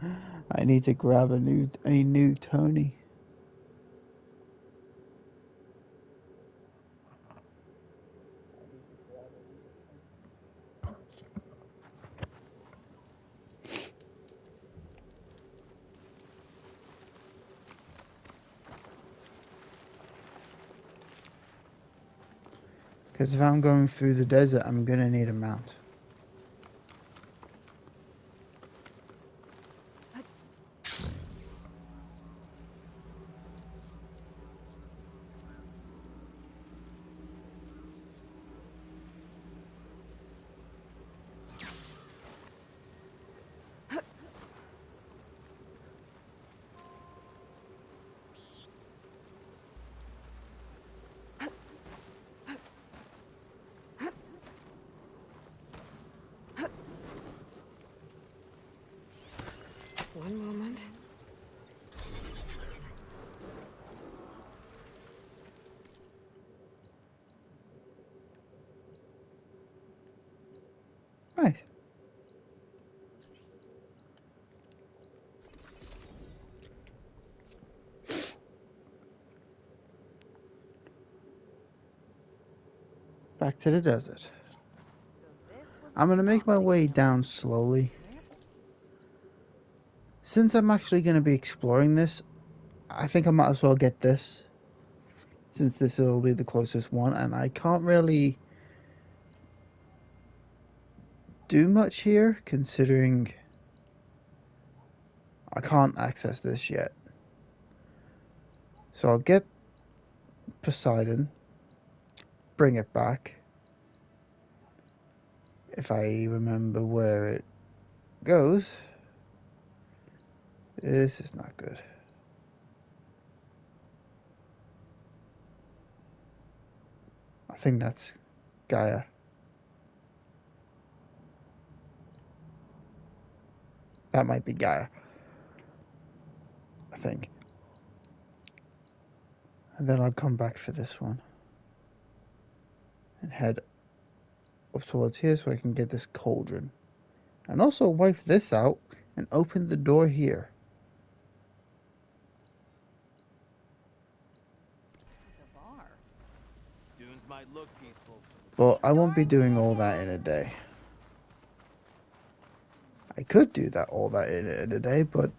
I need to grab a new Tony. Because if I'm going through the desert, I'm gonna need a mount. One moment. Nice. Back to the desert. I'm gonna make my way down slowly. Since I'm actually gonna be exploring this, I think I might as well get this. Since this will be the closest one, and I can't really do much here, considering I can't access this yet. So I'll get Poseidon, bring it back, if I remember where it goes. This is not good. I think that's Gaia. That might be Gaia, I think. And then I'll come back for this one. And head up towards here so I can get this cauldron. And also wipe this out and open the door here. But I won't be doing all that in a day. I could do all that in a day, but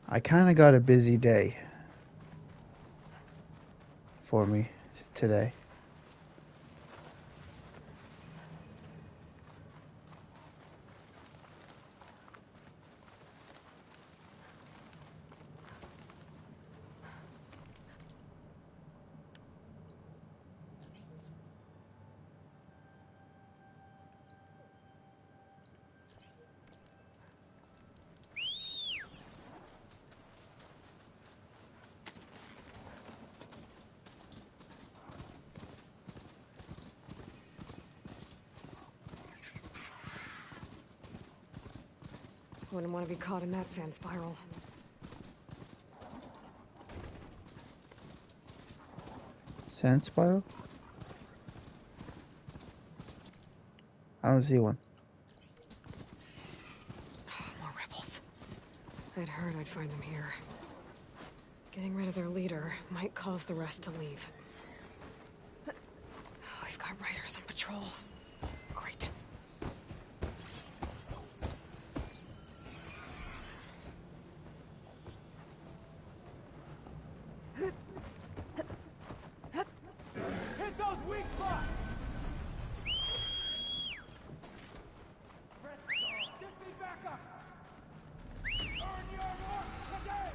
I kind of got a busy day for me today. Wouldn't want to be caught in that sand spiral. Sand spiral? I don't see one. More rebels. I'd heard I'd find them here. Getting rid of their leader might cause the rest to leave. We've got riders on patrol. Great. Hit those weak spots! Get me back up! Earn your mark today!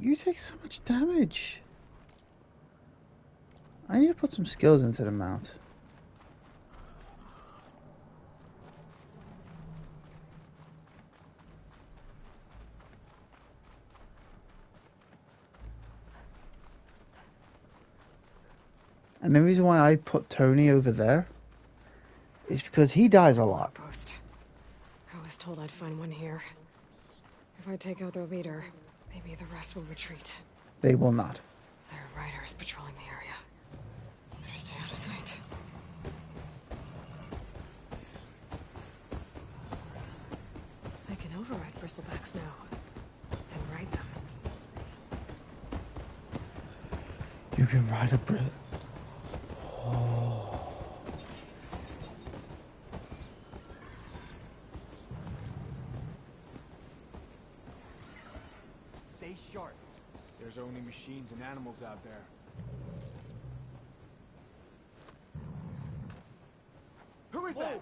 You take so much damage. I need to put some skills into the mount. And the reason why I put Tony over there is because he dies a lot. Post. I was told I'd find one here. If I take out their leader, maybe the rest will retreat. They will not. There are riders patrolling the area. Better stay out of sight. I can override bristlebacks now. And ride them. You can ride a brit. Stay sharp. There's only machines and animals out there. Who is that?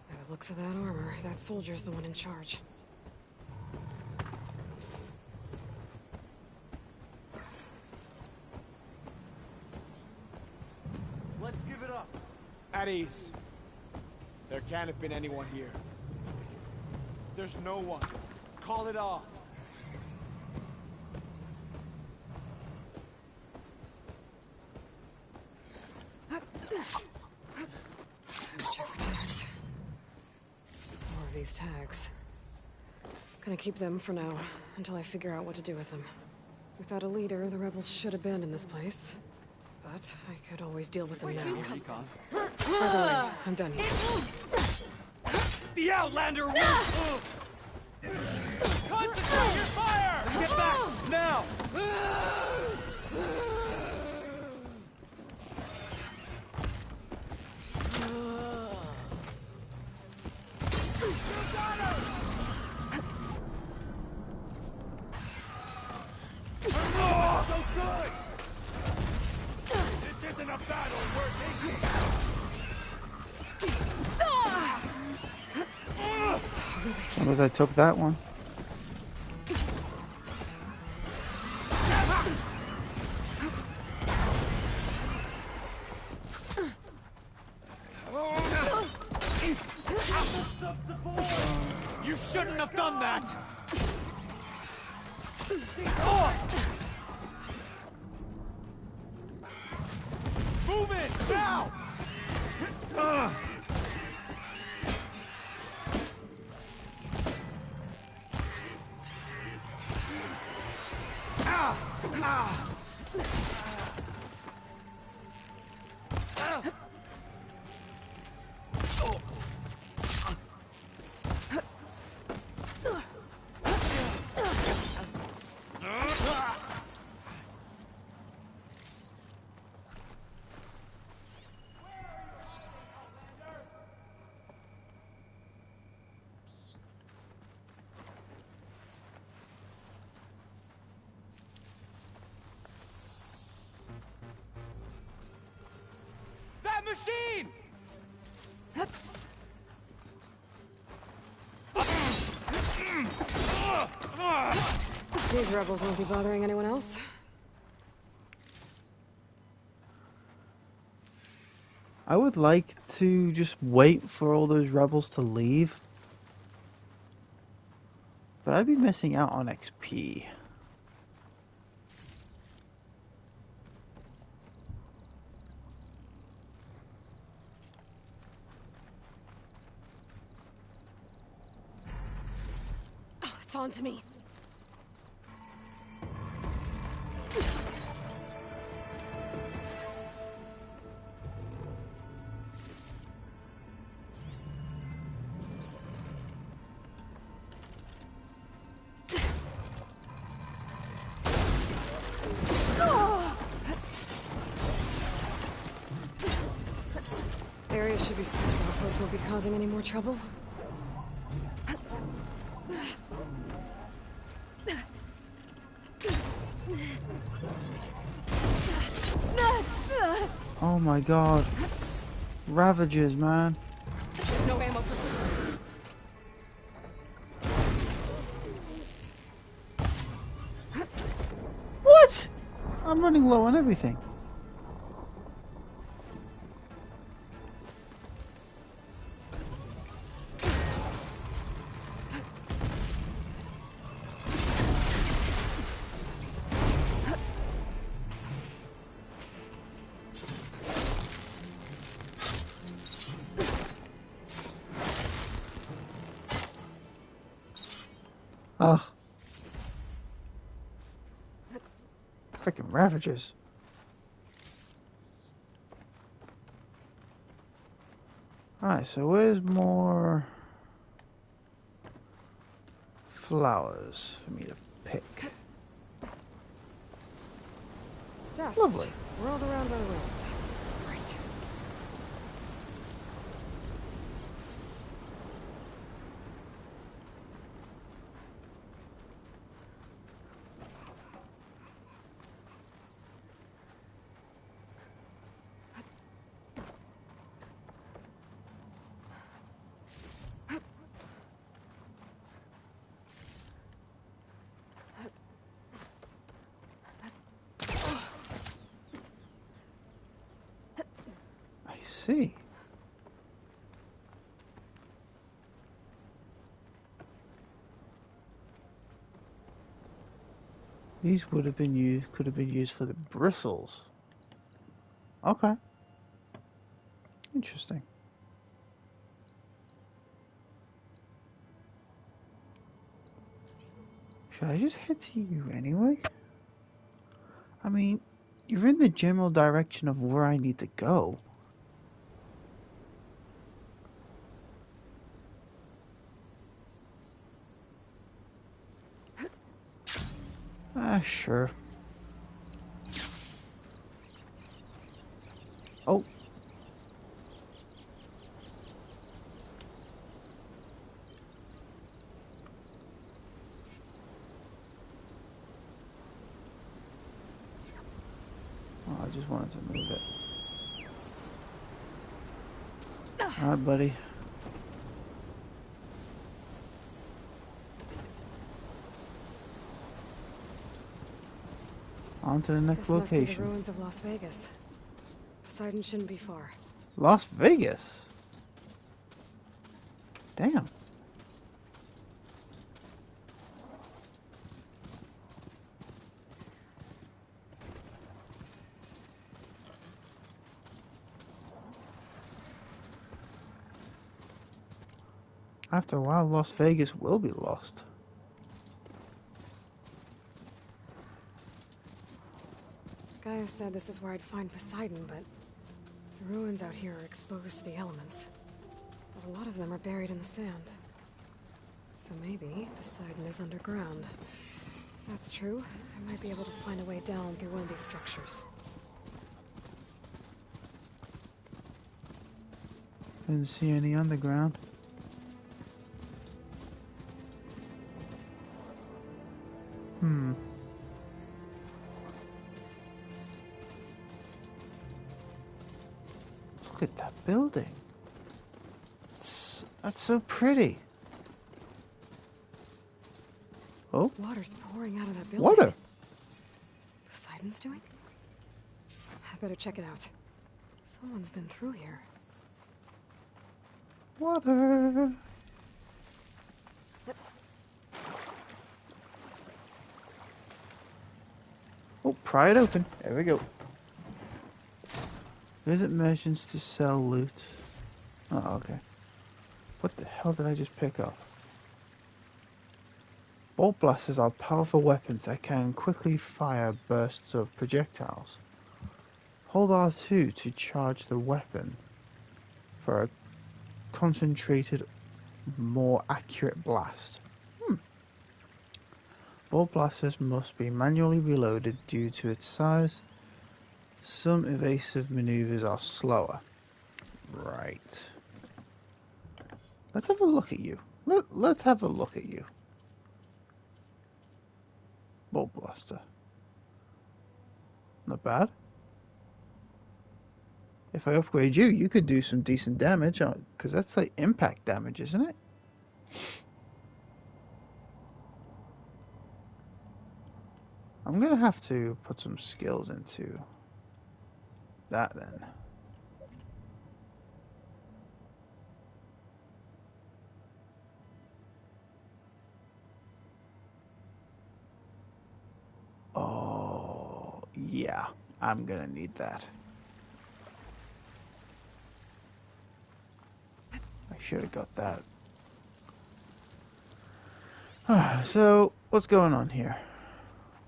By the looks of that armor, that soldier's the one in charge. Let's give it up. At ease. There can't have been anyone here. There's no one. Call it off. Check for tags. More of these tags. Gonna keep them for now, until I figure out what to do with them. Without a leader, the rebels should abandon this place. But I could always deal with them now. By the way, I'm done here. The Outlander will... Concentrate your fire! Get back! Now! So good! This isn't a battle worth it! As long as I took that one. You shouldn't have done that! Move it! Now! That machine! These rebels won't be bothering anyone else. I would like to just wait for all those rebels to leave. But I'd be missing out on XP. Oh, it's on to me. Area should be safe, so outposts won't be causing any more trouble. Oh my god. Ravagers, man. There's no ammo for this. What? I'm running low on everything. Ah, freaking Ravagers. Alright, so where's more flowers for me to pick? Dust. Lovely. Whirled around by the wind. Right. I see. These would have been used, could have been used for the bristles. Okay. Interesting. Should I just head to you anyway? I mean, you're in the general direction of where I need to go. Ah, sure. Oh. Oh, I just wanted to move it. Alright, buddy. On to the next This must be the location. ruins of Las Vegas. Poseidon shouldn't be far. Las Vegas? Damn. After a while, Las Vegas will be lost. Gaia said this is where I'd find Poseidon, but the ruins out here are exposed to the elements. But a lot of them are buried in the sand. So maybe Poseidon is underground. If that's true, I might be able to find a way down through one of these structures. Didn't see any underground. Look at that building. That's so pretty. Oh, Water's pouring out of that building. water. Poseidon's doing? I better check it out. Someone's been through here. Water. Oh, pry it open. There we go. Visit merchants to sell loot. Oh, okay. What the hell did I just pick up? Bolt blasters are powerful weapons that can quickly fire bursts of projectiles. Hold R2 to charge the weapon for a concentrated, more accurate blast. Bolt blasters must be manually reloaded due to its size. Some evasive maneuvers are slower. Right. Let's have a look at you. Let's have a look at you. Bolt blaster. Not bad. If I upgrade you, you could do some decent damage, because that's like impact damage, isn't it? I'm gonna have to put some skills into that then. Oh, yeah, I'm gonna need that. I should have got that. So, what's going on here?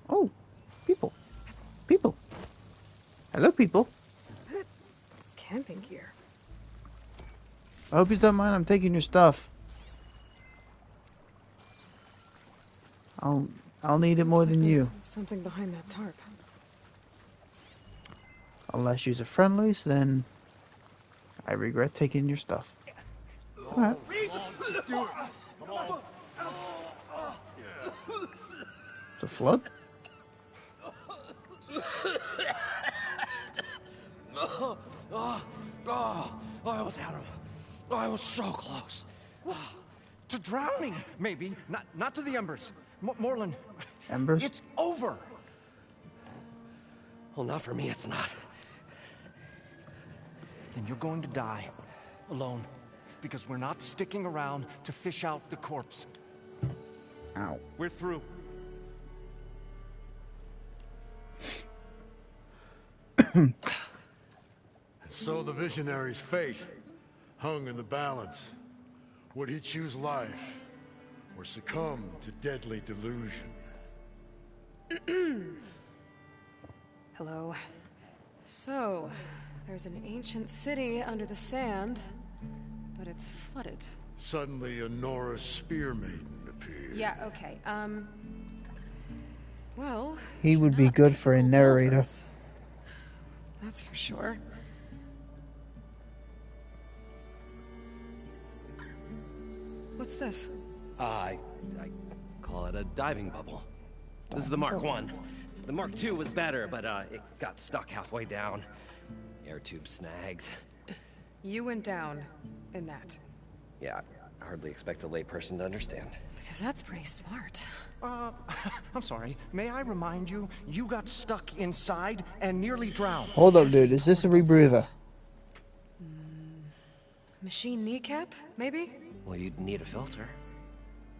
Oh, people. People. Hello, people. Camping gear. I hope you don't mind I'm taking your stuff. I'll need it more Looks like than you. there's something behind that tarp. Unless you're friendlies, then I regret taking your stuff. Alright. It's a flood? I almost had him. I was so close. To drowning, maybe. Not to the embers. Morlund, Embers? it's over. Well, not for me, it's not. Then you're going to die. Alone. Because we're not sticking around to fish out the corpse. Ow. We're through. So the visionary's fate hung in the balance. Would he choose life, or succumb to deadly delusion? Hello. So, there's an ancient city under the sand, but it's flooded. Suddenly a Norris spear maiden appeared. Yeah, okay. Well, He would be not good for a typical narrator. Delvers. That's for sure. What's this? I call it a diving bubble. This is the Mark I. The Mark II was better, but it got stuck halfway down. Air tube snagged. You went down in that. Yeah, I hardly expect a layperson to understand. Because that's pretty smart. I'm sorry. May I remind you, you got stuck inside and nearly drowned. Hold up, dude. Is this a rebreather? Machine kneecap, maybe? Well, you'd need a filter.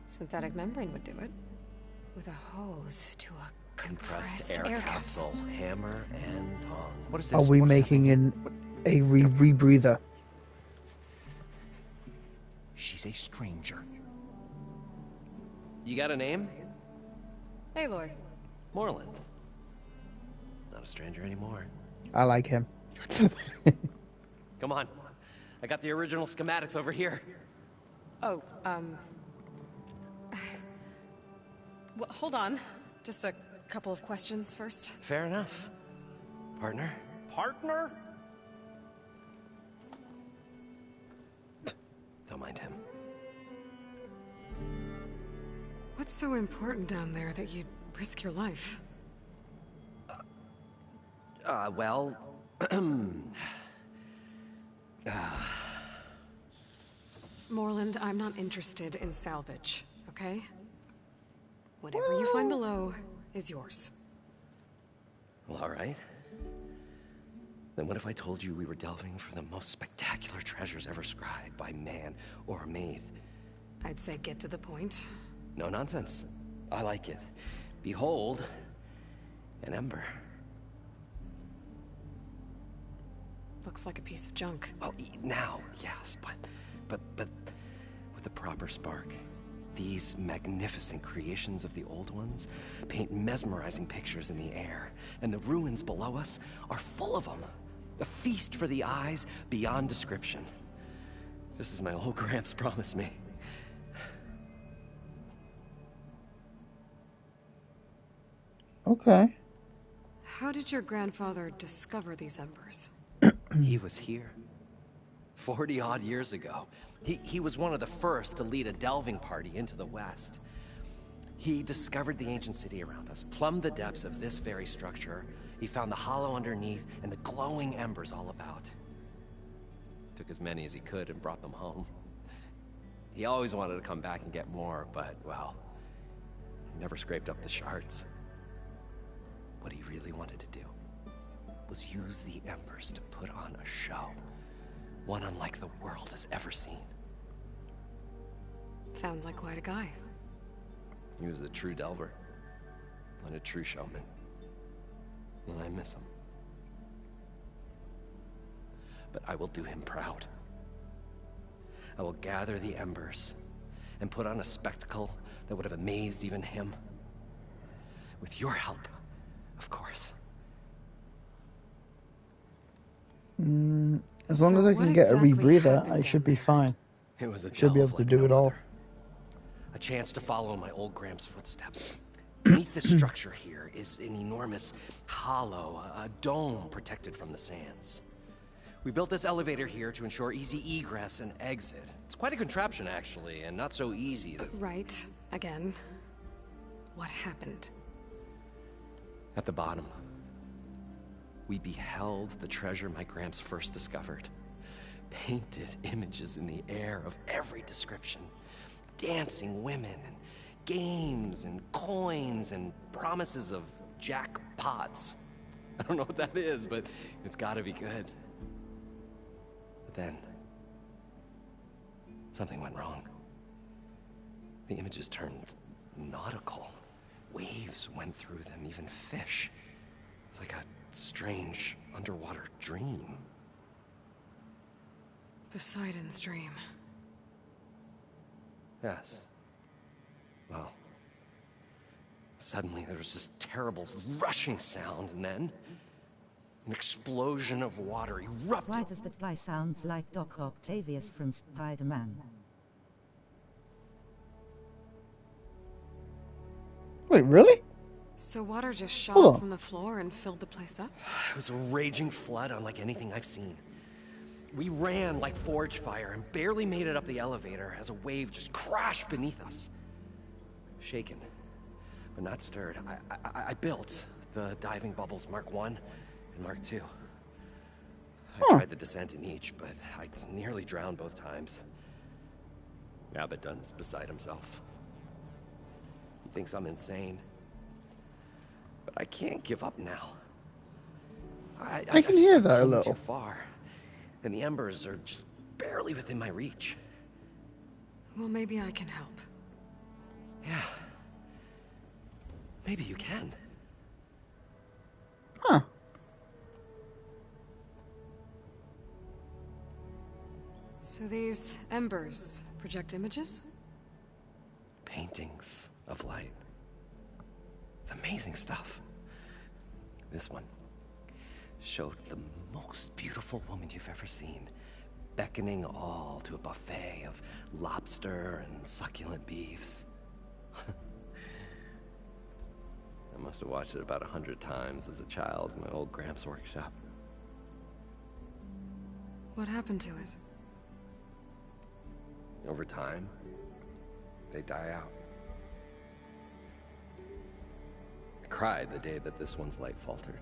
Synthetic membrane would do it. With a hose to a Compressed compressed air capsule, hammer and tongs. What is Are this? we What is making a rebreather? She's a stranger. You got a name? Aloy. Morland. Not a stranger anymore. I like him. Come on. I got the original schematics over here. Oh, well, hold on. Just a couple of questions first. Fair enough. Partner? Partner? Don't mind him. What's so important down there that you'd risk your life? Well... Morland, I'm not interested in salvage, okay? Whatever you find below is yours. Well, all right. Then what if I told you we were delving for the most spectacular treasures ever scribed by man or maid? I'd say get to the point. No nonsense. I like it. Behold, an ember. Looks like a piece of junk. Well, now, yes, but with a proper spark. These magnificent creations of the old ones paint mesmerizing pictures in the air, and the ruins below us are full of them. A feast for the eyes beyond description. Just as my old Gramps promised me. Okay. How did your grandfather discover these embers? He was here. 40-odd years ago. He was one of the first to lead a delving party into the West. He discovered the ancient city around us, plumbed the depths of this very structure. He found the hollow underneath and the glowing embers all about. Took as many as he could and brought them home. He always wanted to come back and get more, but, well, he never scraped up the shards. What he really wanted to do was use the embers to put on a show. One unlike the world has ever seen. Sounds like quite a guy. He was a true delver. And a true showman. And I miss him. But I will do him proud. I will gather the embers and put on a spectacle that would have amazed even him. With your help, of course. As long as I can get a rebreather, I should be fine. It was a Should be able delve to like do no it all. other. A chance to follow my old Gramps' footsteps. Beneath this structure here is an enormous hollow, a dome protected from the sands. We built this elevator here to ensure easy egress and exit. It's quite a contraption, actually, and not so easy to... Right. Again. What happened? At the bottom, we beheld the treasure my Gramps first discovered. Painted images in the air of every description. Dancing women, and games, and coins, and promises of jackpots. I don't know what that is, but it's gotta be good. But then, something went wrong. The images turned nautical. Waves went through them, even fish. It's like a strange underwater dream. Poseidon's dream. Yes. Well, suddenly there was this terrible rushing sound, and then an explosion of water erupted. Why does that guy sounds like Doc Octavius from Spider-Man? Wait, really? So water just shot Hold up on. from the floor and filled the place up? It was a raging flood unlike anything I've seen. We ran like forge fire and barely made it up the elevator as a wave just crashed beneath us. Shaken, but not stirred, I built the diving bubbles Mark I and Mark II. I tried the descent in each, but I nearly drowned both times. Abaddon's beside himself. He thinks I'm insane. But I can't give up now. I can hear that a come little. Too far, and the embers are just barely within my reach. Well, maybe I can help. Yeah. Maybe you can. Huh. So these embers project images? Paintings of light. It's amazing stuff. This one showed the most beautiful woman you've ever seen, beckoning all to a buffet of lobster and succulent beefs. I must have watched it about 100 times as a child in my old Gramps' workshop. What happened to it? Over time, they die out. I cried the day that this one's light faltered.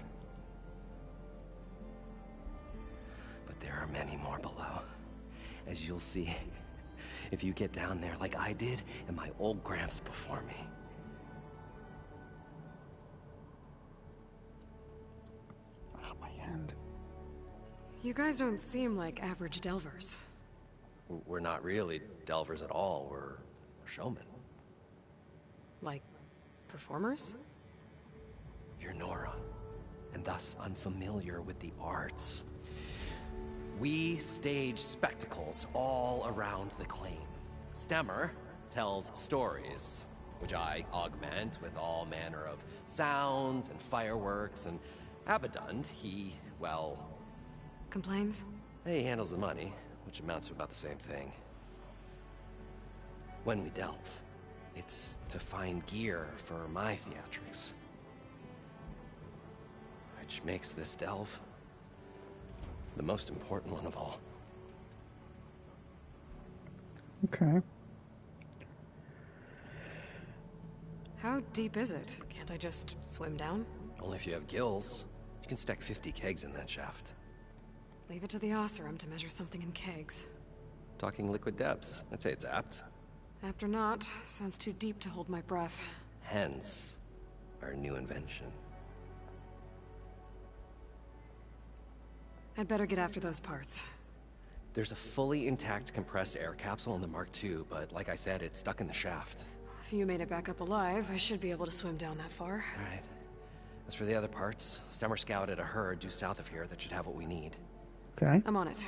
But there are many more below, as you'll see if you get down there like I did and my old Gramps before me. My hand. You guys don't seem like average delvers. We're not really delvers at all, we're showmen. Like, performers? You're Nora, and thus unfamiliar with the arts. We stage spectacles all around the claim. Stemmer tells stories, which I augment with all manner of sounds and fireworks, and Abaddon, he, well... Complains? he handles the money, which amounts to about the same thing. When we delve, it's to find gear for my theatrics. Which makes this delve the most important one of all. Okay. How deep is it? Can't I just swim down? Only if you have gills. You can stack 50 kegs in that shaft. Leave it to the Oseram to measure something in kegs. Talking liquid depths, I'd say it's apt. Apt or not, sounds too deep to hold my breath. Hence, our new invention. I'd better get after those parts. There's a fully intact compressed air capsule in the Mark II, but like I said, it's stuck in the shaft. If you made it back up alive, I should be able to swim down that far. All right. As for the other parts, Stemmer scouted a herd due south of here that should have what we need. Okay. I'm on it.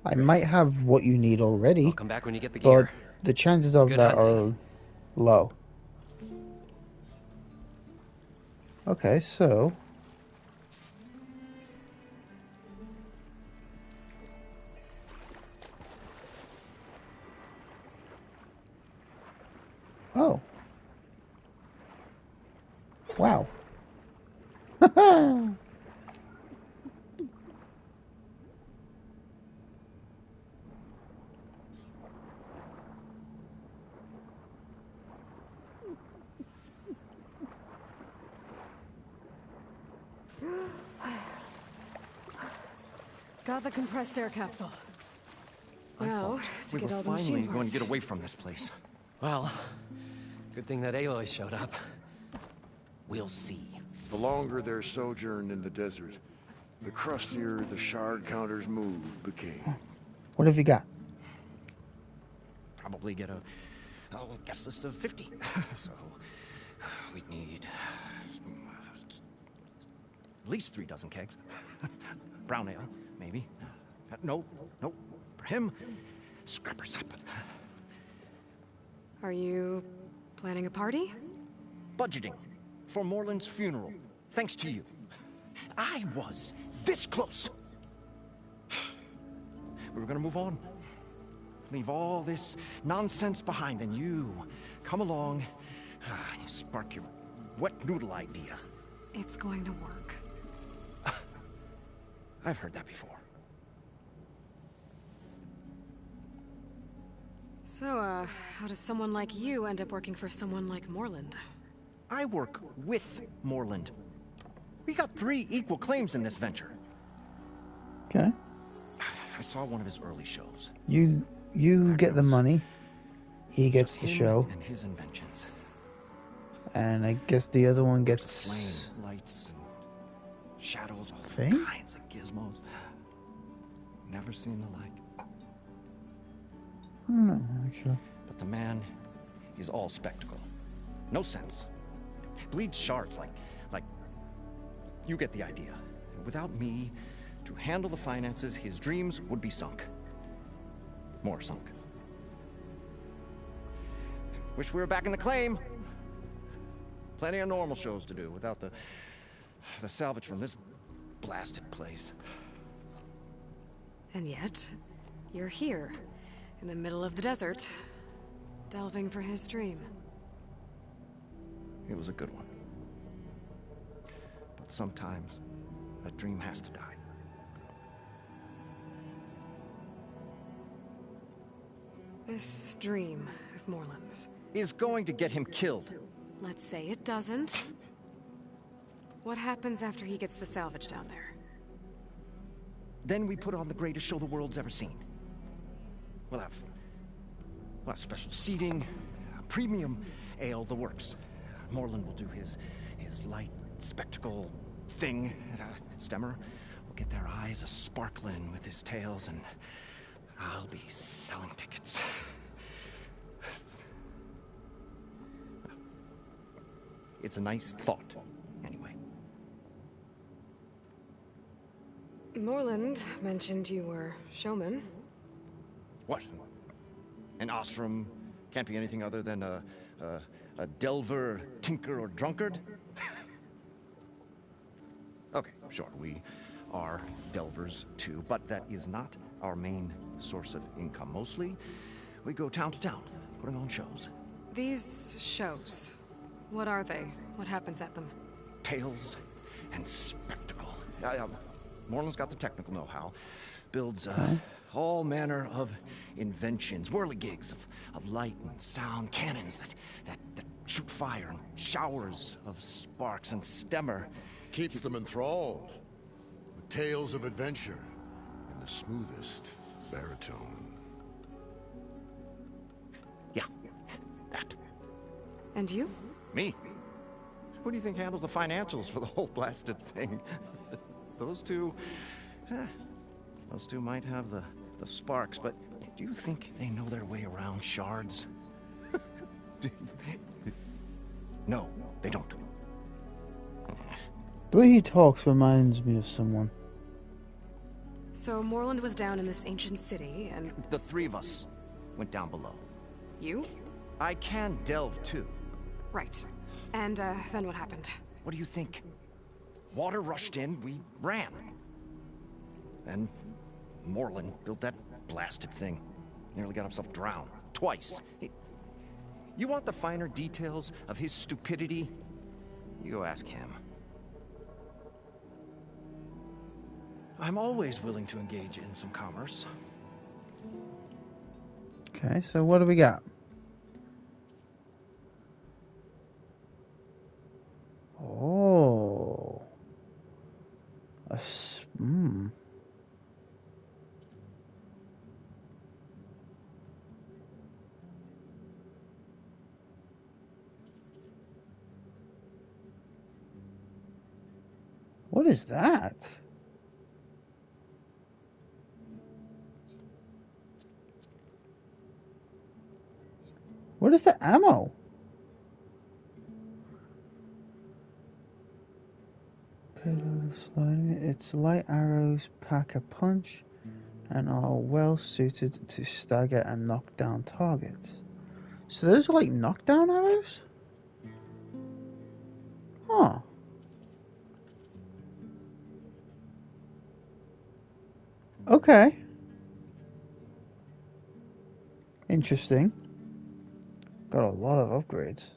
I might have what you need already, I'll come back when you get the but gear. the chances of Good that hunting. are low. Okay, so oh. Wow. Got the compressed air capsule. I Now, thought to we get were all the finally machine going parts. to get away from this place. Well, good thing that Aloy showed up. We'll see. The longer their sojourn in the desert, the crustier the shard counter's move became. What have you got? Probably get a guest list of 50. So we'd need at least 3 dozen kegs. Brown ale, maybe. No. For him, scrapper sap. Are you planning a party? Budgeting for Morland's funeral, thanks to you. I was this close. We were gonna move on. Leave all this nonsense behind, and you come along, and you spark your wet noodle idea. It's going to work. I've heard that before. So, how does someone like you end up working for someone like Morland? I work with Morland. We got 3 equal claims in this venture. Okay. I saw one of his early shows. You get the money. He gets Just the him show. and his inventions. And I guess the other one There's gets flame, lights, and shadows, all Fame? kinds of gizmos. Never seen the like. I don't know, actually. But the man is all spectacle. No sense. Bleeds shards like you get the idea. Without me to handle the finances, his dreams would be sunk. More sunk. Wish we were back in the claim. Plenty of normal shows to do without the salvage from this blasted place. And yet, you're here, in the middle of the desert, delving for his dream. It was a good one. But sometimes a dream has to die. This dream of Morland's. Is going to get him killed. Let's say it doesn't. What happens after he gets the salvage down there? Then we put on the greatest show the world's ever seen. We'll have special seating, premium ale, the works. Morland will do his light spectacle thing. Stemmer will get their eyes a-sparkling with his tales, and I'll be selling tickets. It's a nice thought, anyway. Morland mentioned you were showman. What? An Ostrom can't be anything other than a delver, tinker, or drunkard? Okay, sure, we are delvers too, but that is not our main source of income. Mostly, we go town to town, putting on shows. These shows, what are they? What happens at them? Tales and spectacle. Morland's got the technical know-how. Builds all manner of inventions, whirligigs of light and sound, cannons that shoot fire, and showers of sparks, and Stemmer Keeps them enthralled with tales of adventure in the smoothest baritone. Yeah, that. And you? Me? Who do you think handles the financials for the whole blasted thing? Those two might have the sparks, but do you think they know their way around shards? No, they don't. The way he talks reminds me of someone. So Morland was down in this ancient city, and The 3 of us went down below. You? I can delve too. Right. And, then what happened? What do you think? Water rushed in, we ran. Then Morlun built that blasted thing. Nearly got himself drowned. Twice. You want the finer details of his stupidity? You go ask him. I'm always willing to engage in some commerce. Okay, so what do we got? Oh. What is that? What is the ammo? Its light arrows pack a punch and are well suited to stagger and knock down targets. So those are like knockdown arrows? Huh. Okay. Interesting. Got a lot of upgrades.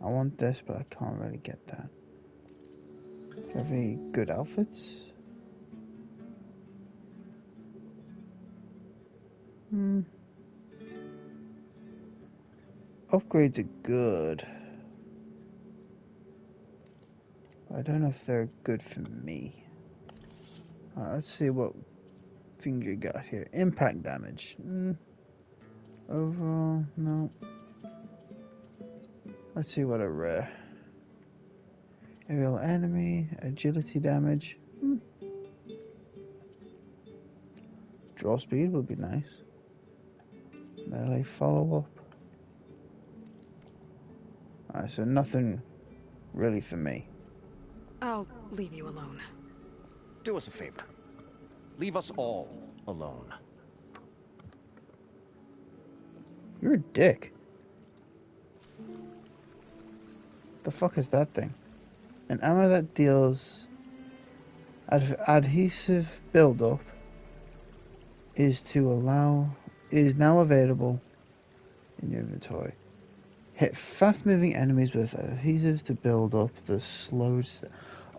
I want this, but I can't really get that. Do you have any good outfits? Upgrades are good. I don't know if they're good for me. Let's see what things you got here. Impact damage. Overall, no. Let's see what a rare. Aerial enemy, agility damage. Draw speed would be nice. Melee follow-up. Alright, so nothing really for me. I'll leave you alone. Do us a favor. Leave us all alone. You're a dick. The fuck is that thing? An ammo that deals adhesive buildup is now available in your inventory. Hit fast-moving enemies with adhesive to build up the slowed.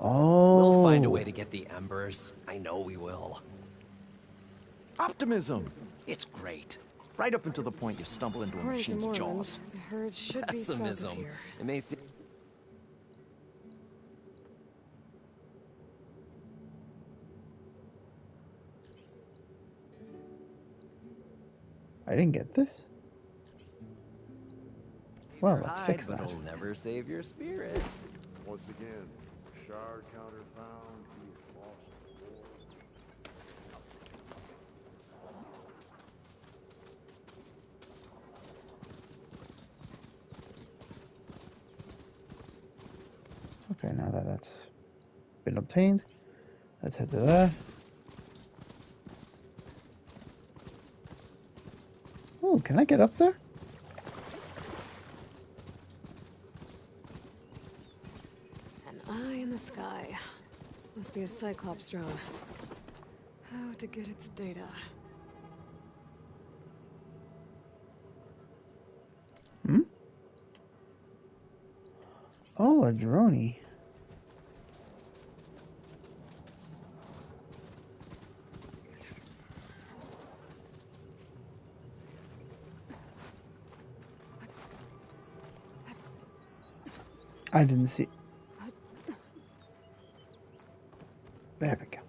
We'll find a way to get the embers. I know we will. Optimism! It's great. Right up until the point you stumble into a According to machine's Mormon, jaws. the herd should be south of Pessimism. here. It may seem... I didn't get this. Well, let's hide, fix but that. it'll never save your spirit. Once again, shard counter found. He is lost the war. Okay, now that that's been obtained, let's head to there. Oh, can I get up there? An eye in the sky. Must be a Cyclops drone. How to get its data. Oh, a droney. I didn't see. There we go.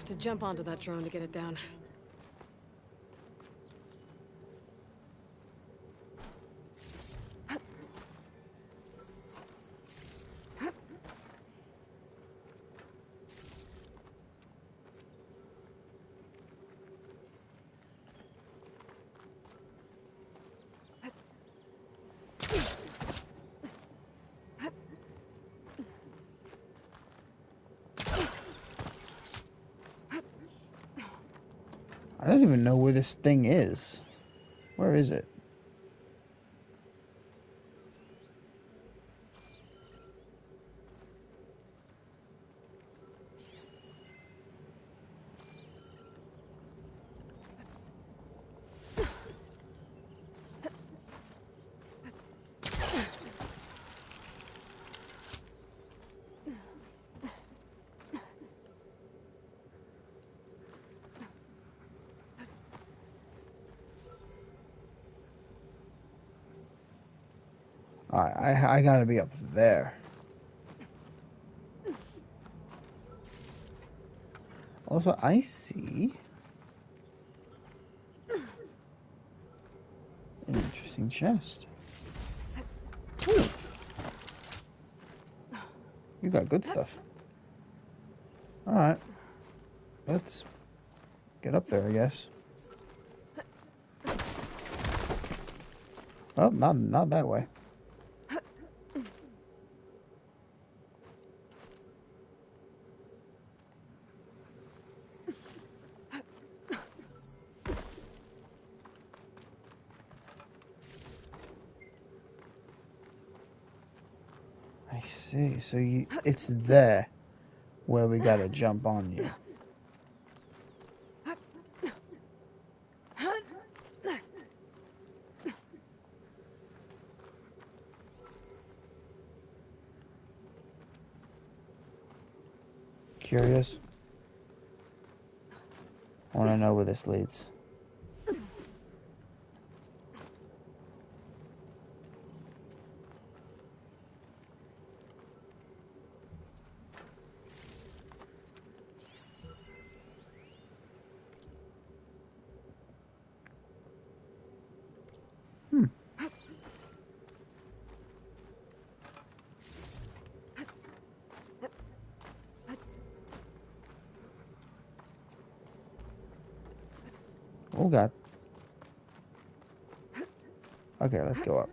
have to jump onto that drone to get it down. I don't even know where this thing is. Where is it? I gotta be up there. Also, I see an interesting chest. Ooh. You got good stuff. Alright. Let's get up there, I guess. Well, not that way. I see. So it's there where we gotta jump on you. Curious? I want to know where this leads. Oh god. Okay, let's go up.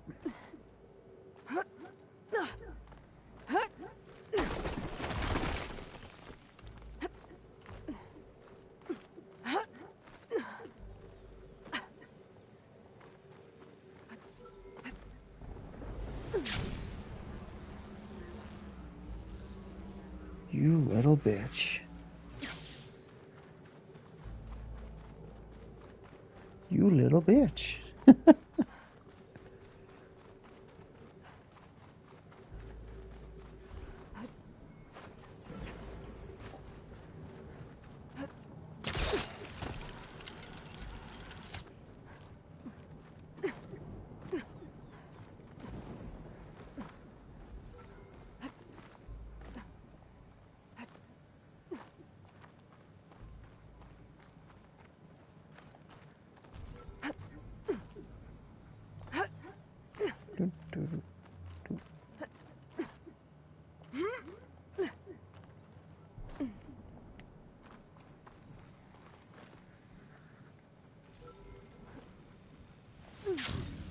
You little bitch. You little bitch.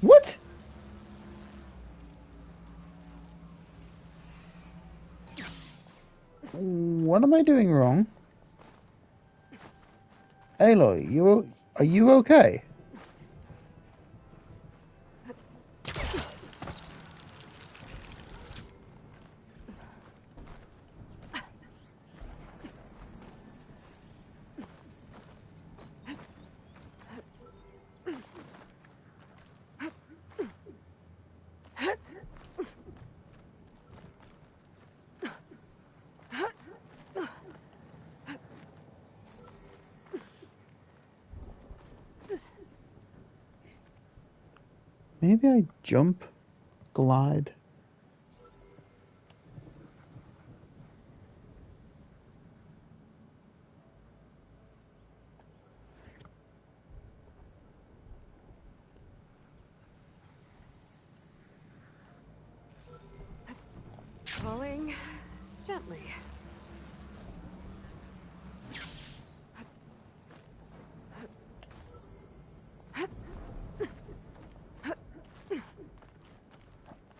What? What am I doing wrong? Aloy, are you okay? Maybe I jump, glide. Falling gently.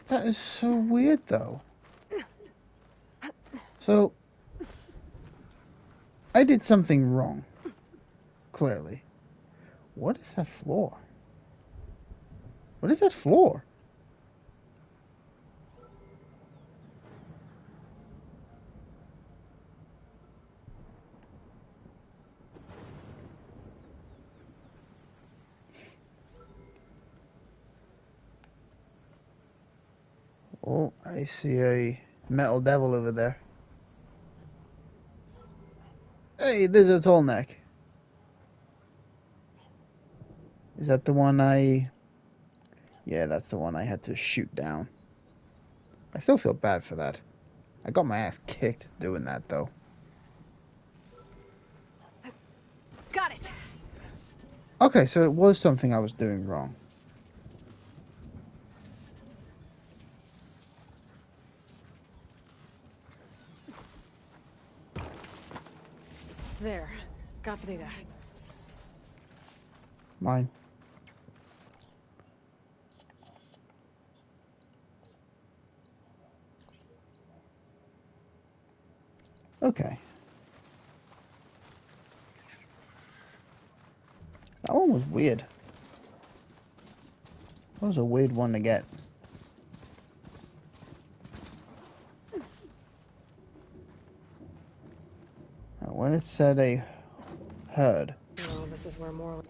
That is so weird, though. So, I did something wrong. Clearly. What is that floor? What is that floor? Oh, I see a metal devil over there. Hey, there's a tall neck. Is that the one I... Yeah, that's the one I had to shoot down. I still feel bad for that. I got my ass kicked doing that, though. Got it. Okay, so it was something I was doing wrong. There. Got the data. Mine. Okay. That one was weird. That was a weird one to get. When it said a herd. Oh, this is where Morlund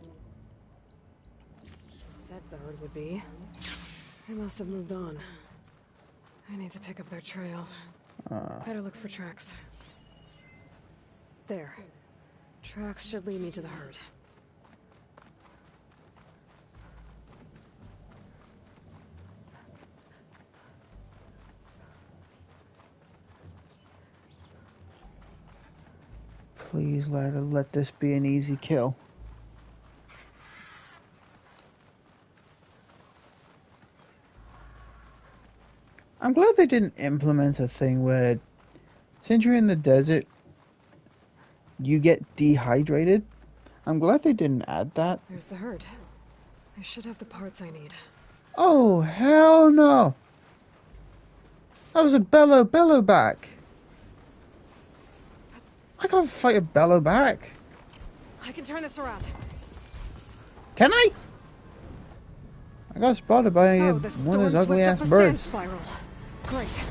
said the herd would be. They must have moved on. I need to pick up their trail. Better look for tracks. There. Tracks should lead me to the herd. Please let this be an easy kill. I'm glad they didn't implement a thing where, since you're in the desert, you get dehydrated. I'm glad they didn't add that. There's the herd. I should have the parts I need. Oh, hell no! That was a bellowback. I can't fight a bellowback. I can turn this around. Can I? I got spotted by Oh, the one of those storm's ugly whipped ass up a birds. sand spiral. Great.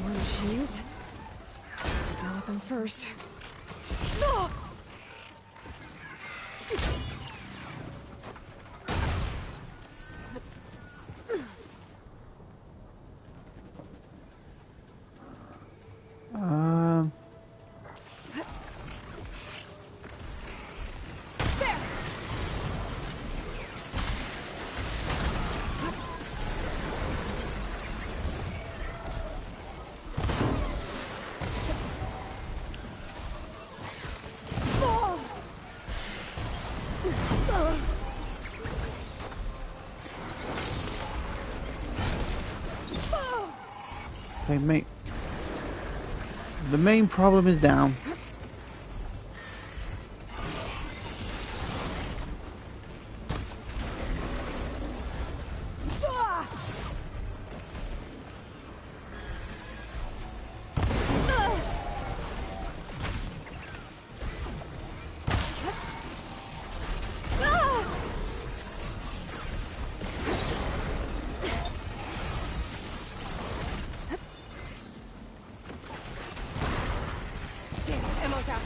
More machines. Deal with them first. Um. Hey, mate. The main problem is down. Damn, ammo's out.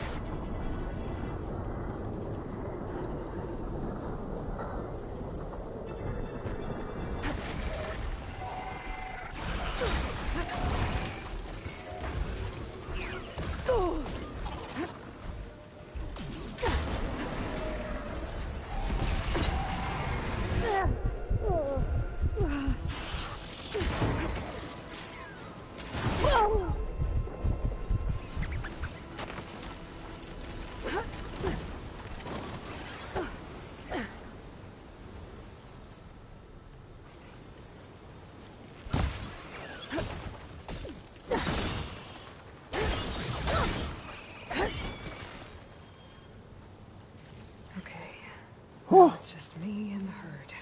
Now it's just me and the herd.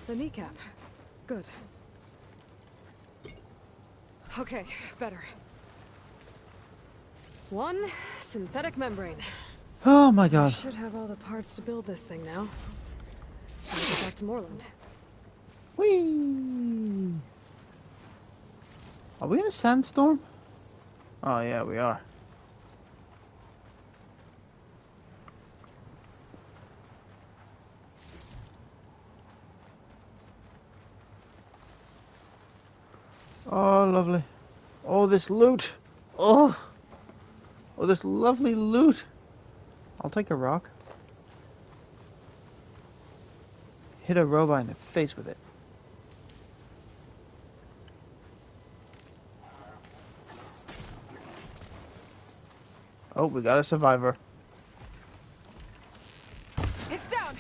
The kneecap. Good. Okay, better. One synthetic membrane. Oh my I god. should have all the parts to build this thing now. I'll get back to Moreland. Whee! Are we in a sandstorm? Oh yeah, we are. Oh, lovely. Oh, this loot. Oh. Oh, this lovely loot. I'll take a rock. Hit a robot in the face with it. Oh, we got a survivor. It's down!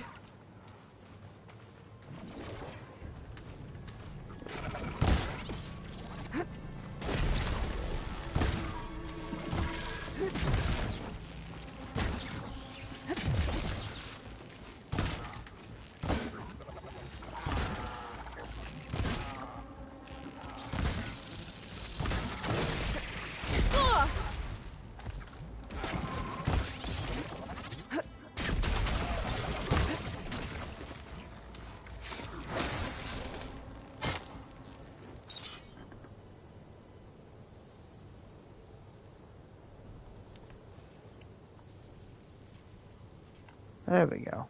There we go.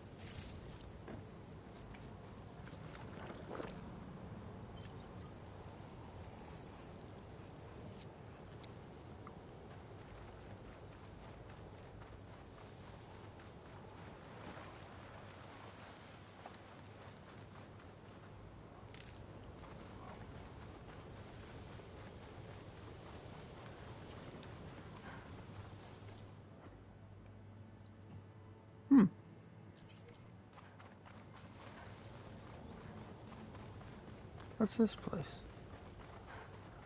What's this place?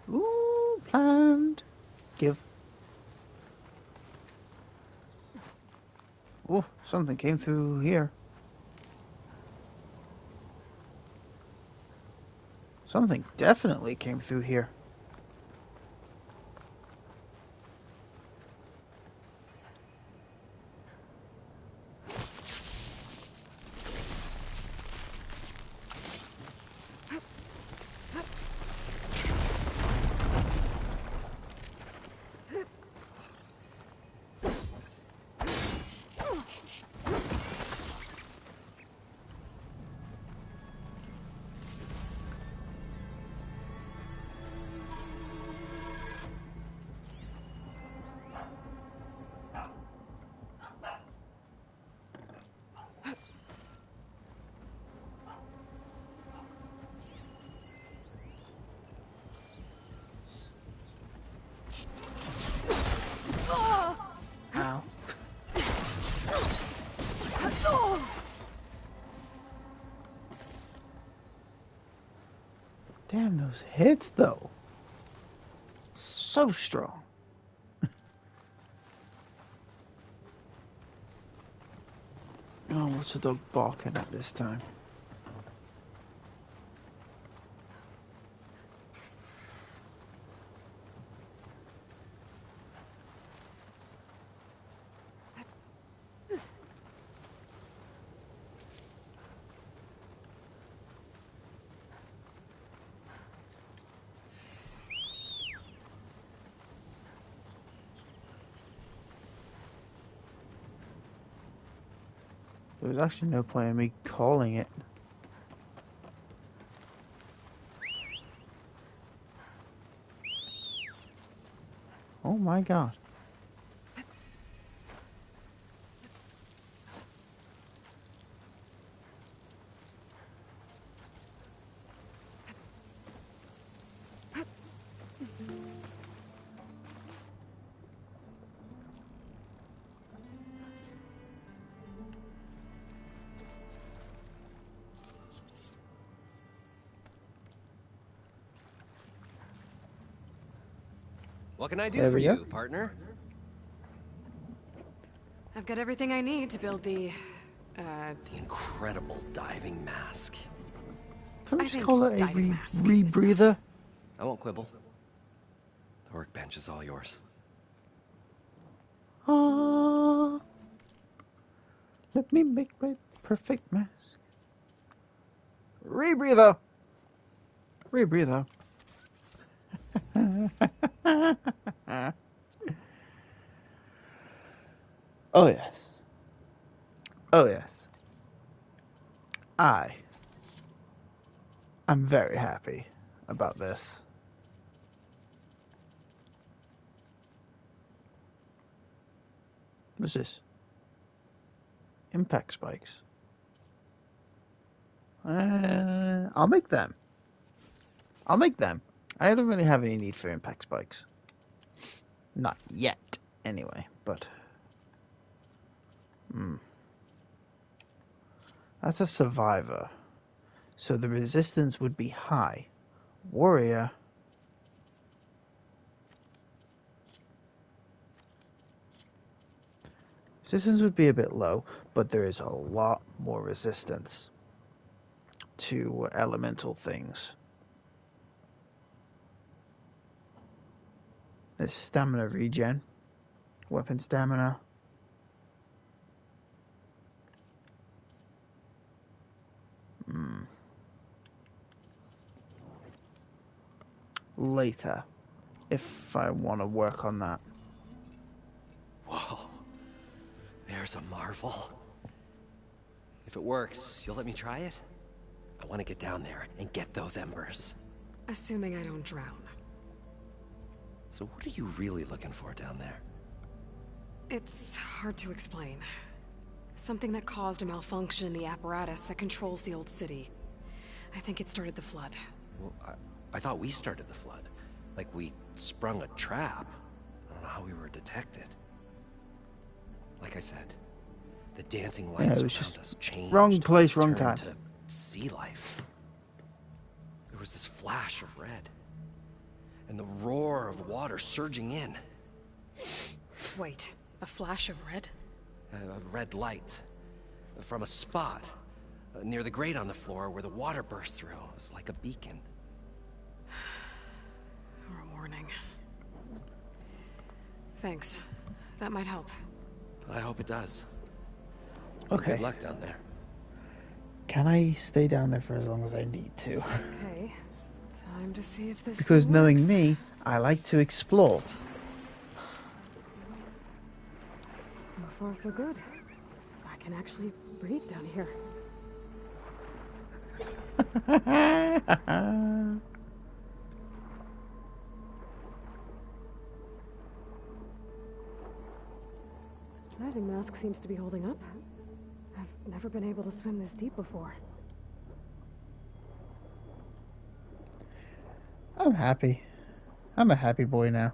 Ooh, planned. Give. Oh, something came through here. Something definitely came through here. Ow. Damn, those hits, though. So strong. Oh, what's the dog barking at this time? There was actually no point in me calling it. Oh my god. What can I do There for we go. you, partner? I've got everything I need to build the The incredible diving mask. Can we I just think call it a diving mask is rebreather? I won't quibble. The workbench is all yours. Ah, let me make my perfect mask. Rebreather! Rebreather. Oh yes. Oh yes. I'm very happy about this. What's this? Impact spikes. I'll make them. I'll make them. I don't really have any need for impact spikes. Not yet, anyway, but... That's a survivor. So the resistance would be high. Warrior... Resistance would be a bit low, but there is a lot more resistance to elemental things. There's stamina regen, weapon stamina. Later, if I want to work on that. Whoa. There's a marvel. If it works, you'll let me try it? I want to get down there and get those embers. assuming I don't drown. So what are you really looking for down there? It's hard to explain. Something that caused a malfunction in the apparatus that controls the old city. I think it started the flood. Well, I thought we started the flood. Like we sprung a trap. I don't know how we were detected. Like I said, the dancing lights around us changed. Wrong place, wrong time. To sea life. There was this flash of red. And the roar of water surging in. Wait, a flash of red? A red light. From a spot. Near the grate on the floor where the water burst through. It was like a beacon. Or a warning. Thanks. That might help. I hope it does. Okay. Good luck down there. Can I stay down there for as long as I need to? Okay. Time to see if this Because thing knowing works. me, I like to explore. So far, so good. I can actually breathe down here. Diving mask seems to be holding up. I've never been able to swim this deep before. I'm happy. I'm a happy boy now.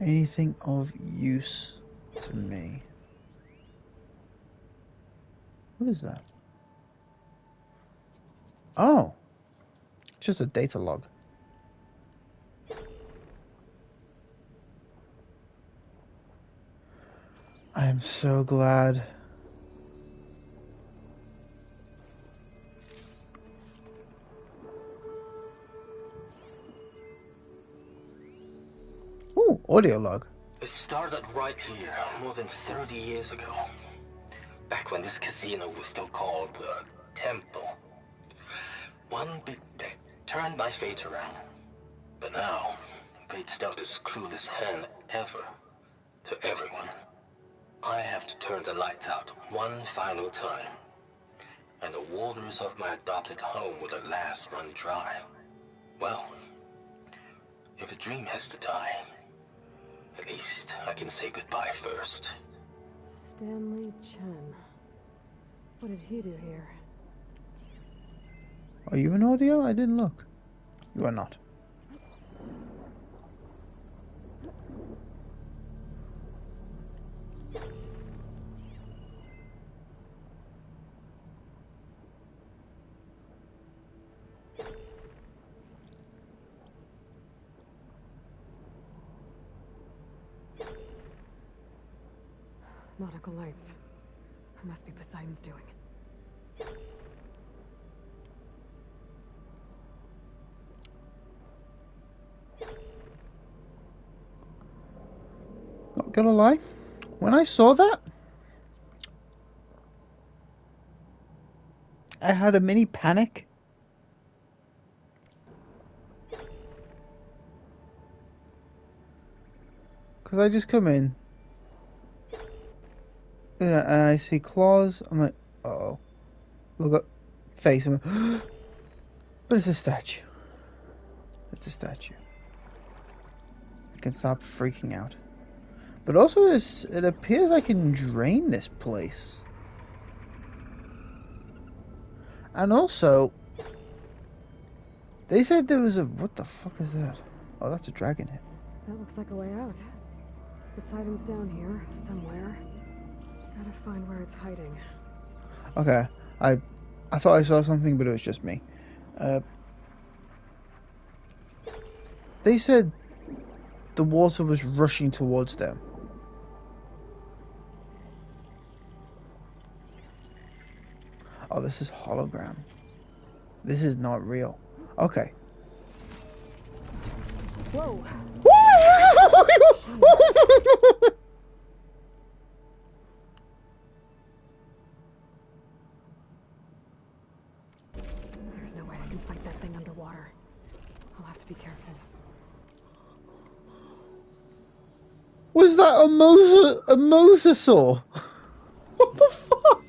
Anything of use to me? What is that? Oh, just a data log. I am so glad. Ooh, audio log. It started right here, more than 30 years ago. Back when this casino was still called the Temple. One big bet turned my fate around. But now, fate's dealt its cruelest hand ever to everyone. I have to turn the lights out one final time. And the waters of my adopted home will at last run dry. Well, if a dream has to die, at least I can say goodbye first. Stanley Chen. What did he do here? Are you in audio? I didn't look. You are not. nautical lights. It must be Poseidon's doing. Not gonna lie, when I saw that, I had a mini panic. Because I just come in, and I see claws. I'm like, uh-oh. Look up, face. I'm like, but it's a statue. It's a statue. I can stop freaking out. But also, it appears I can drain this place. And also, they said there was a... What the fuck is that? Oh, that's a dragon head. That looks like a way out. Poseidon's down here, somewhere. Gotta find where it's hiding. Okay, I thought I saw something, but it was just me. They said the water was rushing towards them. Oh, this is hologram. This is not real. Okay. Whoa! There's no way I can fight that thing underwater. I'll have to be careful. Was that a mosasaur? What the fuck?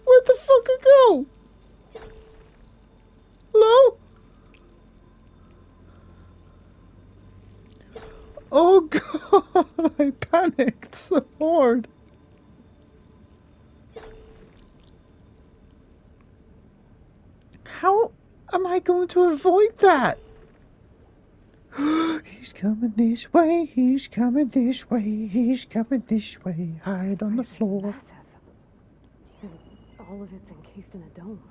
Where'd the fucker go? Hello? Oh god, I panicked so hard. How am I going to avoid that? He's coming this way, he's coming this way, he's coming this way. Hide on the floor. Massive. And all of it's encased in a dome.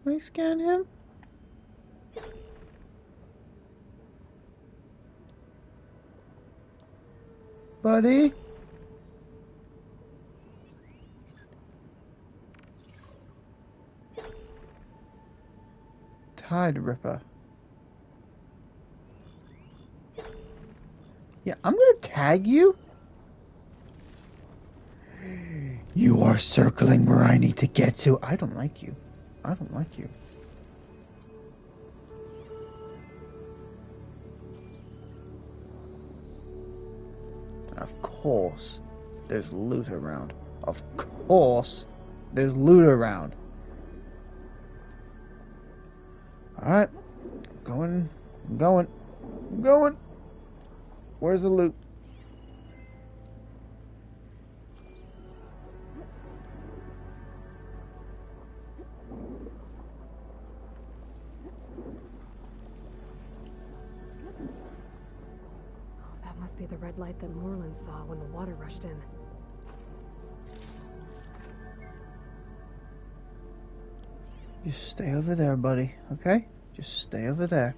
Can I scan him? Buddy? Tide Ripper. Yeah, I'm gonna tag you. You are circling where I need to get to. I don't like you. I don't like you. Of course, there's loot around. Of course, there's loot around. Alright. I'm going. Where's the loot? That must be the red light that Moreland saw when the water rushed in. Just stay over there, buddy. Okay? Just stay over there.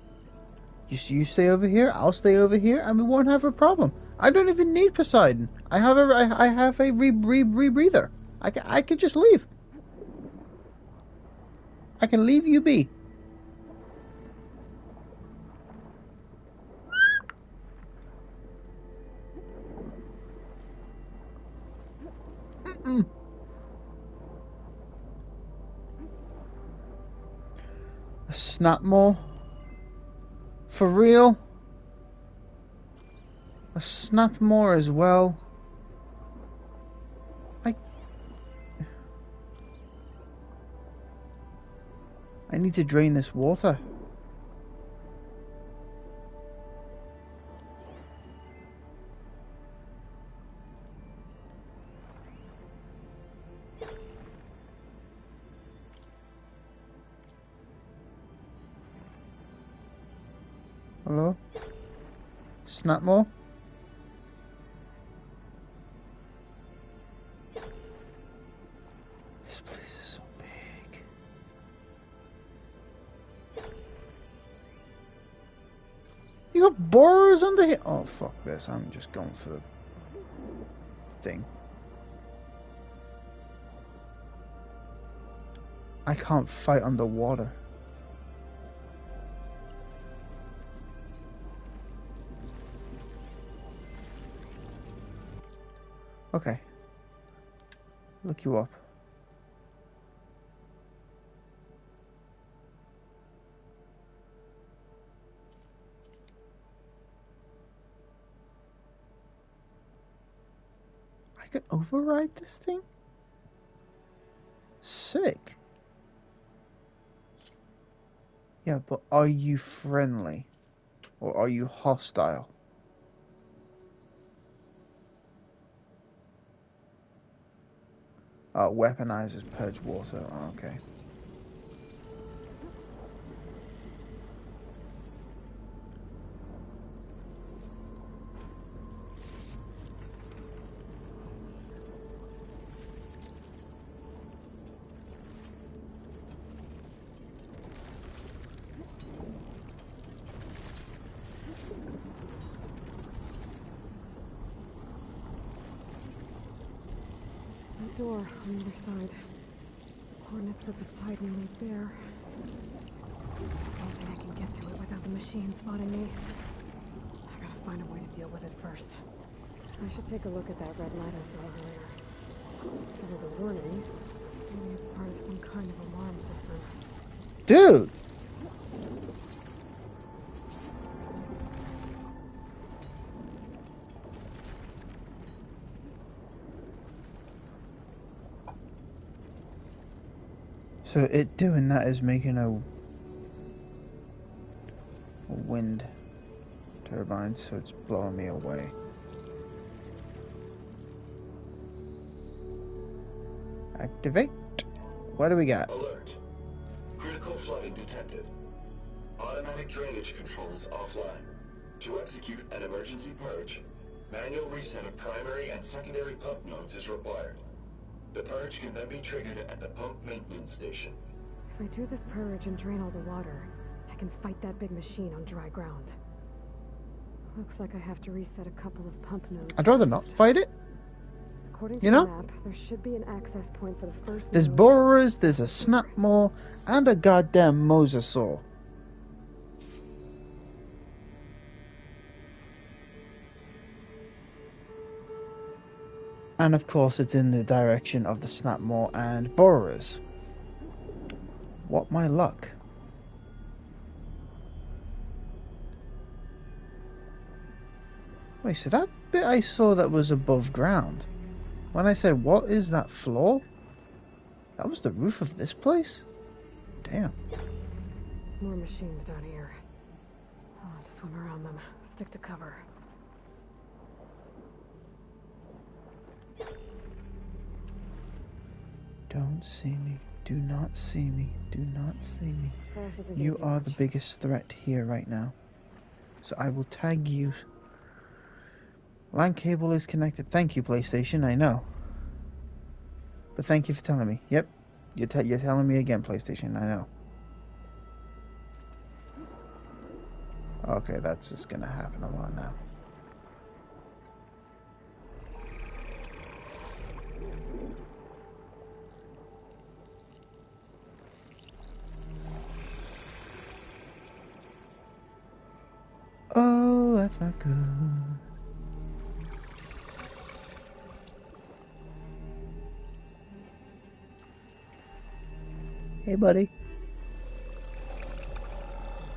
You stay over here, I'll stay over here, and we won't have a problem. I don't even need Poseidon. I have a rebreather. I can just leave. I can leave you be. A Snapmaw? For real? A Snapmaw as well? I need to drain this water. Hello? Snapmaw? This place is so big. You got borers under here? Oh, fuck this. I'm just going for the thing. I can't fight underwater. Okay. Look you up. I can override this thing? Sick. Yeah, but are you friendly? Or are you hostile? Weaponizes purge water. Oh, okay. Door on the other side. Coordinates for Poseidon right there. Don't think I can get to it without the machine spotting me. I gotta find a way to deal with it first. I should take a look at that red light I saw earlier. If it was a warning, maybe it's part of some kind of alarm system. Dude! So it doing that is making a wind turbine, so it's blowing me away. Activate. What do we got? Alert. Critical flooding detected. Automatic drainage controls offline. To execute an emergency purge, manual reset of primary and secondary pump nodes is required. The purge can then be triggered at the pump maintenance station. If I do this purge and drain all the water, I can fight that big machine on dry ground. Looks like I have to reset a couple of pump nodes. I'd rather not fight it. According to You the know? map, there should be an access point for the first There's node. borers, there's a snapmaw, and a goddamn mosasaur. And of course it's in the direction of the snapmaw and borers. What my luck. Wait, so that bit I saw that was above ground. When I said, what is that floor? That was the roof of this place? Damn. More machines down here. I'll have to swim around them. Stick to cover. Don't see me. Do not see me. Do not see me. Flash isn't You gonna do are the much. biggest threat here right now. So I will tag you. LAN cable is connected. Thank you, PlayStation. I know. But thank you for telling me. Yep. You're telling me again, PlayStation. I know. Okay, that's just gonna happen a lot now. Oh, that's not good. Hey, buddy.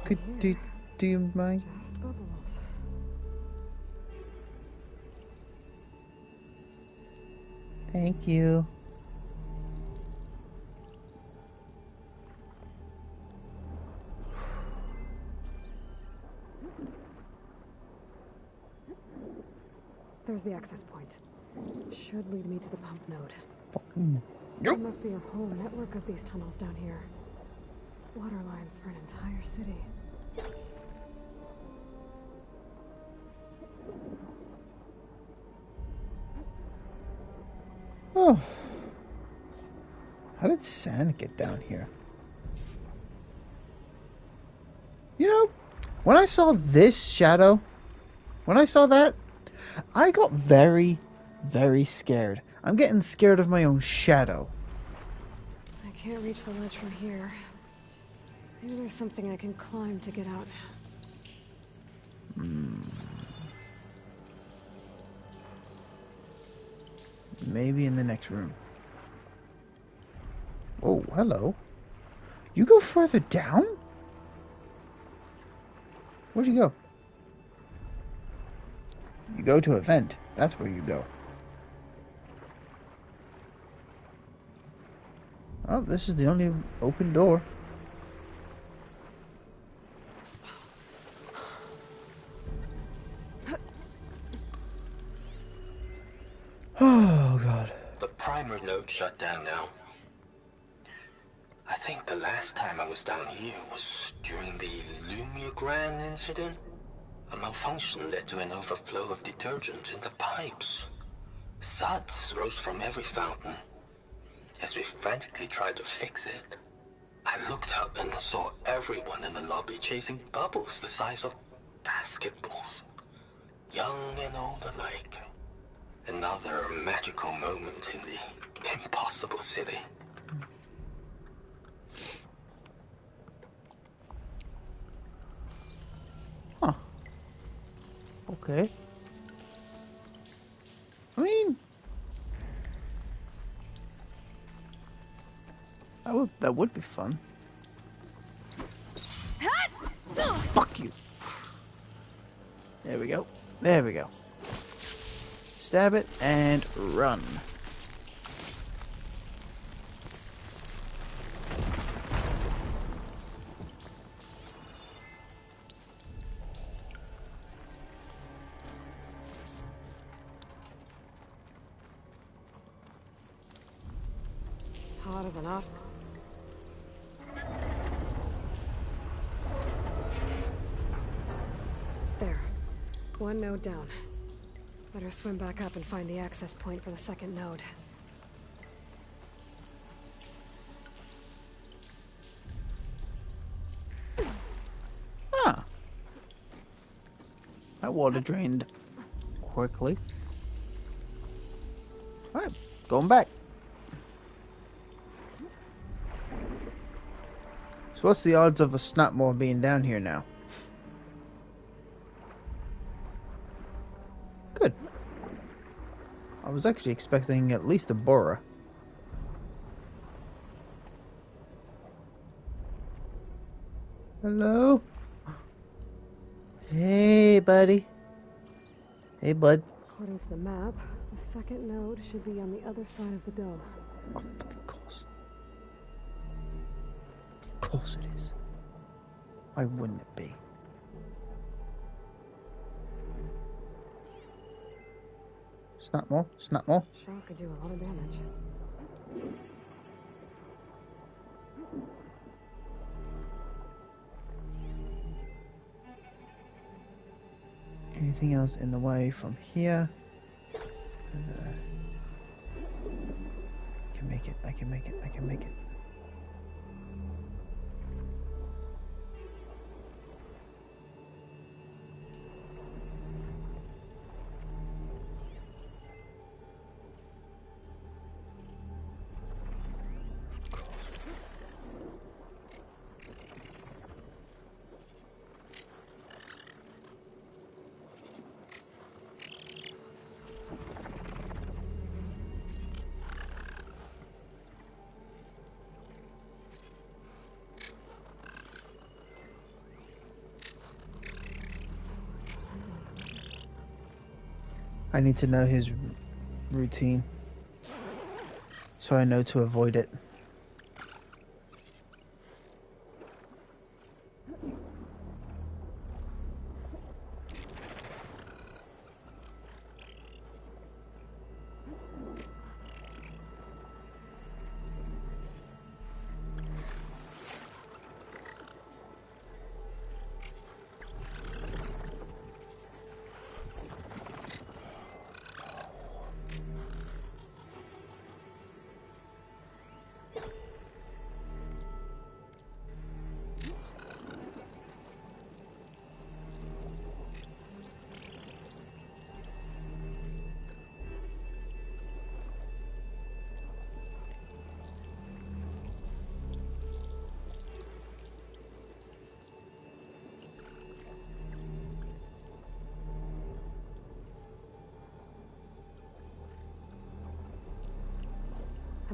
Could do you mind? Just bubbles. Thank you. There's the access point. Should lead me to the pump node. Fucking. There must be a whole network of these tunnels down here. Water lines for an entire city. Oh. How did sand get down here? You know, When I saw this shadow, when I saw that, I got very, very scared. I'm getting scared of my own shadow. I can't reach the ledge from here. Maybe there's something I can climb to get out. Maybe in the next room. Oh, hello. You go further down? Where'd you go? You go to a vent. That's where you go. Oh, this is the only open door. Oh, God. The primer node shut down now. I think the last time I was down here was during the Lumiagran incident. A malfunction led to an overflow of detergent in the pipes. Suds rose from every fountain. As we frantically tried to fix it, I looked up and saw everyone in the lobby chasing bubbles the size of basketballs. Young and old alike. Another magical moment in the impossible city. Huh. Okay. I mean, that would be fun. Fuck you. There we go. There we go. Stab it and run. Hot as an os. There. One node down. Better swim back up and find the access point for the second node. Ah. That water drained quickly. Alright, going back. So what's the odds of a Snapmaw being down here now? Good. I was actually expecting at least a Bora. Hello? Hey, buddy. Hey, bud. According to the map, the second node should be on the other side of the dome. Of fucking course. Of course it is. Why wouldn't it be? Snapmaw, Snapmaw. Sure could do a lot of damage. Anything else in the way from here? I can make it, I can make it, I can make it. I need to know his routine, so I know to avoid it.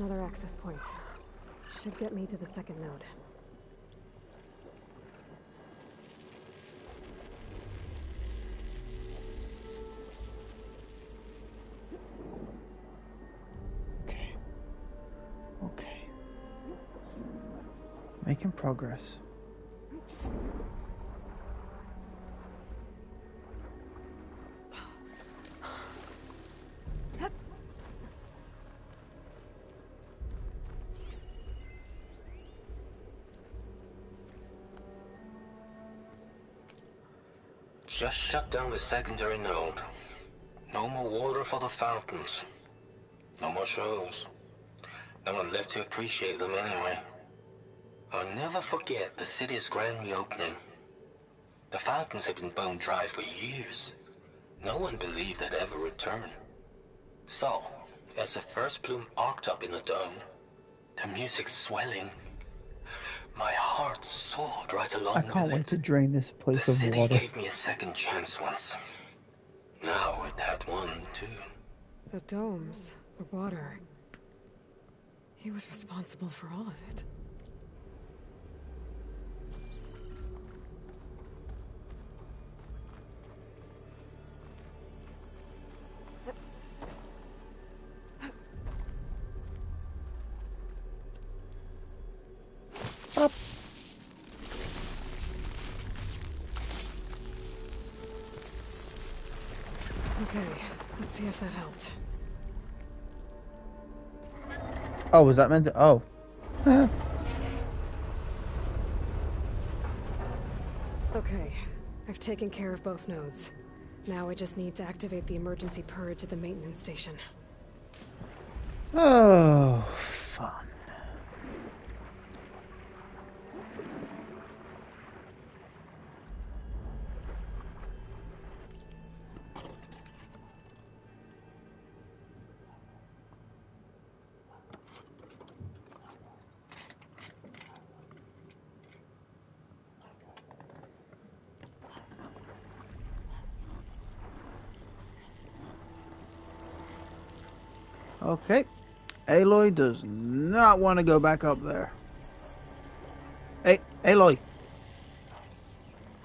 Another access point. Should get me to the second node. Okay. Okay. Making progress. Just shut down the secondary node. No more water for the fountains. No more shows. No one left to appreciate them anyway. I'll never forget the city's grand reopening. The fountains had been bone dry for years. No one believed they'd ever return. So, as the first plume arced up in the dome, the music swelling, my heart soared right along I with can't wait it. to drain this The place of city water. gave me a second chance once. Now it had one, too. The domes, the water. He was responsible for all of it. Up. Okay, let's see if that helped. Oh, was that meant to? Oh. Okay, I've taken care of both nodes. Now I just need to activate the emergency purge at the maintenance station. Oh, fun. Okay. Aloy does not want to go back up there. Hey, Aloy.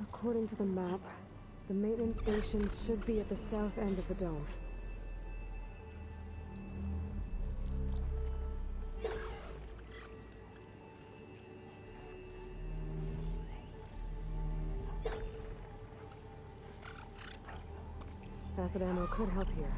According to the map, the maintenance station should be at the south end of the dome. Acid ammo could help here.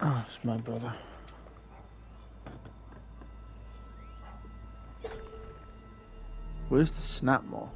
Oh, it's my brother. Where's the snap mall?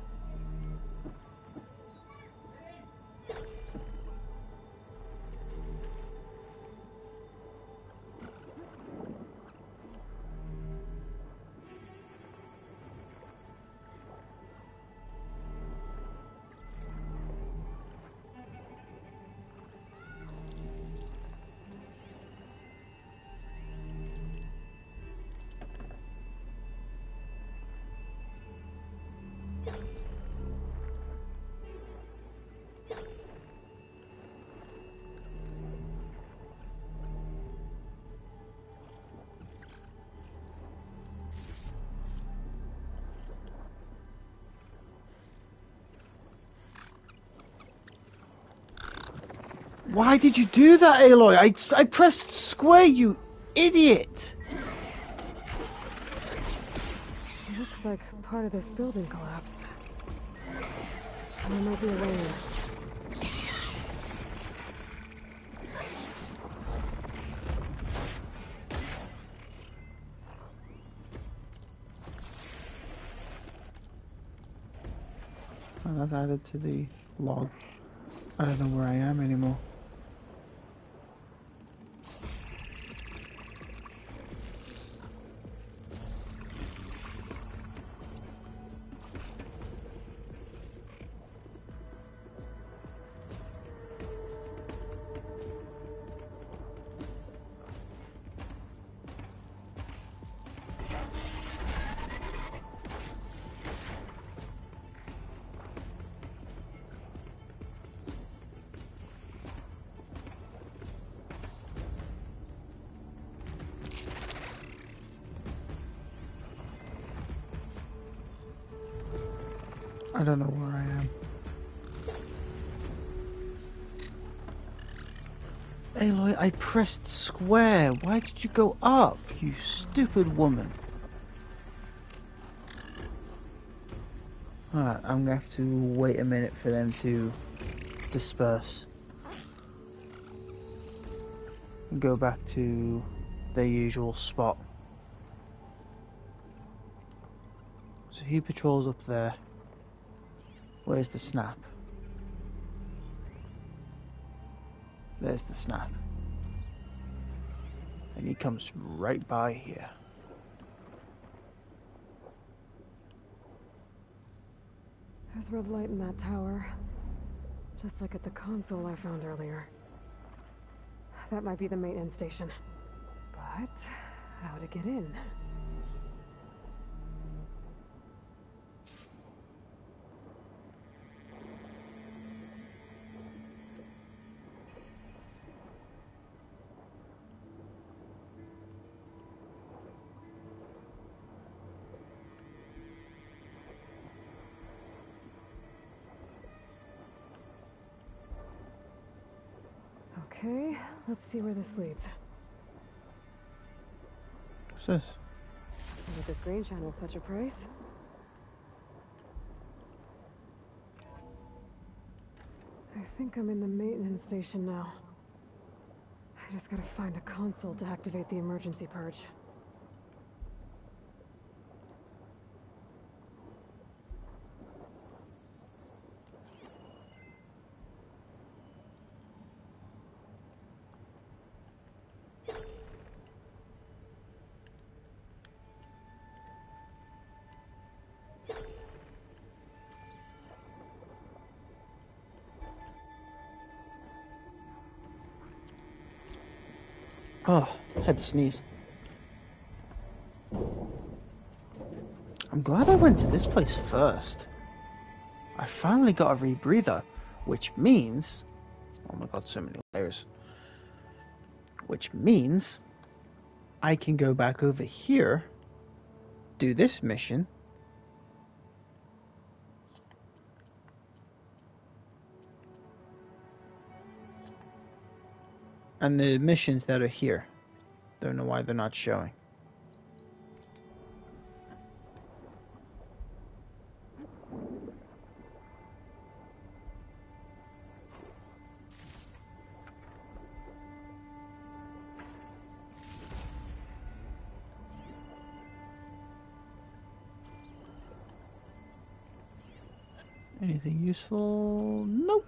Why did you do that, Aloy? I pressed square, you idiot! Looks like part of this building collapsed. There might be a way in. And I've added to the log. I don't know where I am anymore. I don't know where I am. Aloy, I pressed square. Why did you go up, you stupid woman? Alright, I'm gonna have to wait a minute for them to disperse. And go back to their usual spot. So he patrols up there. Where's the snap? There's the snap. And he comes right by here. There's red light in that tower. Just like at the console I found earlier. That might be the maintenance station. But how to get in? Okay, let's see where this leads. What's this? Did this green channel fetch a price? I think I'm in the maintenance station now. I just gotta find a console to activate the emergency purge. Oh, had to sneeze. I'm glad I went to this place first. I finally got a rebreather, which means... Oh my god, so many layers. Which means I can go back over here, do this mission, and the missions that are here. Don't know why they're not showing. Anything useful? Nope.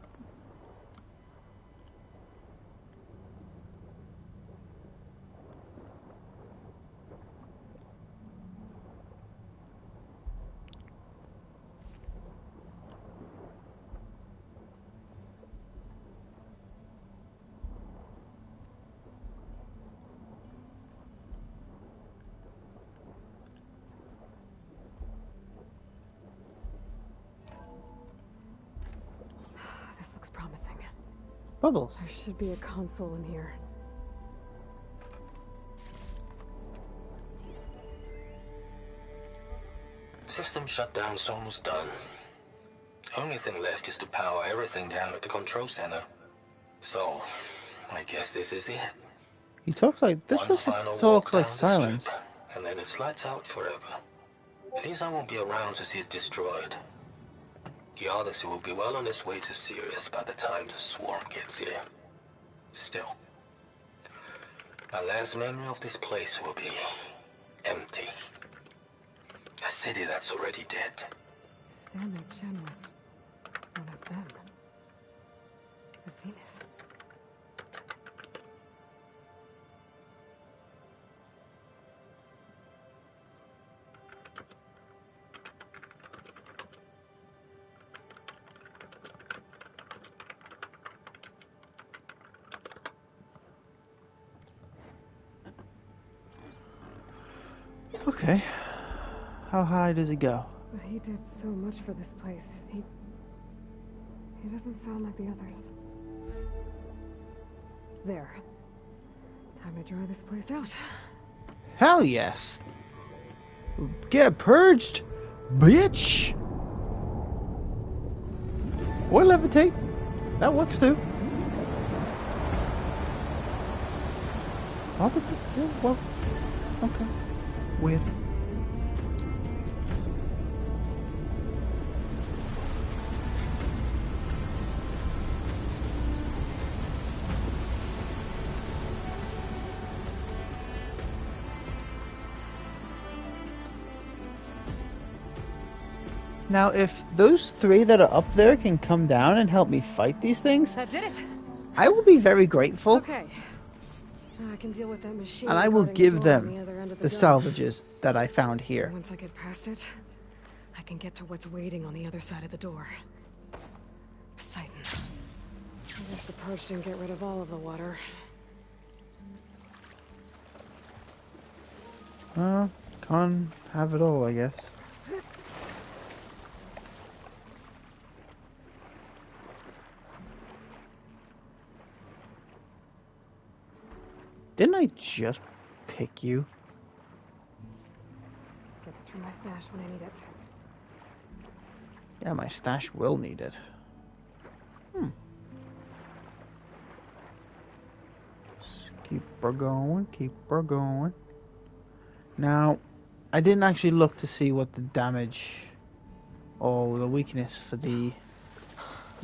This looks promising. Bubbles. There should be a console in here. System shutdown's almost done. Only thing left is to power everything down at the control center. So, I guess this is it. He talks like this. One Was final just walk talks like down the silence. strip, and then it's lights out forever. At least I won't be around to see it destroyed. The Odyssey will be well on its way to Sirius by the time the swarm gets here. Still, my last memory of this place will be empty. A city that's already dead. Stanley Chen was one of them. Okay. How high does it go? But he did so much for this place. He doesn't sound like the others. There. Time to dry this place out. Hell yes. Get purged, bitch. Or levitate. That works too. Oh, but yeah, well, okay. Weird. Now, if those three that are up there can come down and help me fight these things, That did it. I will be very grateful. Okay. Now I can deal with that machine. And I will guarding the give door them on the other end of the dome. salvages that I found here. Once I get past it, I can get to what's waiting on the other side of the door. Poseidon. I guess the purge didn't get rid of all of the water. Can't have it all, I guess. Didn't I just pick you? Get this from my stash when I need it. Yeah, my stash will need it. Just keep her going, keep her going. Now, I didn't actually look to see what the damage or the weakness for the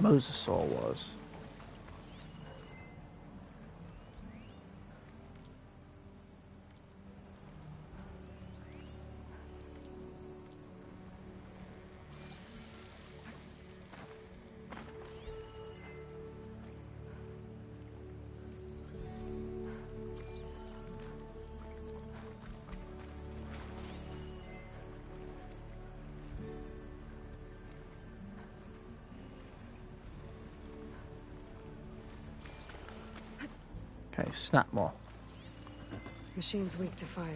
Mosasaur was. Okay, snap more. Machine's weak to fire.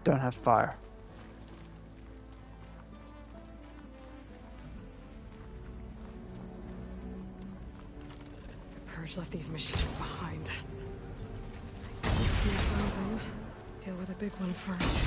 Don't have fire. The purge left these machines behind. Let's see one of them. Deal with a big one first.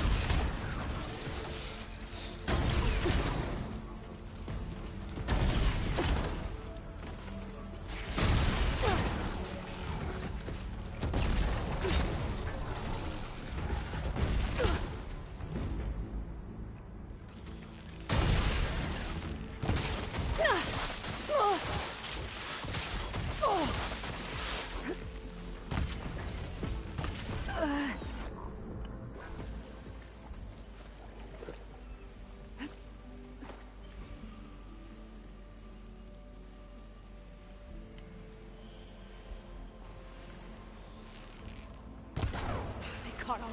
Caught on.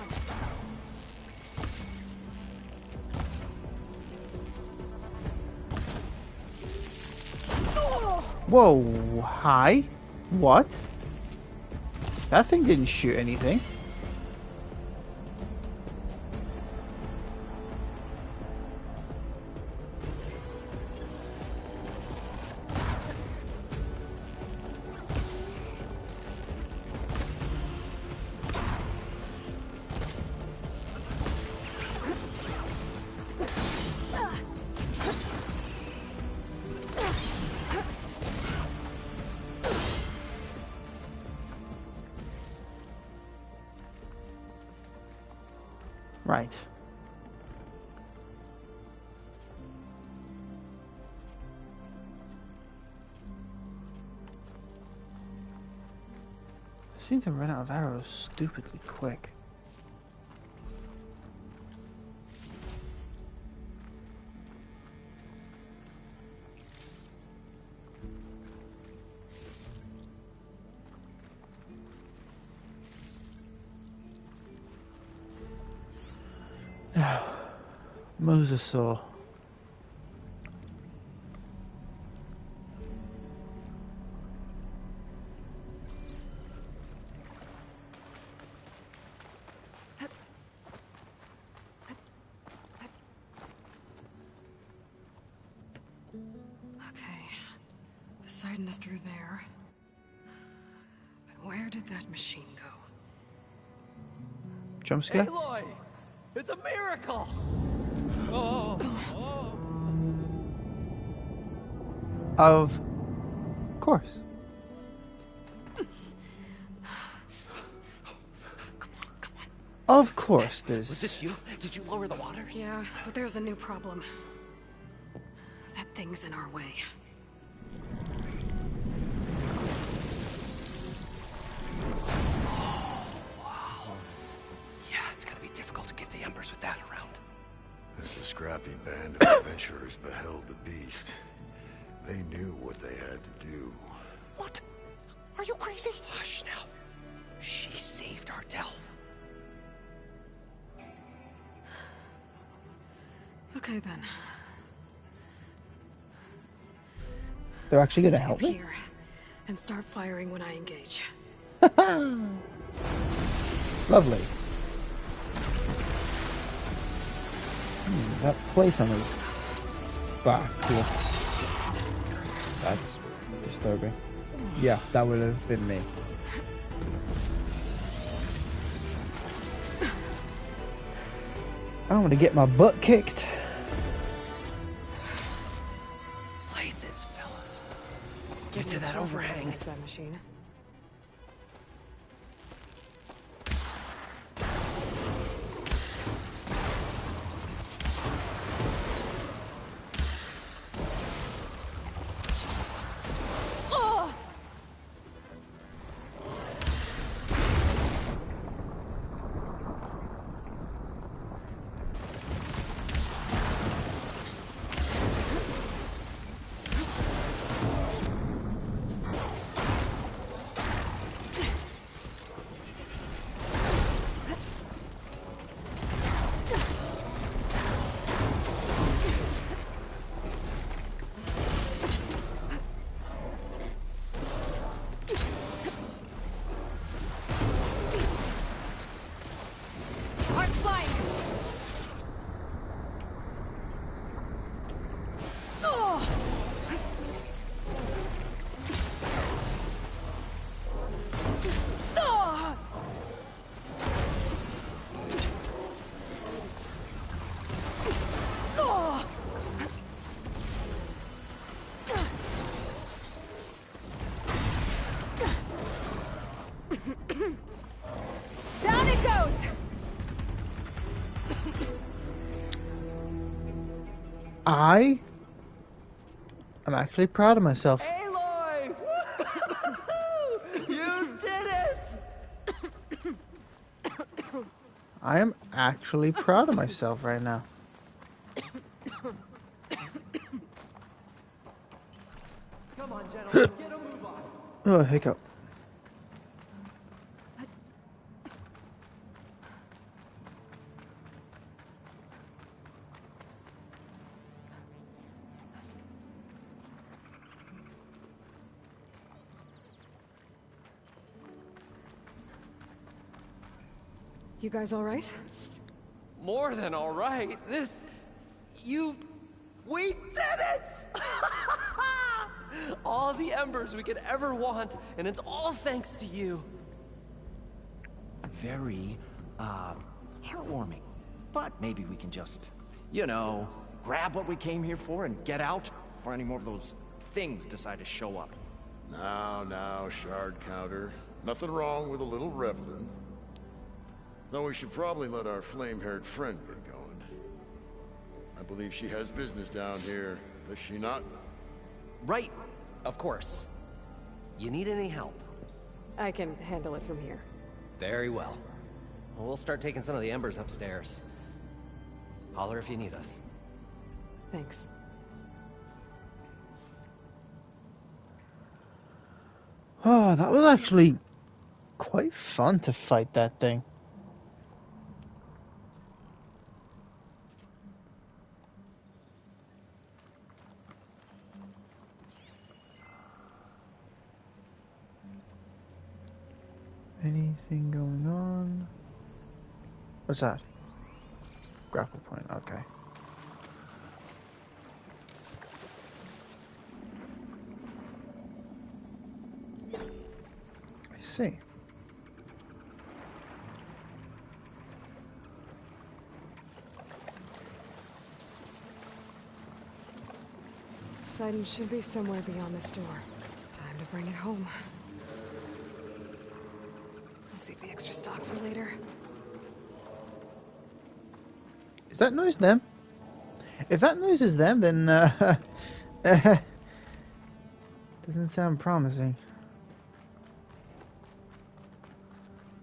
Whoa, hi? What? That thing didn't shoot anything. Right. I seem to run out of arrows stupidly quick. Now, Mosasaur. Poseidon is through there. But where did that machine go? Jump scare? Aloy! It's a miracle! Of course. Of course, there's... Was this you? Did you lower the waters? Yeah, but there's a new problem. That thing's in our way. Yeah, it's gonna be difficult to get the embers with that around. As the scrappy band of adventurers beheld the beast, they knew what they had to do. What? Are you crazy? Hush now. She saved our Delph. Okay then. They're actually gonna Stay help up me? here and start firing when I engage. Lovely. That plate on his back looks... That's disturbing. Yeah, that would have been me. I want to get my butt kicked. Places, fellas. Get to that overhang. It's that machine. Down it goes! I am actually proud of myself. Aloy! You did it! I am actually proud of myself right now. Come on, gentlemen, get a move on. Oh, hiccup. You guys all right? More than all right. We did it! All the embers we could ever want, and it's all thanks to you. Very, heartwarming. But maybe we can just, you know, grab what we came here for and get out before any more of those things decide to show up. Now, shard counter. Nothing wrong with a little reveling. Though we should probably let our flame-haired friend get going. I believe she has business down here, does she not? Right, of course. You need any help? I can handle it from here. Very well. We'll start taking some of the embers upstairs. Holler if you need us. Thanks. Oh, that was actually quite fun to fight that thing. Anything going on? What's that? Grapple point, okay. see. Poseidon should be somewhere beyond this door. Time to bring it home. I'll save the extra stock for later. Is that noise them? If that noise is them, then doesn't sound promising.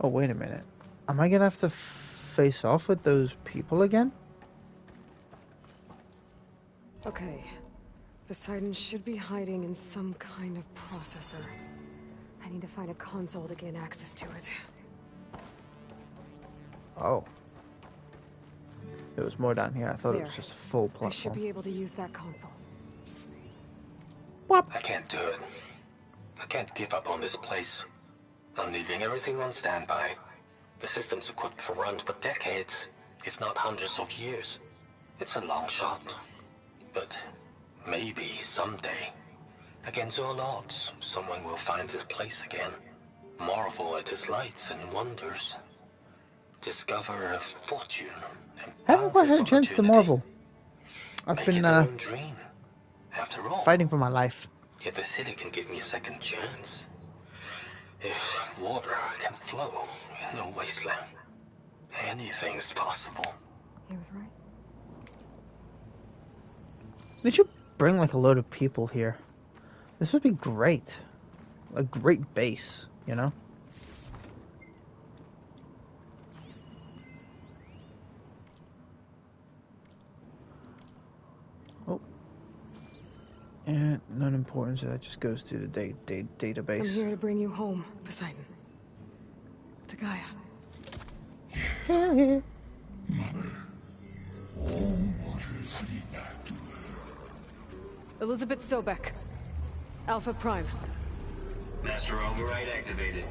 Oh, wait a minute. Am I gonna have to face off with those people again? Okay. Poseidon should be hiding in some kind of processor. I need to find a console to gain access to it. Oh. There was more down here. I thought it was There. just a full I should platform. be able to use that console. I can't do it. I can't give up on this place. I'm leaving everything on standby. The system's equipped for runs for decades, if not hundreds of years. It's a long shot. But maybe someday, against all odds, someone will find this place again. Marvel at its lights and wonders. Discover a fortune. And Haven't quite had a chance to marvel. I've Make been it their own dream. After all, fighting for my life. if the city can give me a second chance, if water can flow in a wasteland, anything's possible. He was right. They should bring like a load of people here. This would be great. A great base, you know? Oh. And none importance, so that just goes to the database. I'm here to bring you home, Poseidon. To Gaia. Hell yeah. Elizabeth Sobek. Alpha Prime. Master override activated.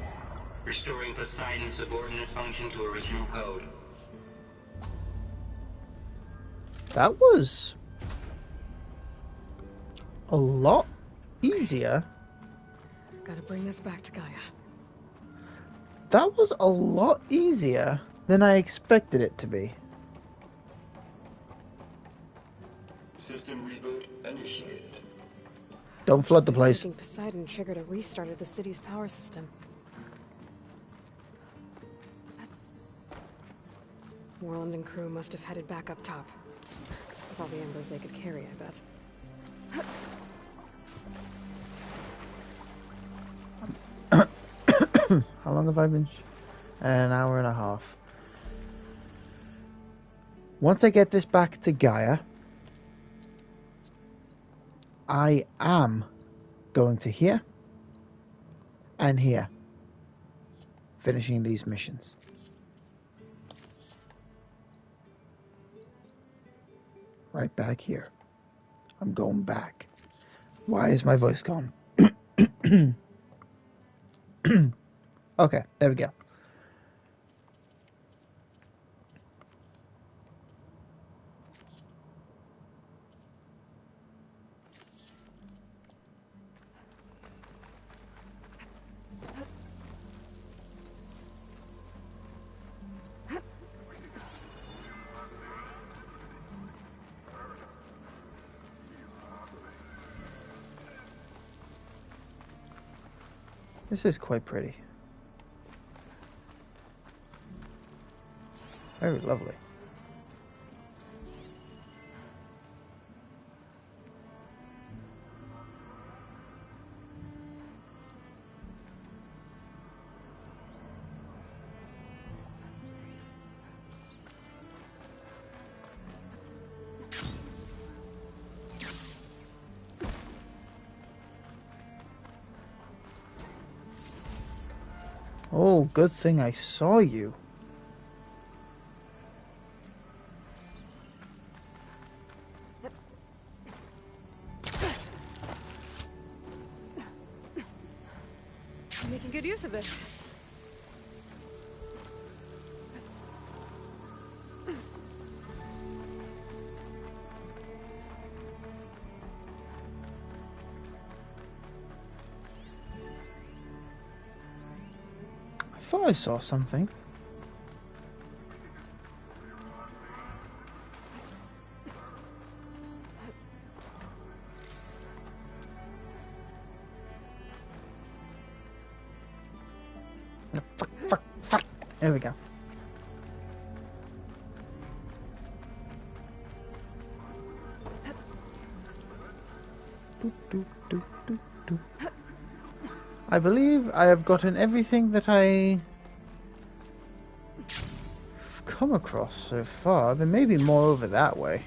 Restoring Poseidon's subordinate function to original code. That was a lot easier. Gotta bring this back to Gaia. That was a lot easier than I expected it to be. System reboot initiated. Don't flood the place. Taking Poseidon triggered a restart of the city's power system. Moreland and crew must have headed back up top. With all the embers they could carry, I bet. How long have I been? An hour and a half. Once I get this back to Gaia, I am going to here and here, finishing these missions. Right back here. I'm going back. Why is my voice gone? Okay, there we go. This is quite pretty. Very lovely. Oh, good thing I saw you. I'm making good use of this. thought I saw something. Fuck. There we go. I believe I have gotten everything that I've come across so far. There may be more over that way.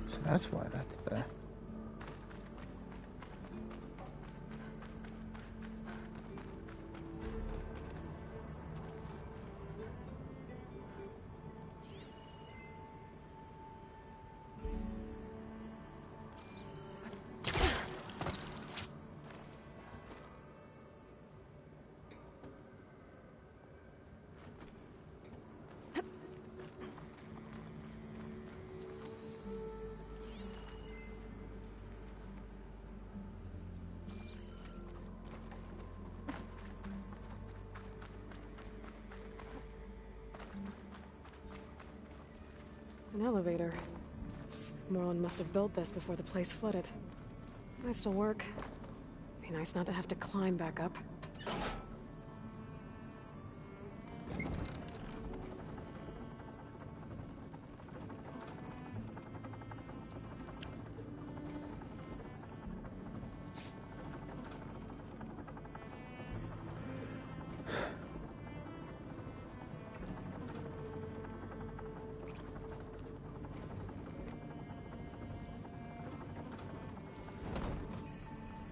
So that's why that's there. An elevator. Morlund must have built this before the place flooded. Nice to work. Be nice not to have to climb back up.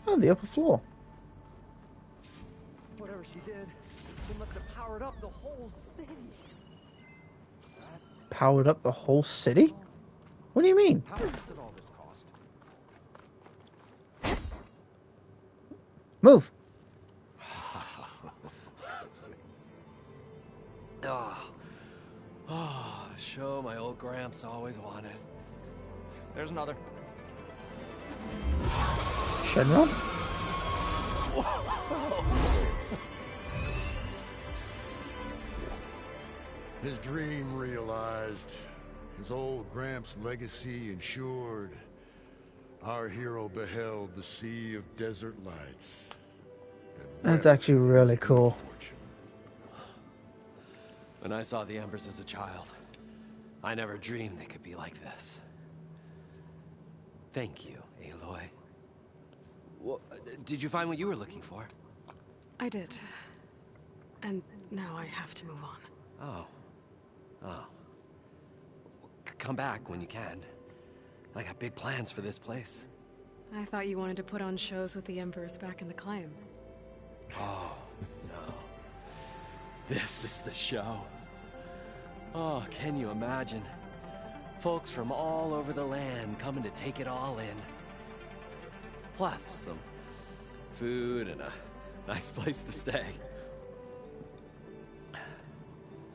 On the upper floor. Whatever she did, she must have powered up the whole city. Powered up the whole city? What do you mean? How much did all this cost? Move. Show my old Gramps always wanted. There's another. Shenron? His dream realized. His old Gramps' legacy ensured. Our hero beheld the sea of desert lights. That's actually really cool. When I saw the Embers as a child, I never dreamed they could be like this. Thank you, Aloy. Well, did you find what you were looking for? I did. And now I have to move on. Oh. Come back when you can. I got big plans for this place. I thought you wanted to put on shows with the Embers back in the Claim. Oh, no. This is the show. Oh, can you imagine? Folks from all over the land coming to take it all in. Plus, some food and a nice place to stay.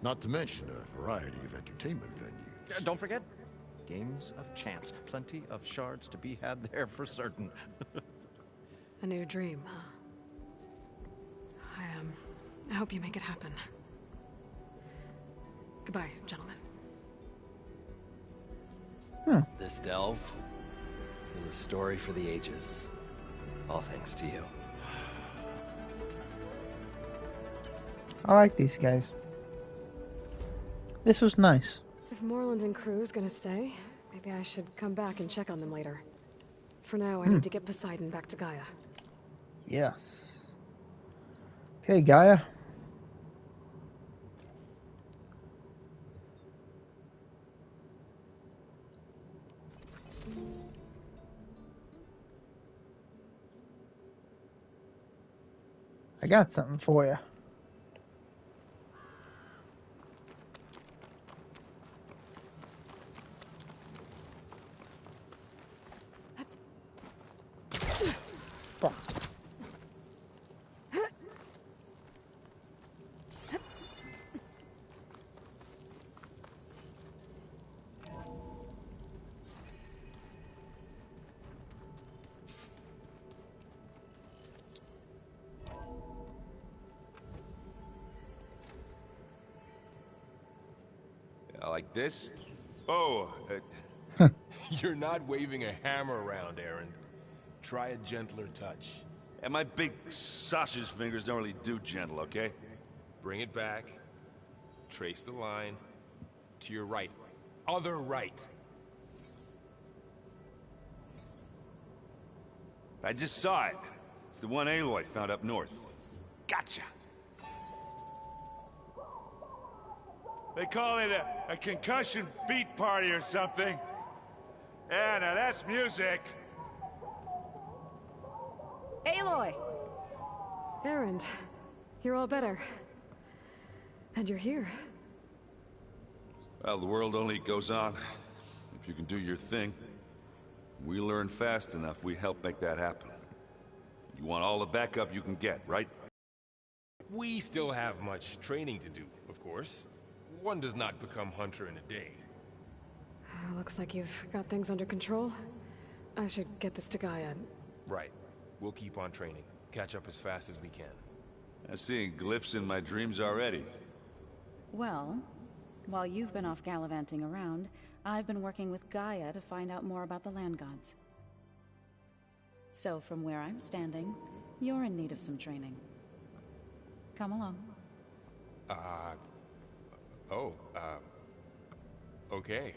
Not to mention a variety of entertainment venues. Don't forget, games of chance. Plenty of shards to be had there for certain. A new dream, huh? I hope you make it happen. Goodbye, gentlemen. This delve is a story for the ages. All thanks to you. I like these guys. This was nice. If Moreland and crew's gonna stay, maybe I should come back and check on them later. For now, I need to get Poseidon back to Gaia. Yes. Okay, Gaia. I got something for you. Like this? Oh, You're not waving a hammer around, Aaron. Try a gentler touch. and my big sausage fingers don't really do gentle, okay? Bring it back. Trace the line. To your right. Other right. I just saw it. It's the one Aloy found up north. Gotcha! They call it a concussion beat party or something. Yeah, now that's music. Aloy! Erend, you're all better. And you're here. Well, the world only goes on if you can do your thing. We learn fast enough, we help make that happen. You want all the backup you can get, right? We still have much training to do, of course. One does not become hunter in a day. Looks like you've got things under control. I should get this to Gaia. Right. We'll keep on training. Catch up as fast as we can. I'm seeing glyphs in my dreams already. Well, while you've been off gallivanting around, I've been working with Gaia to find out more about the land gods. So from where I'm standing, you're in need of some training. Come along. Okay.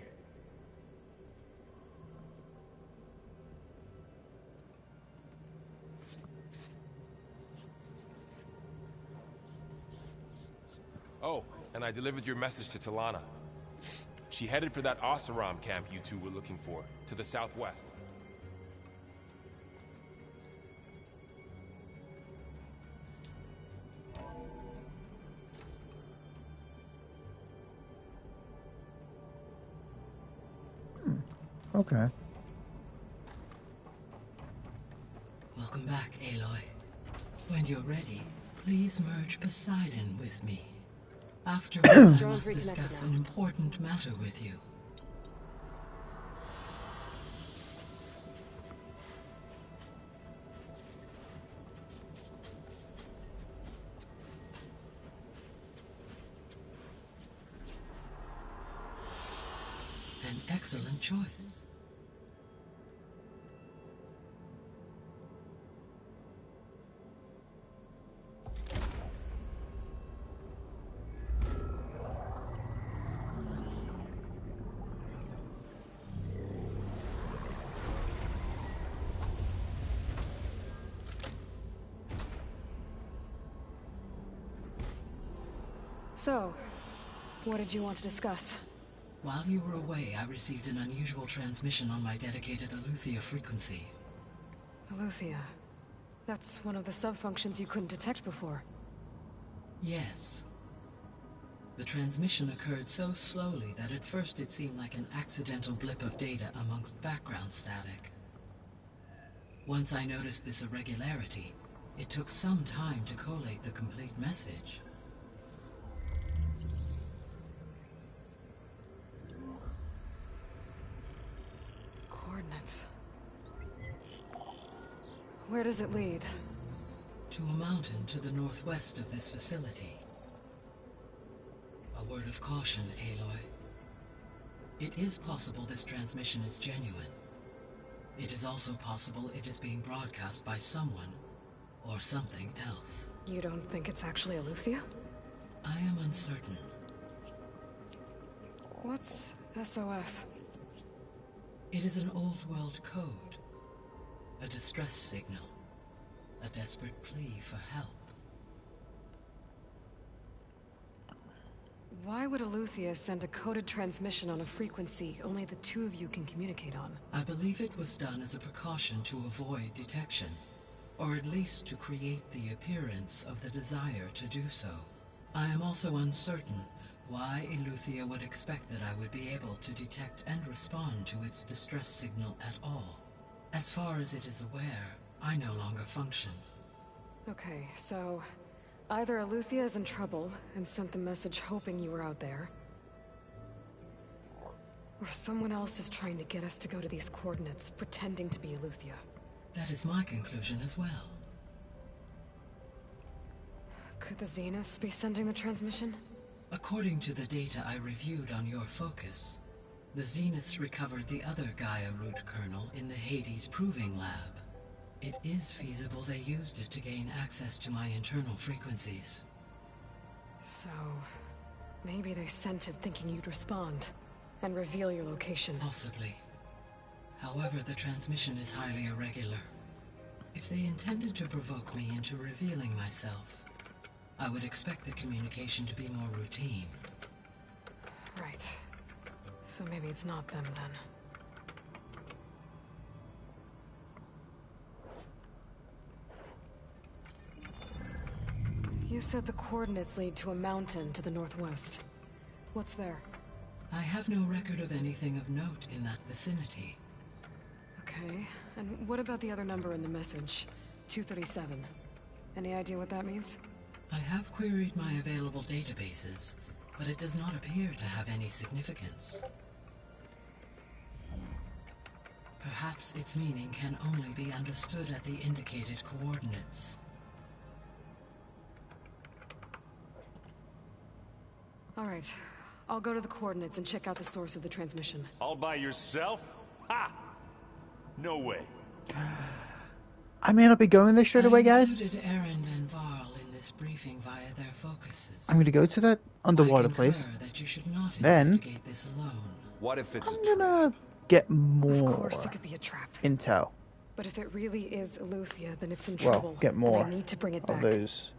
Oh, and I delivered your message to Talana. She headed for that Oseram camp you two were looking for, to the southwest. Okay. Welcome back, Aloy. When you're ready, please merge Poseidon with me. Afterwards, I must discuss an important matter with you. An excellent choice. So, what did you want to discuss? While you were away, I received an unusual transmission on my dedicated Aletheia frequency. Aletheia. That's one of the sub-functions you couldn't detect before. Yes. The transmission occurred so slowly that at first it seemed like an accidental blip of data amongst background static. Once I noticed this irregularity, it took some time to collate the complete message. Coordinates. Where does it lead? To a mountain to the northwest of this facility. A word of caution, Aloy. It is possible this transmission is genuine. It is also possible it is being broadcast by someone or something else. You don't think it's actually Eleuthia? I am uncertain. What's SOS? It is an old world code. A distress signal. A desperate plea for help. Why would Eleuthia send a coded transmission on a frequency only the two of you can communicate on? I believe it was done as a precaution to avoid detection, or at least to create the appearance of the desire to do so. I am also uncertain why Eleuthia would expect that I would be able to detect and respond to its distress signal at all. As far as it is aware, I no longer function. Okay, so either Eleuthia is in trouble and sent the message hoping you were out there, or someone else is trying to get us to go to these coordinates, pretending to be Eleuthia. That is my conclusion as well. Could the Zeniths be sending the transmission? According to the data I reviewed on your focus, the Zeniths recovered the other Gaia root kernel in the Hades Proving Lab. It is feasible they used it to gain access to my internal frequencies. So, maybe they sent it thinking you'd respond and reveal your location. Possibly. However, the transmission is highly irregular. If they intended to provoke me into revealing myself, I would expect the communication to be more routine. Right. So maybe it's not them then. You said the coordinates lead to a mountain to the northwest. What's there? I have no record of anything of note in that vicinity. Okay, and what about the other number in the message? 237. Any idea what that means? I have queried my available databases, but it does not appear to have any significance. Perhaps its meaning can only be understood at the indicated coordinates. All right. I'll go to the coordinates and check out the source of the transmission. All by yourself? Ha! No way. I may not be going there straight away, guys. I included Erend and Varl in this briefing via their focuses. I'm going to go to that underwater place. That you should not then, investigate this alone. What if it's I'm going to get more Of course it could be a trap. intel. But if it really is Eleuthia, then it's in trouble. Well, get more and I need to bring it of back. those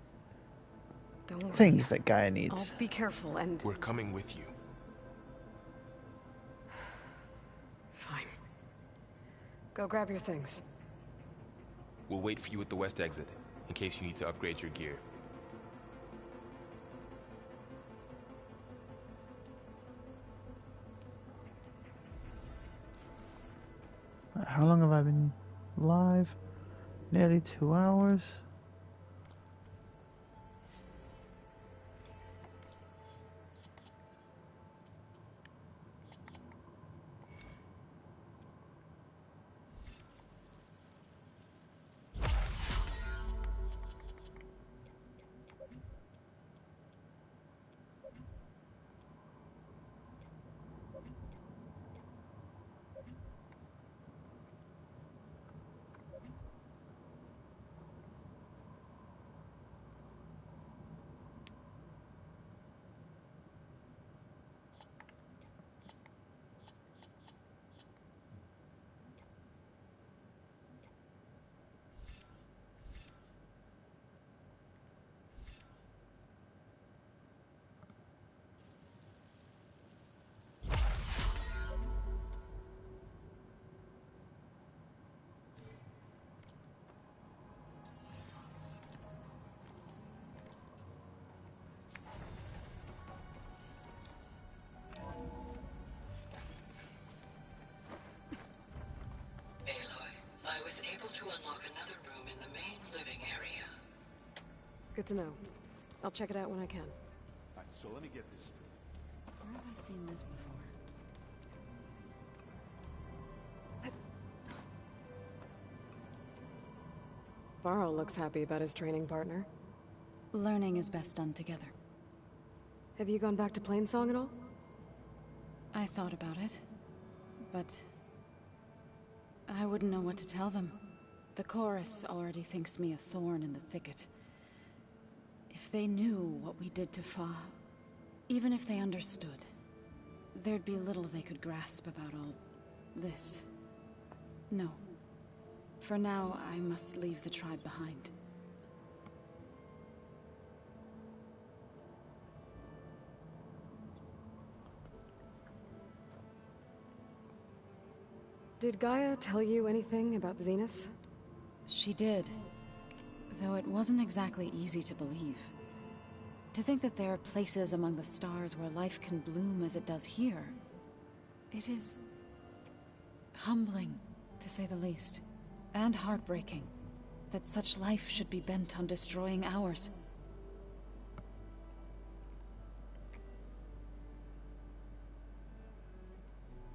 Don't worry. things that Gaia needs. I'll be careful and... We're coming with you. Fine. Go grab your things. We'll wait for you at the west exit, in case you need to upgrade your gear. How long have I been live? Nearly 2 hours. Good to know. I'll check it out when I can. Alright, so let me get this. Where have I seen this before? Varl looks happy about his training partner. Learning is best done together. Have you gone back to Plainsong at all? I thought about it, but I wouldn't know what to tell them. The chorus already thinks me a thorn in the thicket. If they knew what we did to Fa, even if they understood, there'd be little they could grasp about all this. No. For now, I must leave the tribe behind. Did Gaia tell you anything about the Zeniths? She did. Though it wasn't exactly easy to believe. To think that there are places among the stars where life can bloom as it does here. It is humbling, to say the least. And heartbreaking, that such life should be bent on destroying ours.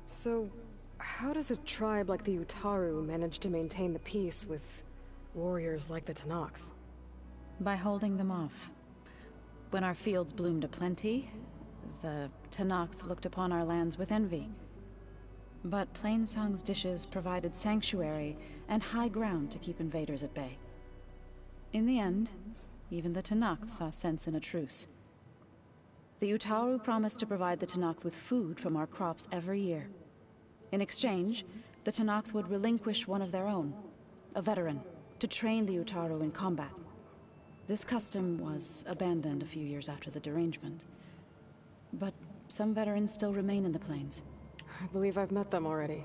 So, how does a tribe like the Utaru manage to maintain the peace with warriors like the Tenakth? By holding them off. When our fields bloomed aplenty, the Tenakth looked upon our lands with envy. But Plainsong's dishes provided sanctuary and high ground to keep invaders at bay. In the end, even the Tenakth saw sense in a truce. The Utaru promised to provide the Tenakth with food from our crops every year. In exchange, the Tenakth would relinquish one of their own, a veteran, to train the Utaru in combat. This custom was abandoned a few years after the derangement. But some veterans still remain in the plains. I believe I've met them already.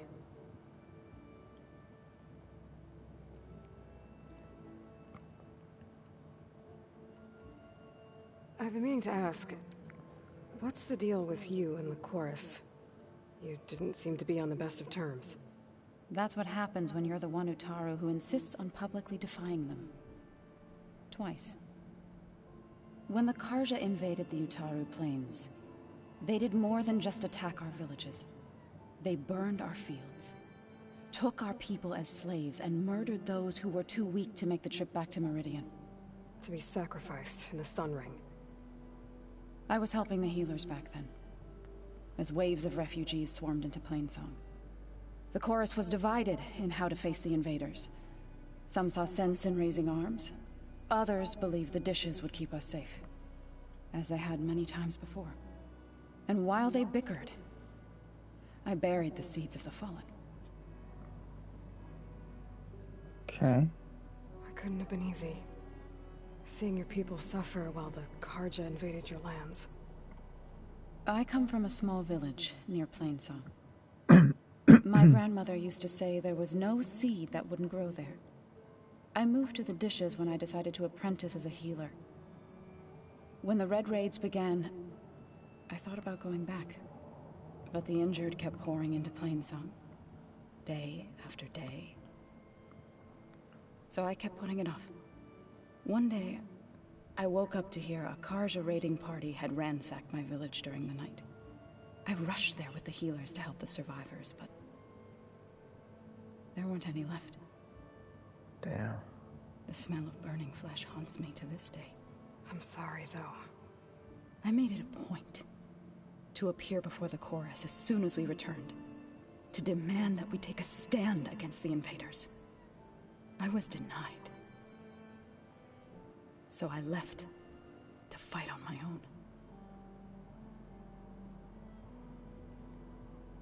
I've been meaning to ask, what's the deal with you and the chorus? You didn't seem to be on the best of terms. That's what happens when you're the one Utaru who insists on publicly defying them. Twice. When the Carja invaded the Utaru plains, they did more than just attack our villages. They burned our fields, took our people as slaves, and murdered those who were too weak to make the trip back to Meridian. To be sacrificed in the Sun Ring. I was helping the healers back then, as waves of refugees swarmed into Plainsong. The chorus was divided in how to face the invaders. Some saw sense in raising arms. Others believed the dishes would keep us safe, as they had many times before. And while they bickered, I buried the seeds of the fallen. Okay. It couldn't have been easy. Seeing your people suffer while the Carja invaded your lands. I come from a small village near Plainsong. My grandmother used to say there was no seed that wouldn't grow there. I moved to the dishes when I decided to apprentice as a healer. When the Red Raids began, I thought about going back. But the injured kept pouring into Plainsong, day after day. So I kept putting it off. One day, I woke up to hear a Carja raiding party had ransacked my village during the night. I rushed there with the healers to help the survivors, but there weren't any left. Damn. The smell of burning flesh haunts me to this day. I'm sorry, Zoe. I made it a point to appear before the chorus as soon as we returned, to demand that we take a stand against the invaders. I was denied. So I left to fight on my own.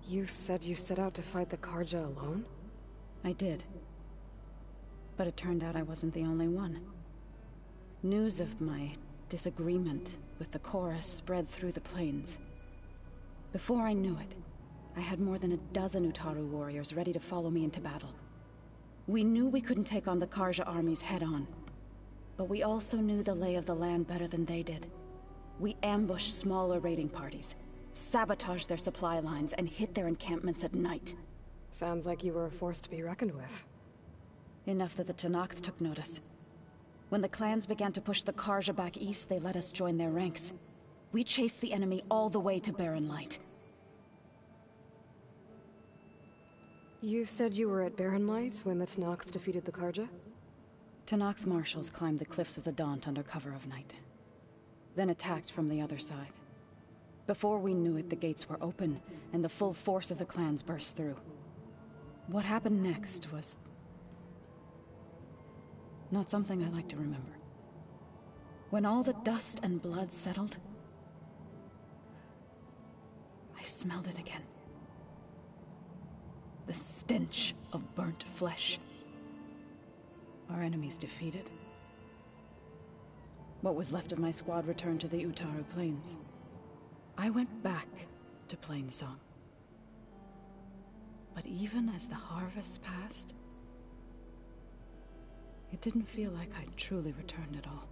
You said you set out to fight the Carja alone? I did. But it turned out I wasn't the only one. News of my disagreement with the chorus spread through the plains. Before I knew it, I had more than a dozen Utaru warriors ready to follow me into battle. We knew we couldn't take on the Carja armies head-on, but we also knew the lay of the land better than they did. We ambushed smaller raiding parties, sabotaged their supply lines, and hit their encampments at night. Sounds like you were a force to be reckoned with. Enough that the Tenakth took notice. When the clans began to push the Karja back east, they let us join their ranks. We chased the enemy all the way to Barren Light. You said you were at Barren Light when the Tenakth defeated the Karja? Tenakth marshals climbed the cliffs of the Daunt under cover of night, then attacked from the other side. Before we knew it, the gates were open, and the full force of the clans burst through. What happened next was not something I like to remember. When all the dust and blood settled, I smelled it again. The stench of burnt flesh. Our enemies defeated. What was left of my squad returned to the Utaru Plains. I went back to Plainsong. But even as the harvest passed, it didn't feel like I'd truly returned at all.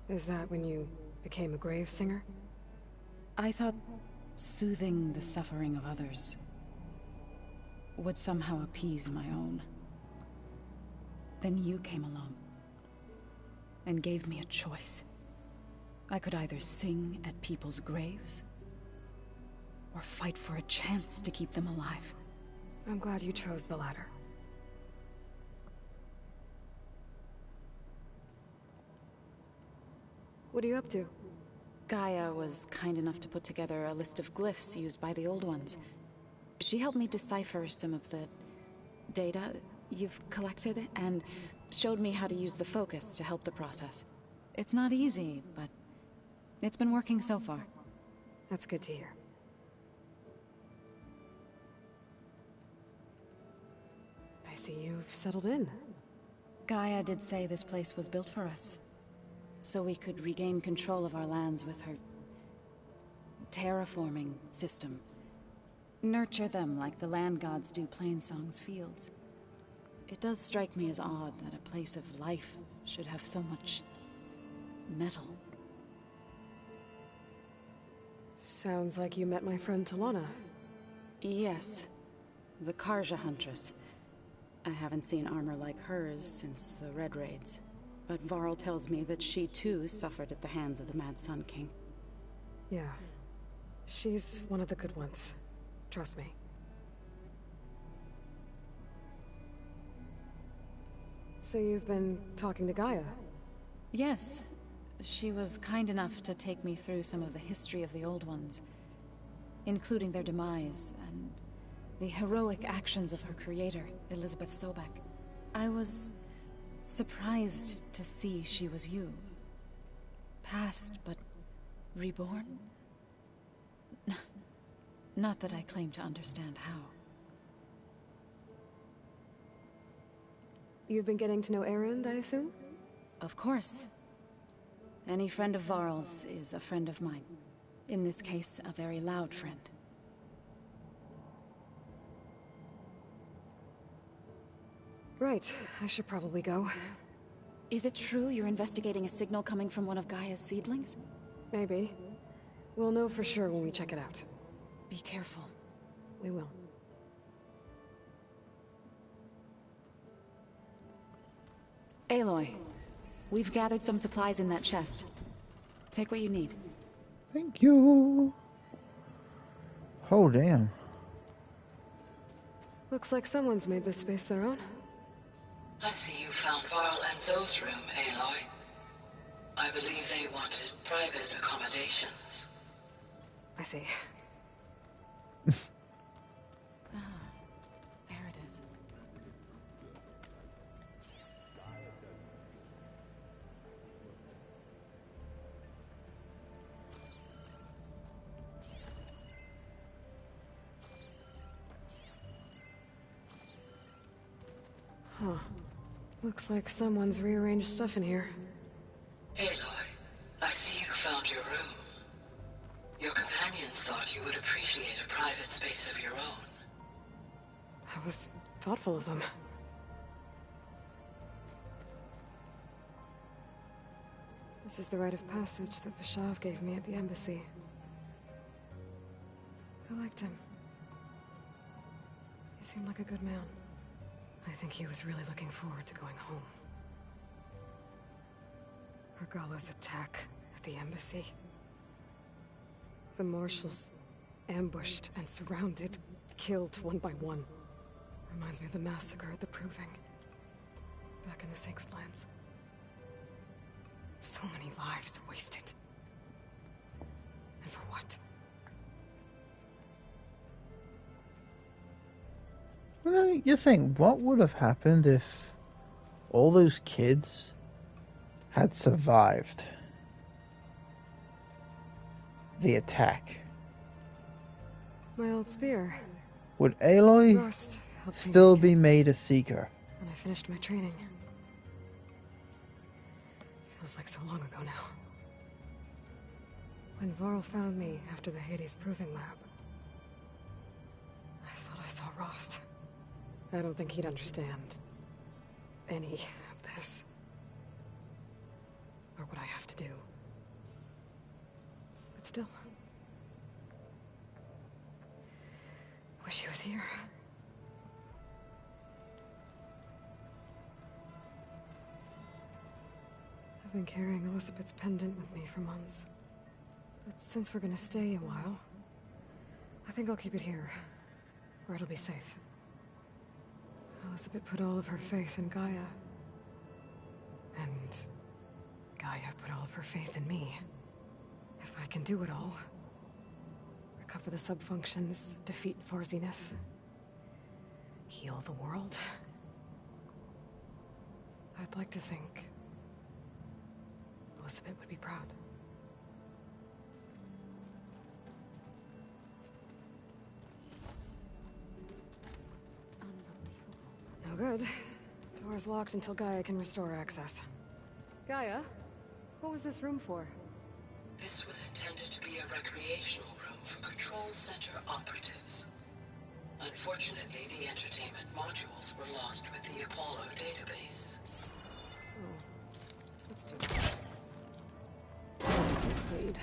Is that when you became a grave singer? I thought soothing the suffering of others would somehow appease my own. Then you came along and gave me a choice. I could either sing at people's graves or fight for a chance to keep them alive. I'm glad you chose the latter. What are you up to? Gaia was kind enough to put together a list of glyphs used by the Old Ones. She helped me decipher some of the data you've collected, and showed me how to use the focus to help the process. It's not easy, but it's been working so far. That's good to hear. I see you've settled in. Gaia did say this place was built for us, so we could regain control of our lands with her terraforming system. Nurture them like the land gods do Plainsong's fields. It does strike me as odd that a place of life should have so much metal. Sounds like you met my friend Talana. Yes, the Karja Huntress. I haven't seen armor like hers since the Red Raids, but Varl tells me that she too suffered at the hands of the Mad Sun King. Yeah, she's one of the good ones. Trust me. So you've been talking to Gaia? Yes. She was kind enough to take me through some of the history of the Old Ones, including their demise and the heroic actions of her creator, Elizabeth Sobek. I was surprised to see she was you. Past, but reborn? Not that I claim to understand how. You've been getting to know Erend, I assume? Of course. Any friend of Varl's is a friend of mine. In this case, a very loud friend. Right, I should probably go. Is it true you're investigating a signal coming from one of Gaia's seedlings? Maybe. We'll know for sure when we check it out. Be careful. We will. Aloy, we've gathered some supplies in that chest. Take what you need. Thank you. Oh, damn. Looks like someone's made this space their own. I see you found Varl and Zoe's room, Aloy. I believe they wanted private accommodations. I see. There it is. Huh. Looks like someone's rearranged stuff in here. Aloy, I see you found your room. Your companions thought you would appreciate a private space of your own. That was thoughtful of them. This is the rite of passage that Vishav gave me at the embassy. I liked him. He seemed like a good man. I think he was really looking forward to going home. Regala's attack at the embassy. The marshals ambushed and surrounded, killed one by one. Reminds me of the massacre at the Proving. Back in the Sacred Lands. So many lives wasted. And for what? Well, you think, what would have happened if all those kids had survived the attack? My old spear. Would Aloy Rust helped me still make be it made a Seeker? when I finished my training. Feels like so long ago now. When Varl found me after the Hades Proving Lab, I thought I saw Rost. I don't think he'd understand any of this. Or what I have to do. But still. Wish he was here. I've been carrying Elizabeth's pendant with me for months. But since we're gonna stay a while, I think I'll keep it here, where it'll be safe. Elizabeth put all of her faith in Gaia. And Gaia put all of her faith in me. If I can do it all, recover the sub-functions, defeat Thor Zenith, heal the world, I'd like to think Elizabeth would be proud. No good. Door's locked until Gaia can restore access. Gaia? What was this room for? This was intended to be a recreational room for Control Center operatives. Unfortunately, the entertainment modules were lost with the Apollo database. Oh. Let's do this. Where does this lead?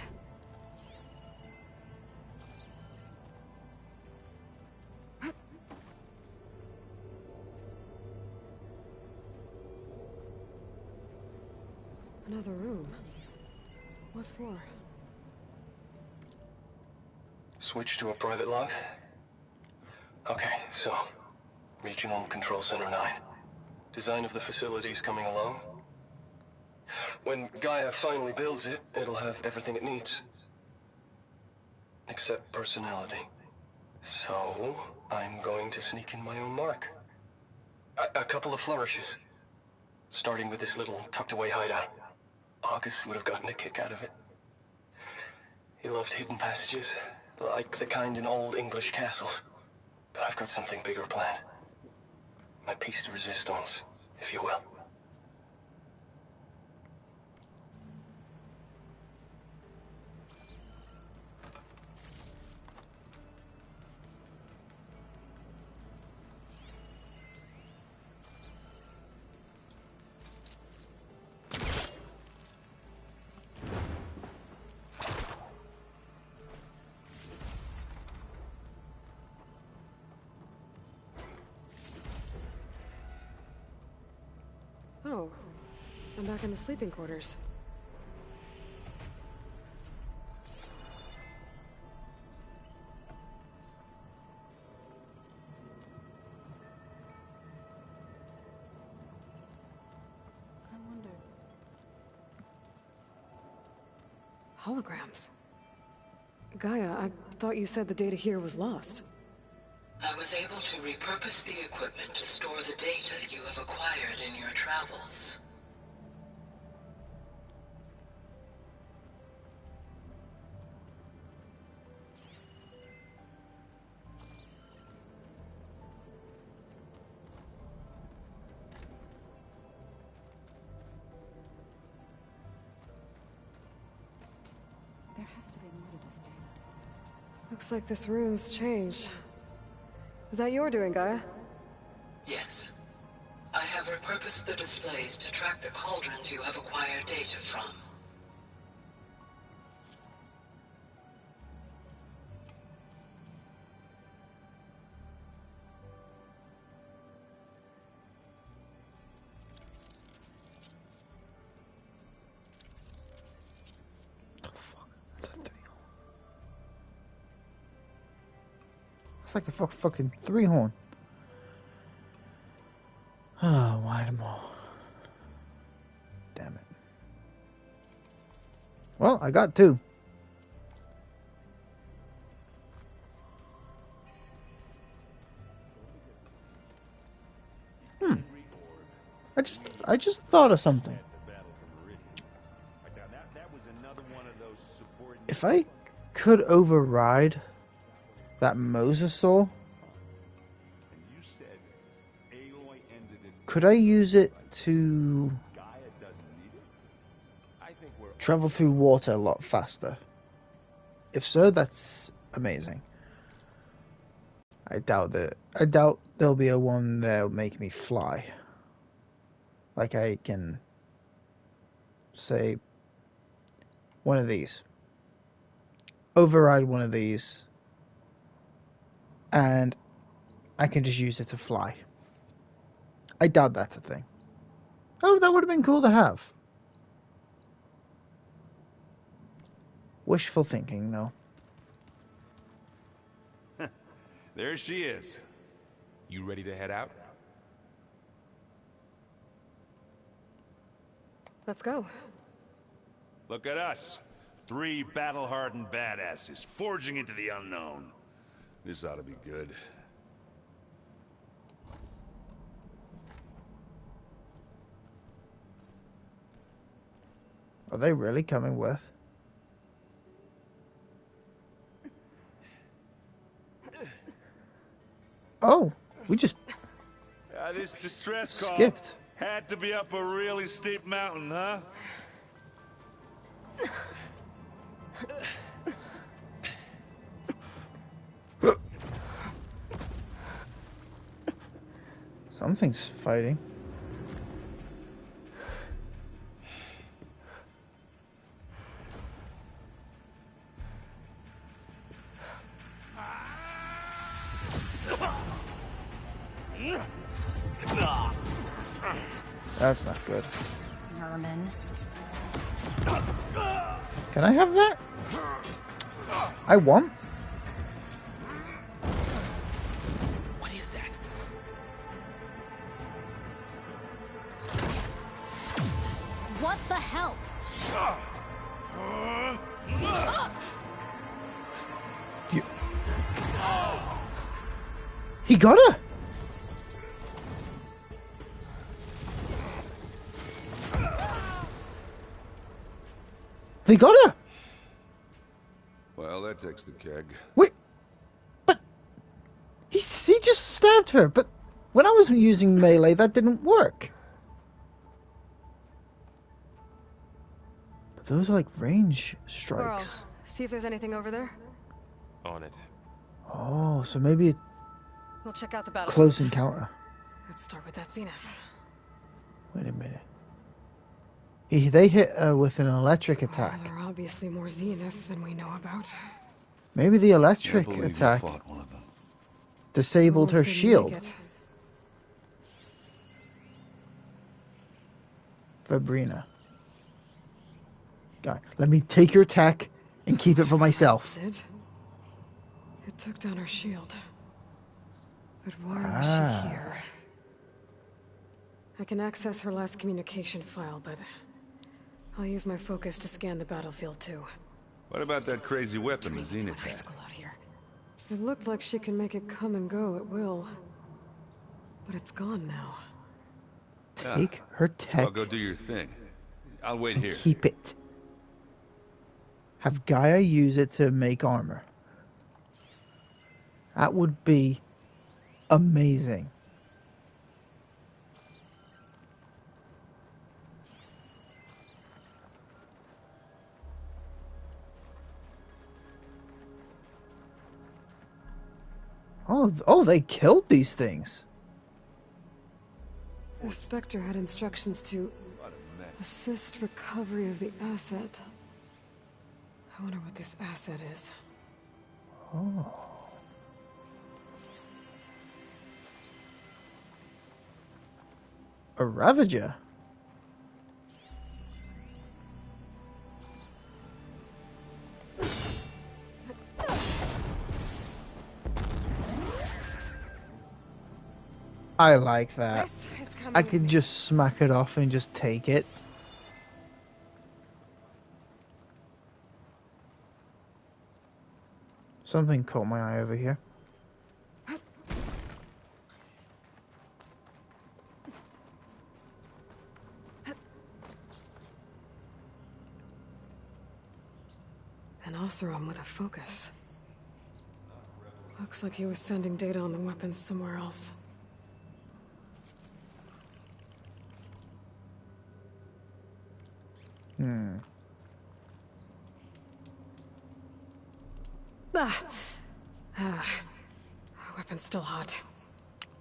Another room. What for? Switch to a private log? Okay, so... Regional Control Center 9. Design of the facility's coming along. When Gaia finally builds it, it'll have everything it needs. Except personality. So, I'm going to sneak in my own mark. A couple of flourishes. Starting with this little tucked-away hideout. August would have gotten a kick out of it. He loved hidden passages, like the kind in old English castles. But I've got something bigger planned. My piece de resistance, if you will. Oh, I'm back in the sleeping quarters. I wonder... Holograms. Gaia, I thought you said the data here was lost. I was able to repurpose the equipment to store the data you have acquired in your travels. There has to be more to this data. Looks like this room's changed. Is that your doing, Gaia? Yes. I have repurposed the displays to track the cauldrons you have acquired data from. It's like a fucking 3-horn. Oh, why them all? Damn it. Well, I got 2. I just thought of something. If I could override that Mosasaur, could I use it to travel through water a lot faster? If so, that's amazing. I doubt there'll be a one that'll make me fly. Like I can say one of these. Override one of these. And I can just use it to fly. I doubt that's a thing. Oh, that would have been cool to have. Wishful thinking, though. There she is. You ready to head out? Let's go. Look at us. 3 battle-hardened badasses forging into the unknown. This ought to be good. Are they really coming with? Oh, we just This distress call skipped. had to be up a really steep mountain, huh? Something's fighting. That's not good. Vermin. Can I have that? I want. What is that? What the hell? He got her. They got her. Well, that takes the keg. Wait, but he just stabbed her. But when I was using melee, that didn't work. But those are like range strikes. Carl, see if there's anything over there. On it. Oh, so maybe a We'll check out the battle. close encounter. Let's start with that Zenith. Wait a minute. They hit her with an electric attack. There are obviously more Zeniths than we know about. Maybe the electric Can't believe you attack fought one of them. disabled her Almost didn't shield. make it. Vabrina. God, let me take your attack and keep it for myself. Did. It took down her shield. But why was Ah. she here? I can access her last communication file, but I'll use my focus to scan the battlefield too. What about that crazy weapon the Zenith had? Icicle out here. It looked like she can make it come and go at will. But it's gone now. Take her tech Well, go do your thing. I'll wait and here. keep it. Have Gaia use it to make armor. That would be amazing. Oh, they killed these things. The Spectre had instructions to assist recovery of the asset. I wonder what this asset is. Oh. A Ravager. I like that. This is coming. I could just smack it off and just take it. Something caught my eye over here. An Oseram with a focus. Looks like he was sending data on the weapons somewhere else. Weapon's still hot.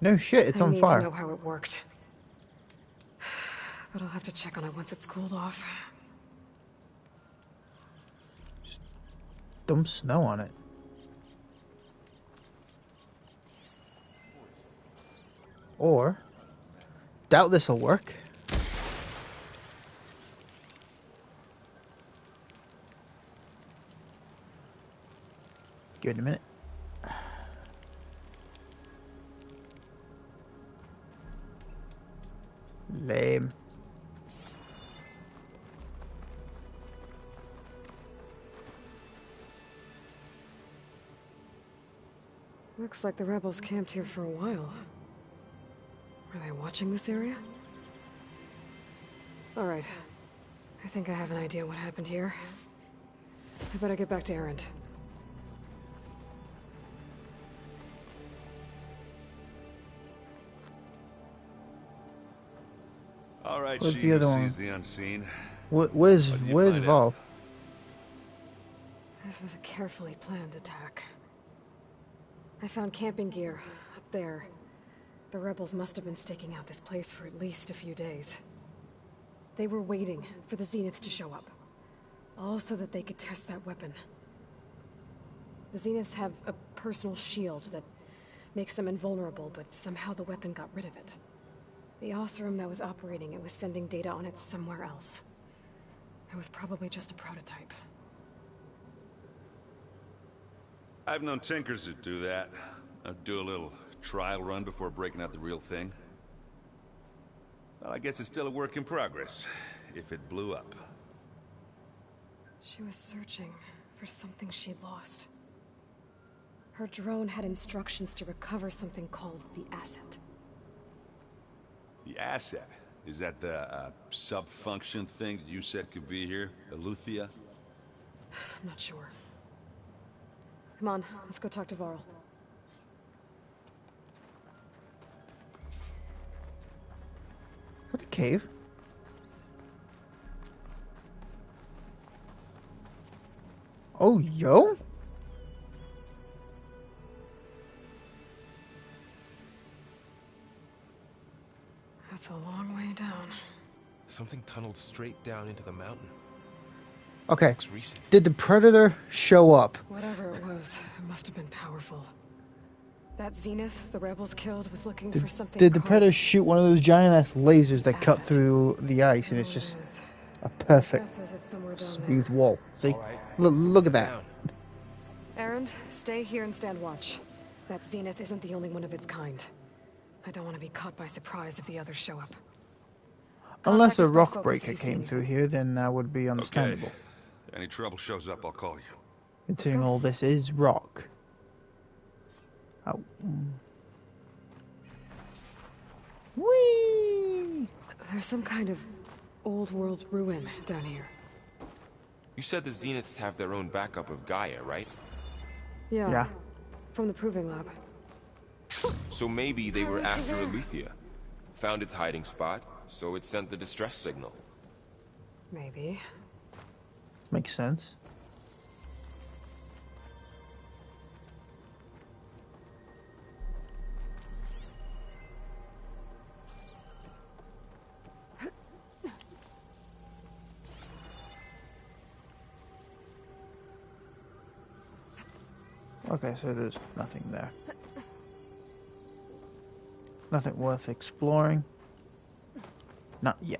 No shit, it's on I need fire. to know how it worked. But I'll have to check on it once it's cooled off. Dump snow on it. Or, doubt this'll work. Give it a minute. Lame. Looks like the rebels camped here for a while. Were they watching this area? Alright. I think I have an idea what happened here. I better get back to Erend. All right, Where's she the other sees one? the unseen. Where's What did you find out? Val? This was a carefully planned attack. I found camping gear up there. The rebels must have been staking out this place for at least a few days. They were waiting for the Zeniths to show up. All so that they could test that weapon. The Zeniths have a personal shield that makes them invulnerable, but somehow the weapon got rid of it. The Oseram that was operating it was sending data on it somewhere else. It was probably just a prototype. I've known tinkers that do that. Do a little trial run before breaking out the real thing. Well, I guess it's still a work in progress, if it blew up. She was searching for something she lost. Her drone had instructions to recover something called the Asset. The asset? Is that the sub-function thing that you said could be here? Eleuthia? I'm not sure. Come on, let's go talk to Varl. What a cave? Oh, yo? That's a long way down. Something tunneled straight down into the mountain. Okay. Looks recent. Did the Predator show up? Whatever it was, it must have been powerful. That Zenith the rebels killed was looking for something Did the called- Predator shoot one of those giant-ass lasers that cut through the ice and it's just a perfect Guesses it's somewhere down smooth there. wall? See? Look at that. Erend, stay here and stand watch. That Zenith isn't the only one of its kind. I don't want to be caught by surprise if the others show up. Unless Contact a us by rock focus breaker if you see came anything. through here, then that would be understandable. Any trouble shows up, I'll call you. Considering all this is rock. Oh. Whee! There's some kind of old world ruin down here. You said the Zeniths have their own backup of Gaia, right? Yeah. From the Proving Lab. So maybe they were after Eleuthia. Found its hiding spot, so it sent the distress signal. Maybe. Makes sense. Okay, so there's nothing there. Nothing worth exploring. Not yet.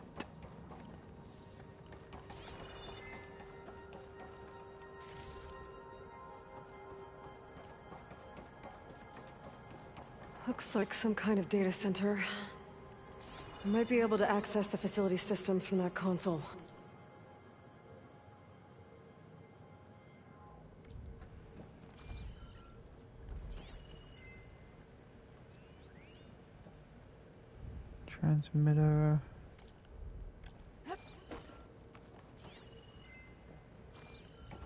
Looks like some kind of data center. I might be able to access the facility systems from that console. Transmitter.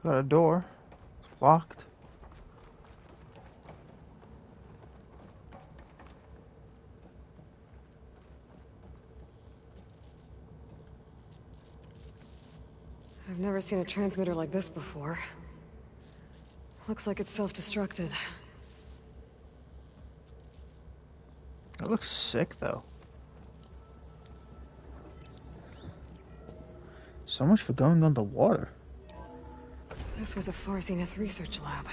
Got a door. It's locked. I've never seen a transmitter like this before. Looks like it's self-destructed. It looks sick, though. So much for going underwater. This was a Far Zenith research lab.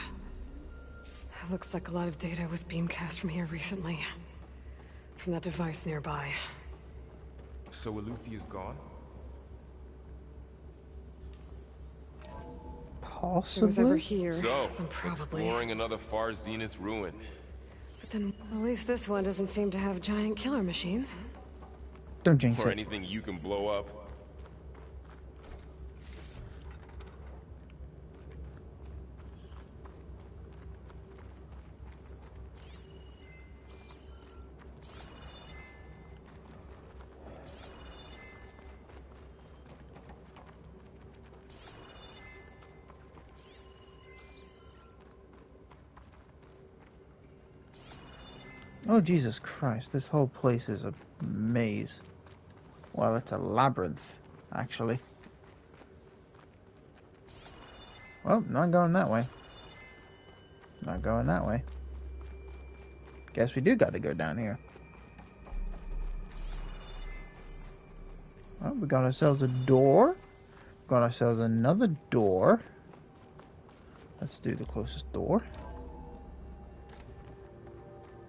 It looks like a lot of data was beamcast from here recently. From that device nearby. So Eluthia's gone? Possibly? It was over here, So, and probably. exploring another Far Zenith ruin. But then, at least this one doesn't seem to have giant killer machines. Don't jinx Or it. anything you can blow up. Oh, Jesus Christ. This whole place is a maze. Well, it's a labyrinth, actually. Well, not going that way. Not going that way. Guess we do gotta go down here. Well, we got ourselves a door. Got ourselves another door. Let's do the closest door.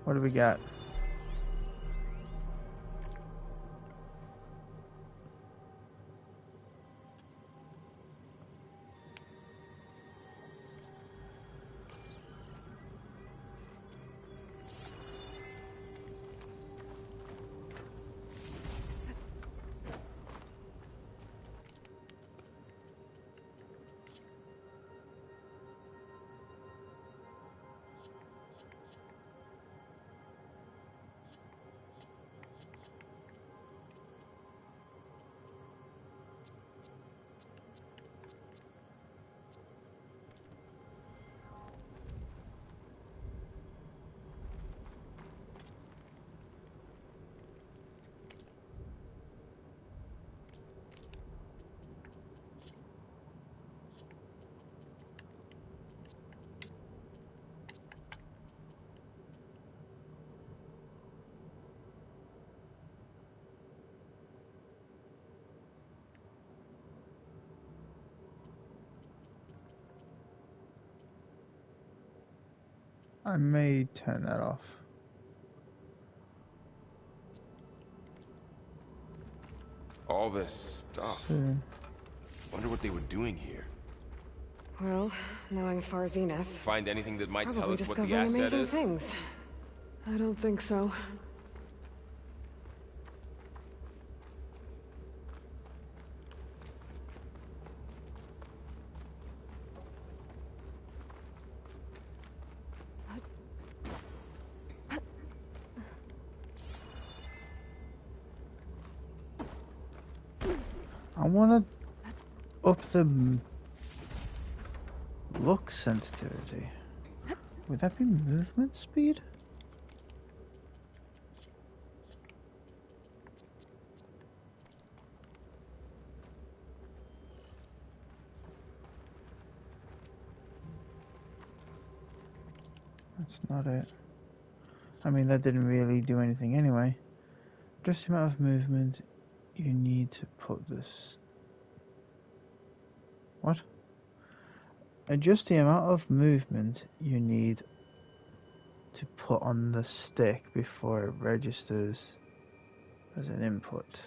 What do we got? I may turn that off. All this stuff. Wonder what they were doing here. Well, knowing Far Zenith, Find anything that might tell probably us what the discovering asset amazing is? things. I don't think so. I want to up the look sensitivity. Would that be movement speed? That's not it. I mean, that didn't really do anything anyway. Just the amount of movement you need to put this. What? Adjust the amount of movement you need to put on the stick before it registers as an input.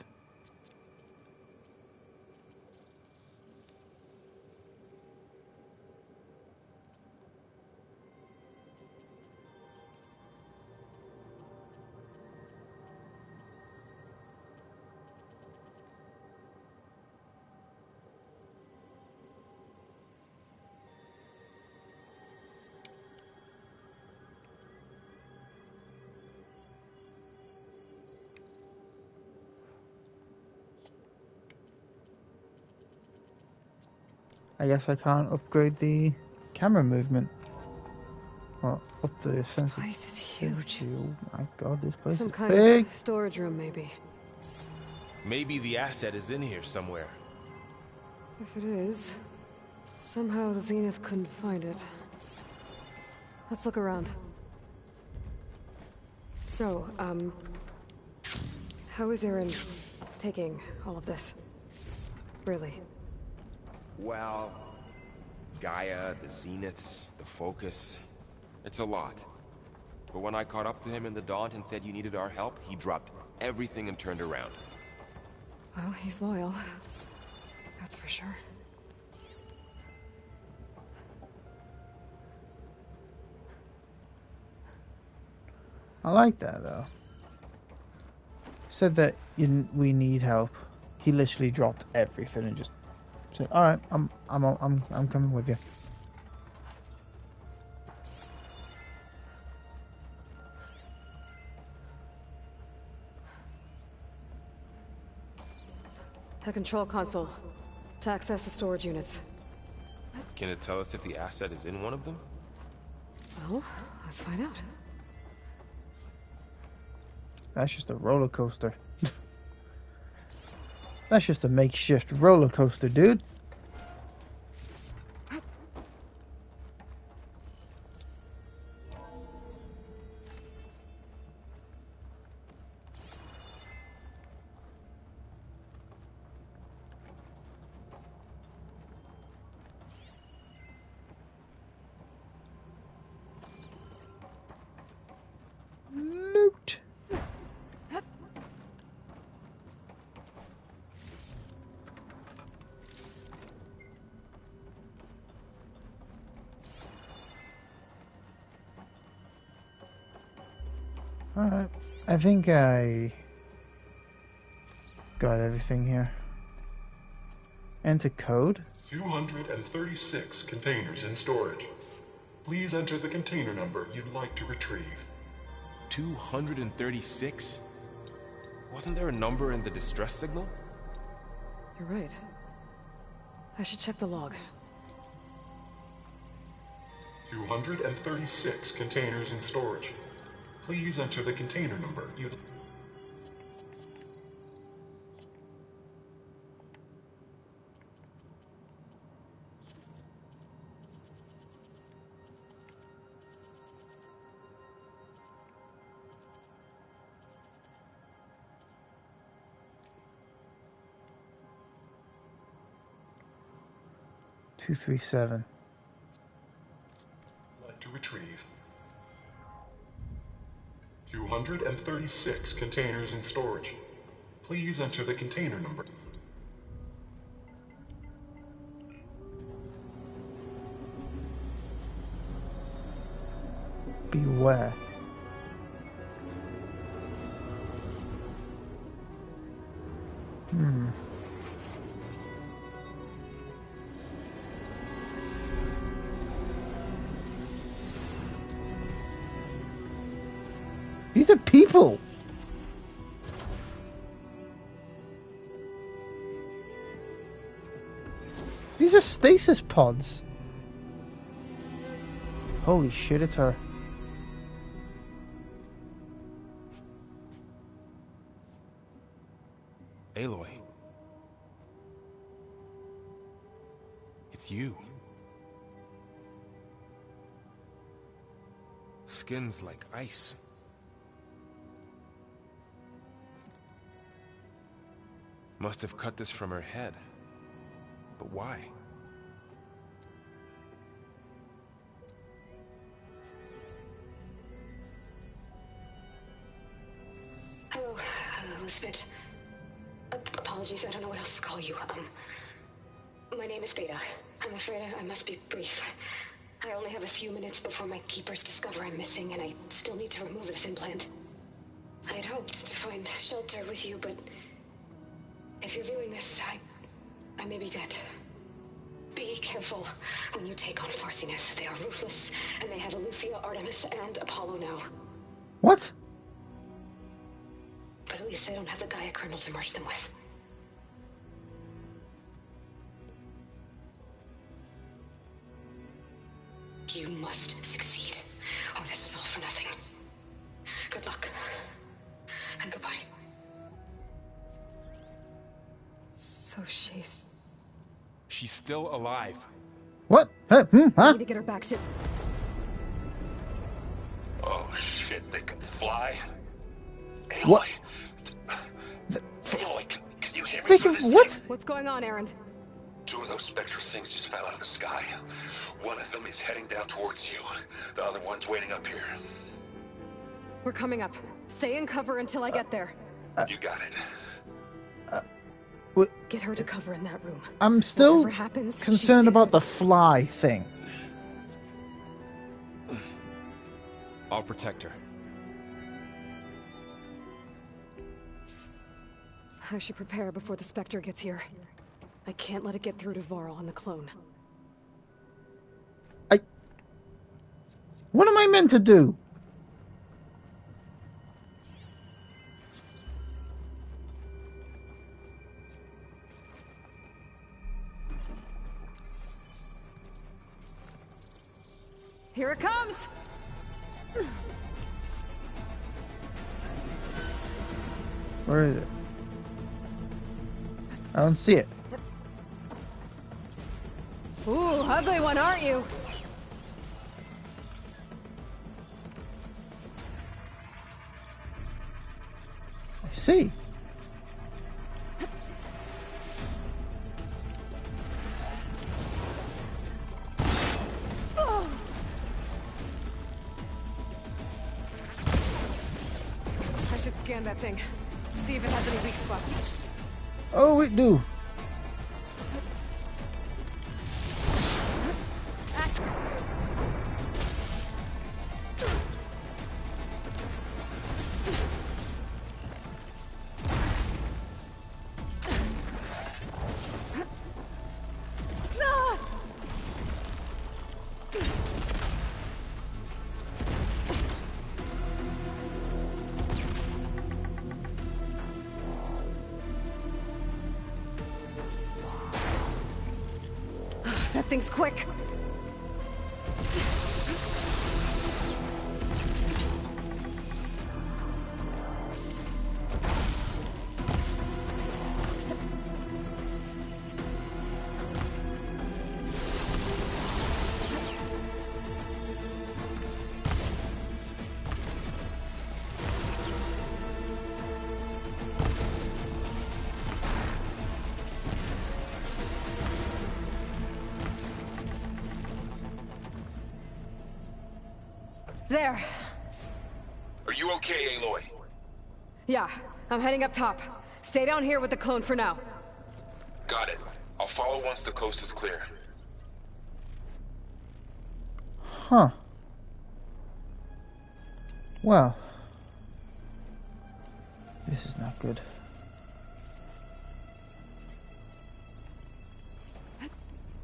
I guess I can't upgrade the camera movement. Well, up the sensor. This place is huge. Oh my god, this place Some is kind big. of storage room, maybe. Maybe the asset is in here somewhere. If it is, somehow the Zenith couldn't find it. Let's look around. So, how is Aaron taking all of this? Really? Well, Gaia, the Zeniths, the Focus. It's a lot. But when I caught up to him in the Daunt and said you needed our help, he dropped everything and turned around. Well, he's loyal. That's for sure. I like that though. Said that we need help. He literally dropped everything and just said, "All right, I'm coming with you." The control console. To access the storage units. Can it tell us if the asset is in one of them? Well, let's find out. That's just a roller coaster. That's just a makeshift roller coaster, dude. Loot. Alright, I think I got everything here. Enter code. 236 containers in storage. Please enter the container number you'd like to retrieve. 236? Wasn't there a number in the distress signal? You're right. I should check the log. 236 containers in storage. Please enter the container number you'd... Two, 3, 7. like to retrieve. 236 containers in storage. Please enter the container number. Beware. These are people! These are stasis pods! Holy shit, it's her. Aloy. It's you. Skin's like ice. Must have cut this from her head. But why? Hello, Elizabeth. Apologies, I don't know what else to call you. My name is Beta. I'm afraid I must be brief. I only have a few minutes before my keepers discover I'm missing, and I still need to remove this implant. I had hoped to find shelter with you, but if you're viewing this, I may be dead. Be careful when you take on Farsineth. They are ruthless, and they have Eleuthia, Artemis, and Apollo now. What? But at least I don't have the Gaia kernel to merge them with. You must succeed, or this was all for nothing. Good luck. And goodbye. So she's... She's still alive. What? Huh? I Huh? need to get her back to... Oh shit, they can fly? What? Aloy, can you hear me through this What? thing? What's going on, Erend? 2 of those Spectre things just fell out of the sky. One of them is heading down towards you. The other one's waiting up here. We're coming up. Stay in cover until I get there. You got it. Get her to cover in that room. I'm still Whatever happens, she concerned stays about with the us. fly thing. I'll protect her. I should prepare before the Spectre gets here. I can't let it get through to Varl on the clone. What am I meant to do? Here it comes! Where is it? I don't see it. Ooh, ugly one, aren't you? I see. I should scan that thing. See if it has any weak spots. Oh, it do. That thing's quick. There. Are you okay, Aloy? Yeah, I'm heading up top. Stay down here with the clone for now. Got it. I'll follow once the coast is clear. Huh. Well. This is not good.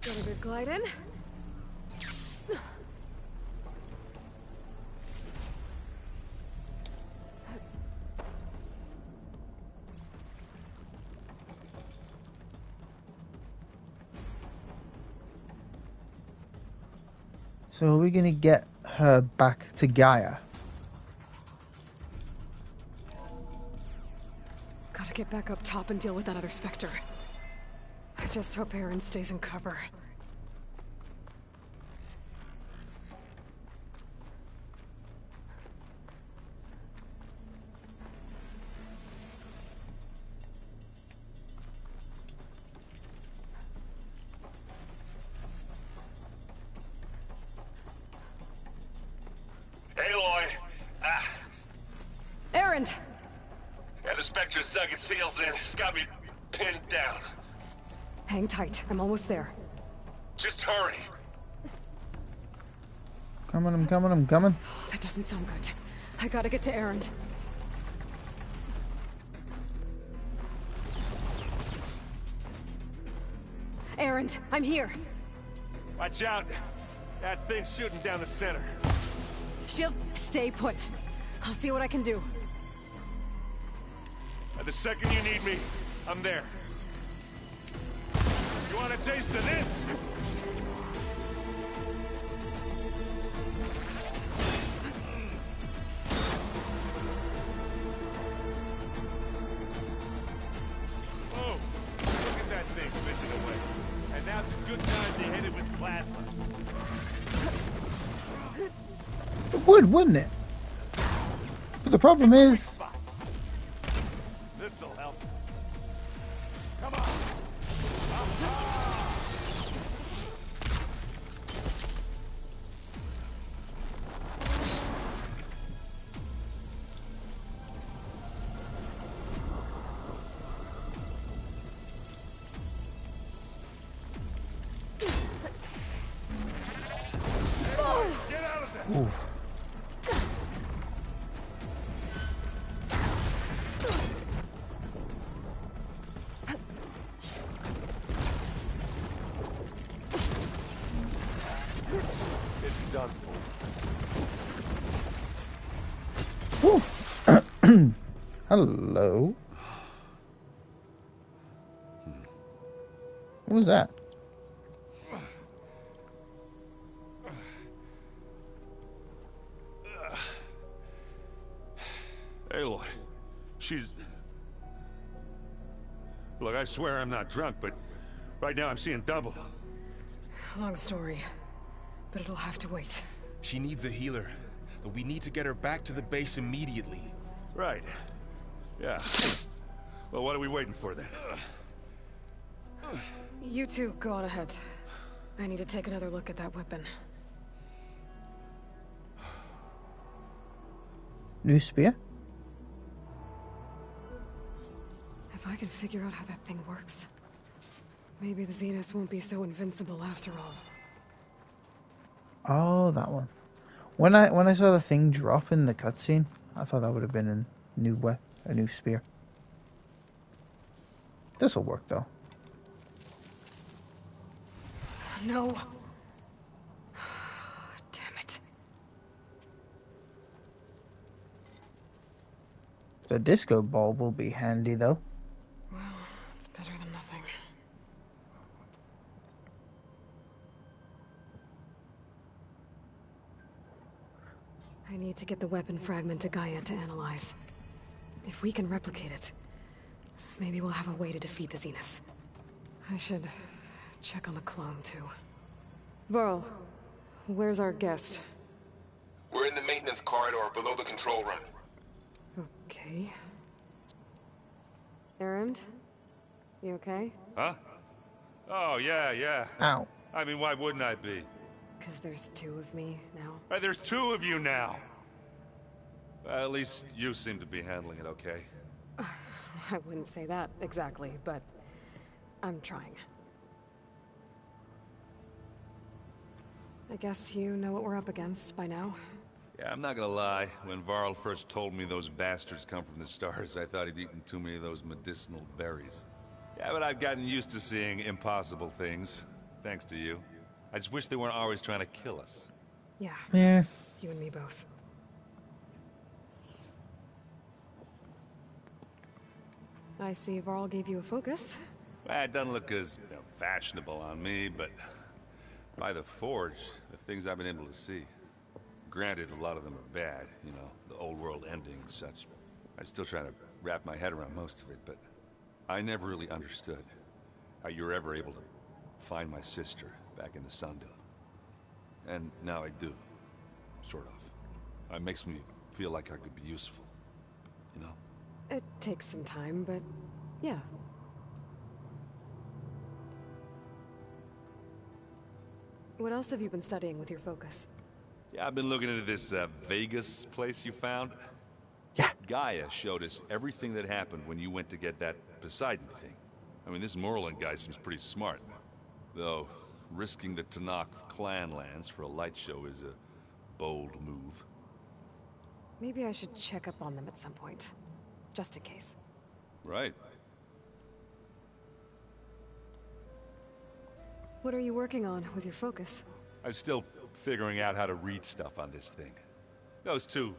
Get a good glide in. So are we gonna get her back to Gaia? Gotta get back up top and deal with that other Spectre. I just hope Erend stays in cover. Aloy! Erend! Yeah, the Spectre's dug its heels in. It's got me pinned down. Hang tight, I'm almost there. Just hurry. Coming, I'm coming, I'm coming. That doesn't sound good. I gotta get to Erend. Erend, I'm here. Watch out. That thing's shooting down the center. Shield, stay put. I'll see what I can do. And the second you need me, I'm there. You want a taste of this? would, wouldn't it? But the problem is... This'll help. Come on. Ooh. It's done for. Ooh. Hello. What was that? Aloy, she's... Look, I swear I'm not drunk, but right now I'm seeing double. Long story, but it'll have to wait. She needs a healer, but we need to get her back to the base immediately. Right. Yeah. Well, what are we waiting for then? You two go on ahead. I need to take another look at that weapon. New spear? If I can figure out how that thing works, maybe the Zeniths won't be so invincible after all. Oh, that one. When I saw the thing drop in the cutscene, I thought that would have been a new spear. This will work though. No. Damn it. The disco ball will be handy though. Well, it's better than nothing. I need to get the weapon fragment to Gaia to analyze. If we can replicate it, maybe we'll have a way to defeat the Zeniths. I should check on the clone, too. Varl, where's our guest? We're in the maintenance corridor below the control room. Okay. Erend? You okay? Huh? Oh, yeah. Ow. I mean, why wouldn't I be? Because there's two of me now. Hey, there's two of you now! At least you seem to be handling it okay. I wouldn't say that exactly, but I'm trying. I guess you know what we're up against by now. Yeah, I'm not gonna lie. When Varl first told me those bastards come from the stars, I thought he'd eaten too many of those medicinal berries. Yeah, but I've gotten used to seeing impossible things, thanks to you. I just wish they weren't always trying to kill us. Yeah. Yeah. You and me both. I see Varl gave you a focus. Well, it doesn't look as fashionable on me, but by the Forge, the things I've been able to see. Granted, a lot of them are bad, you know, the old world ending and such. I'm still trying to wrap my head around most of it, but I never really understood how you were ever able to find my sister back in the Sundom. And now I do, sort of. It makes me feel like I could be useful, you know? It takes some time, but yeah. What else have you been studying with your focus? Yeah, I've been looking into this Vegas place you found. Yeah. Gaia showed us everything that happened when you went to get that Poseidon thing. I mean, this Morlund guy seems pretty smart. Though, risking the Tenakth clan lands for a light show is a bold move. Maybe I should check up on them at some point. Just in case. Right. What are you working on with your focus? I'm still figuring out how to read stuff on this thing. Those two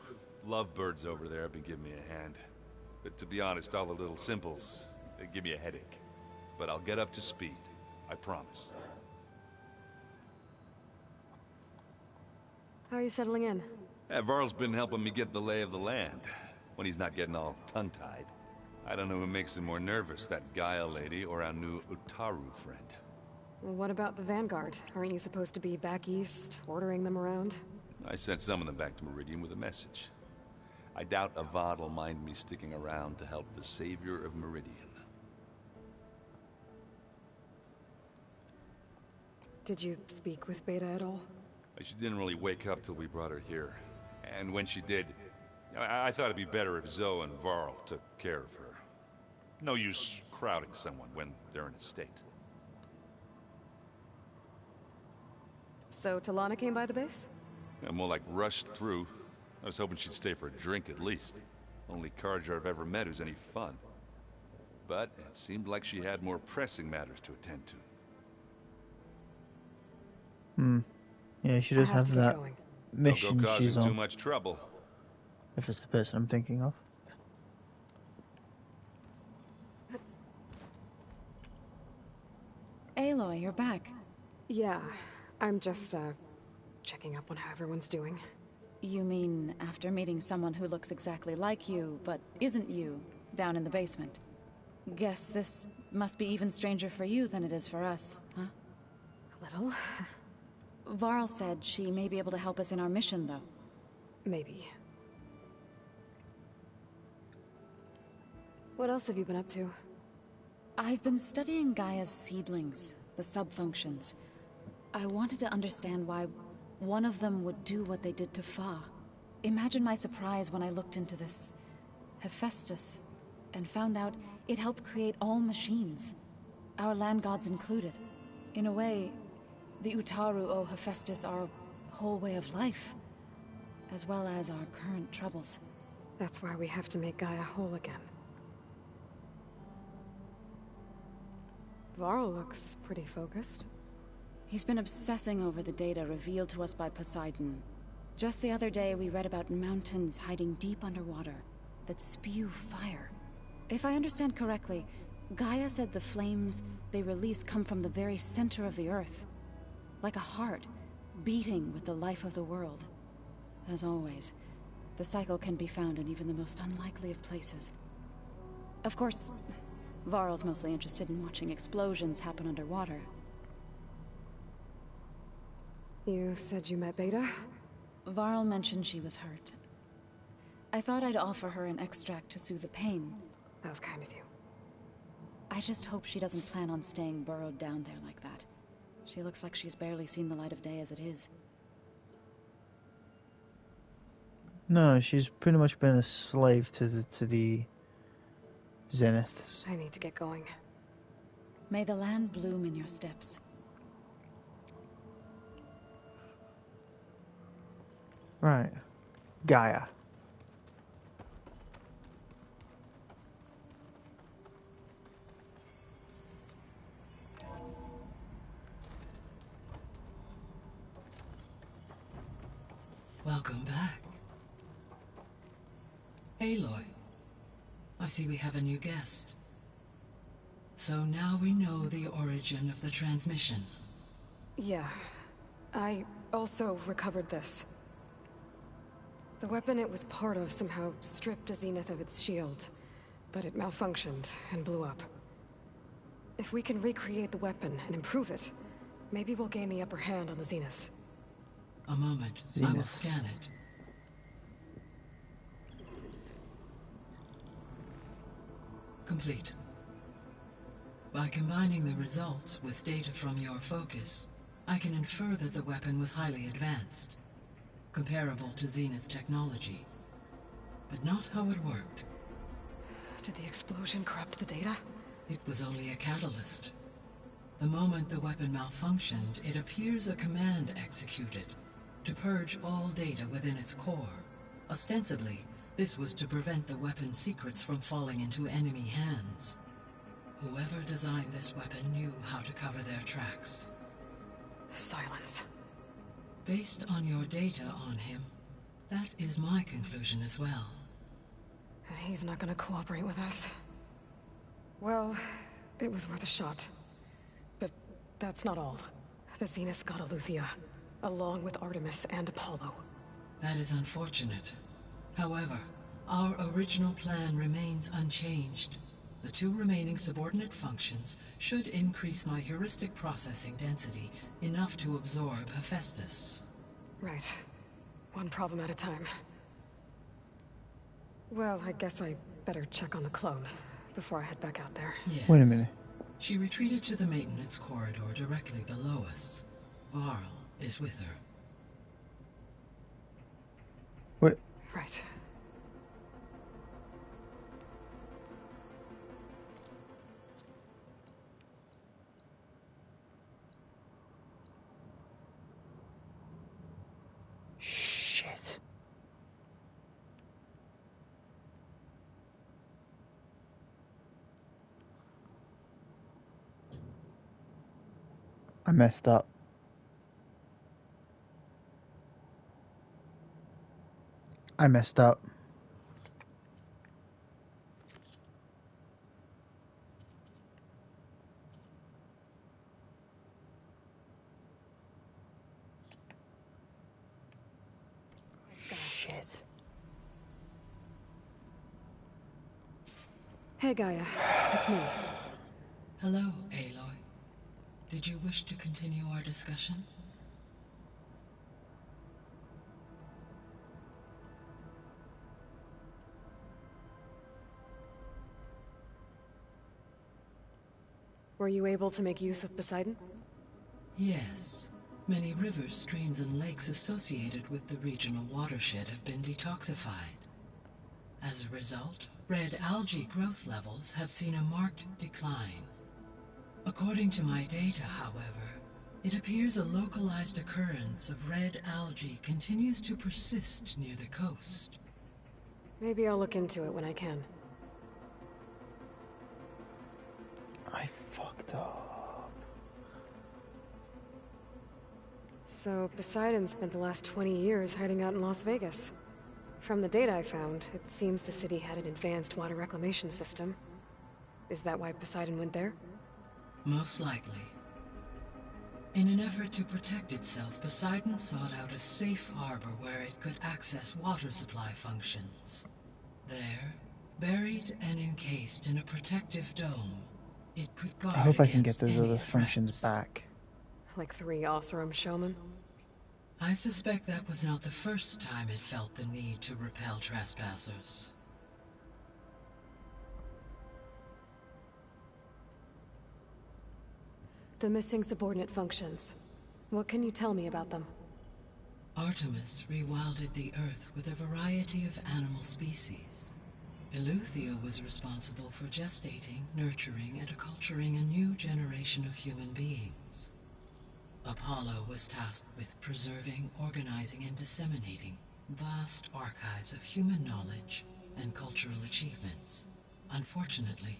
lovebirds over there have been giving me a hand. But to be honest, all the little symbols, they give me a headache. But I'll get up to speed. I promise. How are you settling in? Varl's been helping me get the lay of the land. When he's not getting all tongue-tied. I don't know who makes him more nervous, that Gaia lady or our new Utaru friend. Well, what about the Vanguard? Aren't you supposed to be back east, ordering them around? I sent some of them back to Meridian with a message. I doubt Avad will mind me sticking around to help the savior of Meridian. Did you speak with Beta at all? She didn't really wake up till we brought her here. And when she did, I thought it'd be better if Zoe and Varl took care of her. No use crowding someone when they're in a state. So Talana came by the base? Yeah, more like rushed through. I was hoping she'd stay for a drink at least. Only Carja I've ever met who's any fun. But it seemed like she had more pressing matters to attend to. Yeah, she does have that mission Don't go she's causing on. too much trouble. If it's the person I'm thinking of. Aloy, you're back. Yeah, I'm just, checking up on how everyone's doing. You mean after meeting someone who looks exactly like you, but isn't you, down in the basement? Guess this must be even stranger for you than it is for us, huh? A little. Varl said she may be able to help us in our mission, though. Maybe. What else have you been up to? I've been studying Gaia's seedlings, the subfunctions. I wanted to understand why one of them would do what they did to Fa. Imagine my surprise when I looked into this Hephaestus and found out it helped create all machines, our land gods included. In a way, the Utaru owe Hephaestus our whole way of life, as well as our current troubles. That's why we have to make Gaia whole again. Varl looks pretty focused. He's been obsessing over the data revealed to us by Poseidon. Just the other day, we read about mountains hiding deep underwater that spew fire. If I understand correctly, Gaia said the flames they release come from the very center of the Earth. Like a heart, beating with the life of the world. As always, the cycle can be found in even the most unlikely of places. Of course, Varl's mostly interested in watching explosions happen underwater. You said you met Beta? Varl mentioned she was hurt. I thought I'd offer her an extract to soothe the pain. That was kind of you. I just hope she doesn't plan on staying burrowed down there like that. She looks like she's barely seen the light of day as it is. No, she's pretty much been a slave to the Zeniths. I need to get going. May the land bloom in your steps. Right. Gaia. Welcome back. Aloy, I see we have a new guest. So now we know the origin of the transmission. Yeah. I also recovered this. The weapon it was part of somehow stripped a Zenith of its shield, but it malfunctioned and blew up. If we can recreate the weapon and improve it, maybe we'll gain the upper hand on the Zeniths. A moment. I will scan it. Complete. By combining the results with data from your focus, I can infer that the weapon was highly advanced, comparable to Zenith technology, but not how it worked. Did the explosion corrupt the data? It was only a catalyst. The moment the weapon malfunctioned, it appears a command executed to purge all data within its core. Ostensibly, this was to prevent the weapon's secrets from falling into enemy hands. Whoever designed this weapon knew how to cover their tracks. Silence. Based on your data on him, that is my conclusion as well. And he's not gonna cooperate with us. Well, it was worth a shot. But that's not all. The Zeniths got Eleuthia, along with Artemis and Apollo. That is unfortunate. However, our original plan remains unchanged. The two remaining subordinate functions should increase my heuristic processing density enough to absorb Hephaestus. Right. One problem at a time. Well, I guess I better check on the clone before I head back out there. Yes. Wait a minute. She retreated to the maintenance corridor directly below us. Varl is with her. What? Right. Shit. I messed up. I messed up. Shit. Hey, Gaia. It's me. Hello, Aloy. Did you wish to continue our discussion? Were you able to make use of Poseidon? Yes. Many rivers, streams, and lakes associated with the regional watershed have been detoxified. As a result, red algae growth levels have seen a marked decline. According to my data, however, it appears a localized occurrence of red algae continues to persist near the coast. Maybe I'll look into it when I can. I fucked up. So, Poseidon spent the last 20 years hiding out in Las Vegas. From the data I found, it seems the city had an advanced water reclamation system. Is that why Poseidon went there? Most likely. In an effort to protect itself, Poseidon sought out a safe harbor where it could access water supply functions. There, buried and encased in a protective dome, it could guard I hope I can get against those any other functions threats. back. Like 3 Oseram showmen? I suspect that was not the first time it felt the need to repel trespassers. The missing subordinate functions. What can you tell me about them? Artemis rewilded the Earth with a variety of animal species. Eleuthia was responsible for gestating, nurturing, and acculturating a new generation of human beings. Apollo was tasked with preserving, organizing, and disseminating vast archives of human knowledge and cultural achievements. Unfortunately,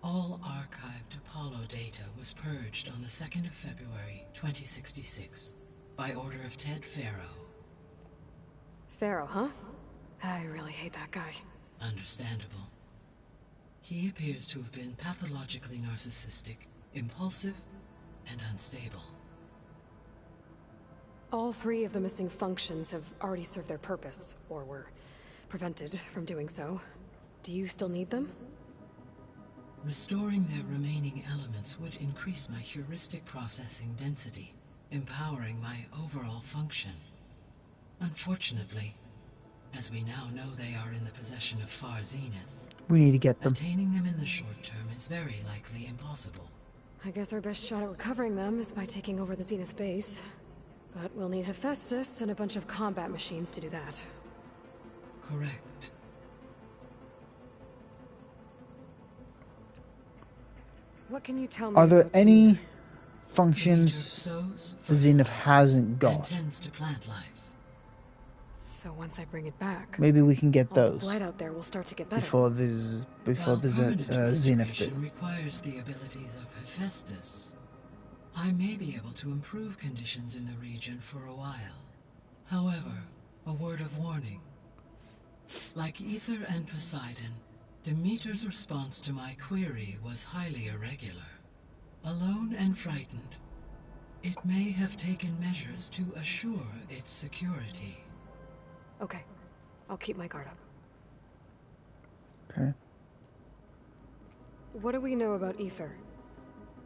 all archived Apollo data was purged on the 2nd of February, 2066, by order of Ted Faro. Pharaoh, huh? I really hate that guy. Understandable. He appears to have been pathologically narcissistic, impulsive, and unstable. All 3 of the missing functions have already served their purpose, or were prevented from doing so. Do you still need them? Restoring their remaining elements would increase my heuristic processing density, empowering my overall function. Unfortunately, as we now know they are in the possession of Far Zenith, We need to get them. attaining them in the short term is very likely impossible. I guess our best shot at recovering them is by taking over the Zenith base. But we'll need Hephaestus and a bunch of combat machines to do that. Correct. What can you tell me Are there about any Dina? functions Sows, Zenith hasn't and got? tends to plant life. So once I bring it back, Maybe we can get all the those blight out there will start to get better. before there's While permanent Zenith restoration do. requires the abilities of Hephaestus, I may be able to improve conditions in the region for a while. However, a word of warning. Like Ether and Poseidon, Demeter's response to my query was highly irregular. Alone and frightened, it may have taken measures to assure its security. Okay, I'll keep my guard up. Okay. What do we know about Ether?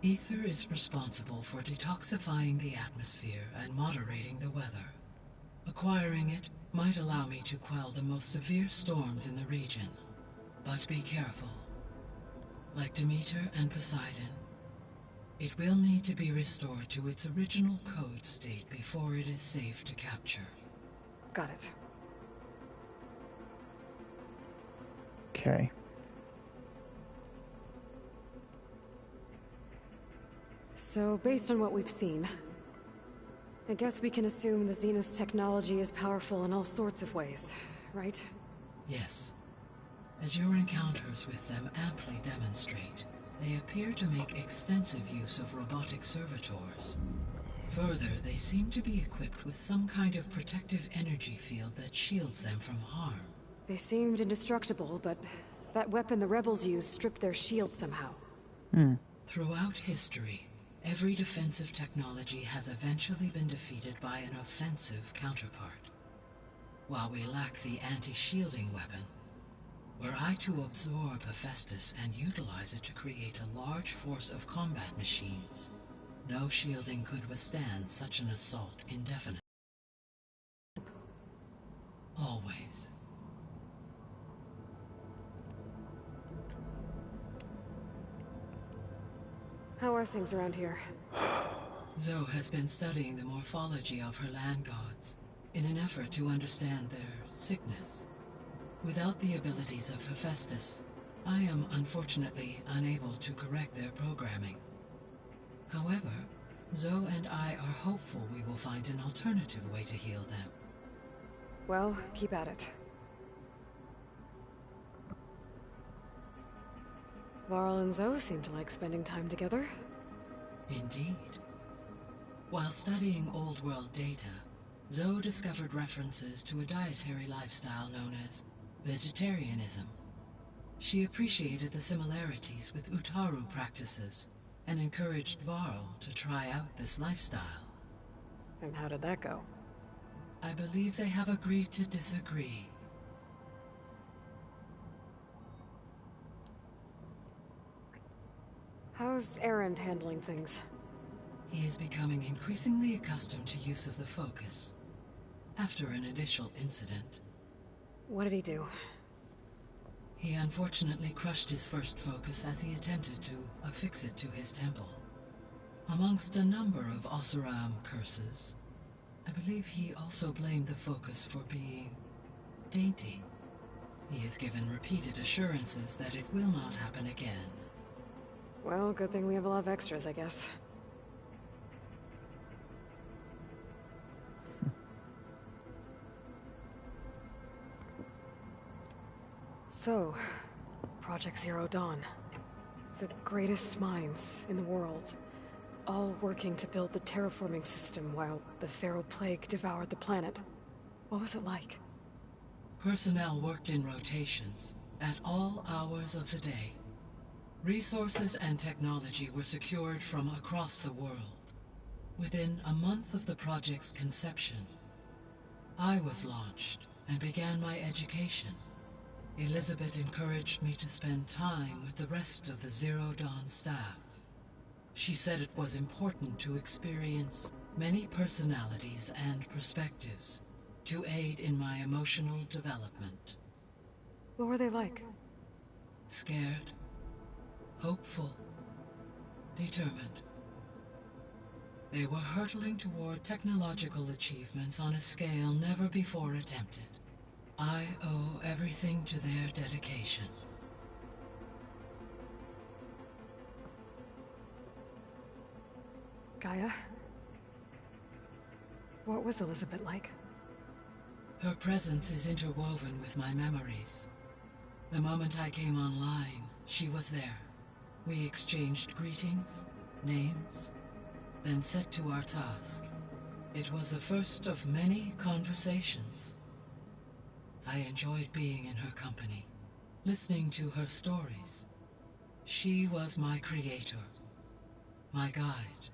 Ether is responsible for detoxifying the atmosphere and moderating the weather. Acquiring it might allow me to quell the most severe storms in the region. But be careful. Like Demeter and Poseidon, it will need to be restored to its original code state before it is safe to capture. Got it. Okay. So, based on what we've seen, I guess we can assume the Zenith's technology is powerful in all sorts of ways, right? Yes. As your encounters with them amply demonstrate, they appear to make extensive use of robotic servitors. Further, they seem to be equipped with some kind of protective energy field that shields them from harm. They seemed indestructible, but that weapon the rebels used stripped their shield somehow. Throughout history, every defensive technology has eventually been defeated by an offensive counterpart. While we lack the anti-shielding weapon, were I to absorb Hephaestus and utilize it to create a large force of combat machines, no shielding could withstand such an assault indefinitely. Always. How are things around here? Zoe has been studying the morphology of her land gods in an effort to understand their sickness. Without the abilities of Hephaestus, I am unfortunately unable to correct their programming. However, Zoe and I are hopeful we will find an alternative way to heal them. Well, keep at it. Varl and Zoe seem to like spending time together. Indeed. While studying Old World data, Zoe discovered references to a dietary lifestyle known as vegetarianism. She appreciated the similarities with Utaru practices and encouraged Varl to try out this lifestyle. And how did that go? I believe they have agreed to disagree. How's Erend handling things? He is becoming increasingly accustomed to use of the focus, after an initial incident. What did he do? He unfortunately crushed his first focus as he attempted to affix it to his temple. Amongst a number of Oseram curses, I believe he also blamed the focus for being dainty. He has given repeated assurances that it will not happen again. Well, good thing we have a lot of extras, I guess. So, Project Zero Dawn. The greatest minds in the world, all working to build the terraforming system while the Pharaoh Plague devoured the planet. What was it like? Personnel worked in rotations, at all hours of the day. Resources and technology were secured from across the world. Within a month of the project's conception, I was launched and began my education. Elizabeth encouraged me to spend time with the rest of the Zero Dawn staff. She said it was important to experience many personalities and perspectives to aid in my emotional development. What were they like? Scared, hopeful, determined. They were hurtling toward technological achievements on a scale never before attempted. I owe everything to their dedication. Gaia? What was Elizabeth like? Her presence is interwoven with my memories. The moment I came online, she was there. We exchanged greetings, names, then set to our task. It was the first of many conversations. I enjoyed being in her company, listening to her stories. She was my creator, my guide.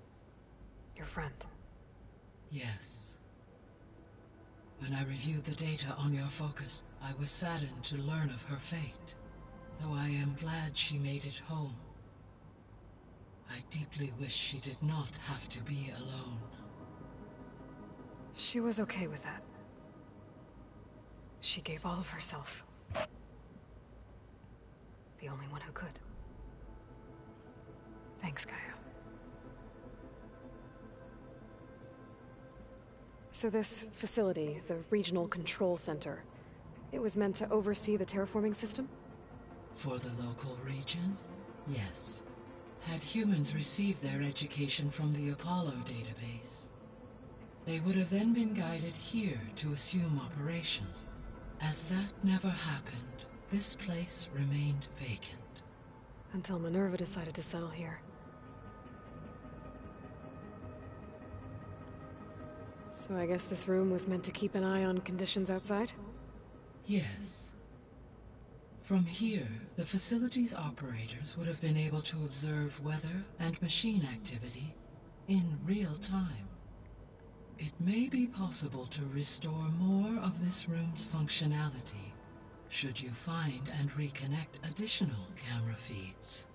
Your friend? Yes. When I reviewed the data on your focus, I was saddened to learn of her fate, though I am glad she made it home. I deeply wish she did not have to be alone. She was okay with that. She gave all of herself. The only one who could. Thanks, Gaia. So this facility, the Regional Control Center, it was meant to oversee the terraforming system? For the local region, yes. Had humans received their education from the Apollo database, they would have then been guided here to assume operation. As that never happened, this place remained vacant. Until Minerva decided to settle here. So I guess this room was meant to keep an eye on conditions outside? Yes. From here, the facility's operators would have been able to observe weather and machine activity in real time. It may be possible to restore more of this room's functionality, should you find and reconnect additional camera feeds.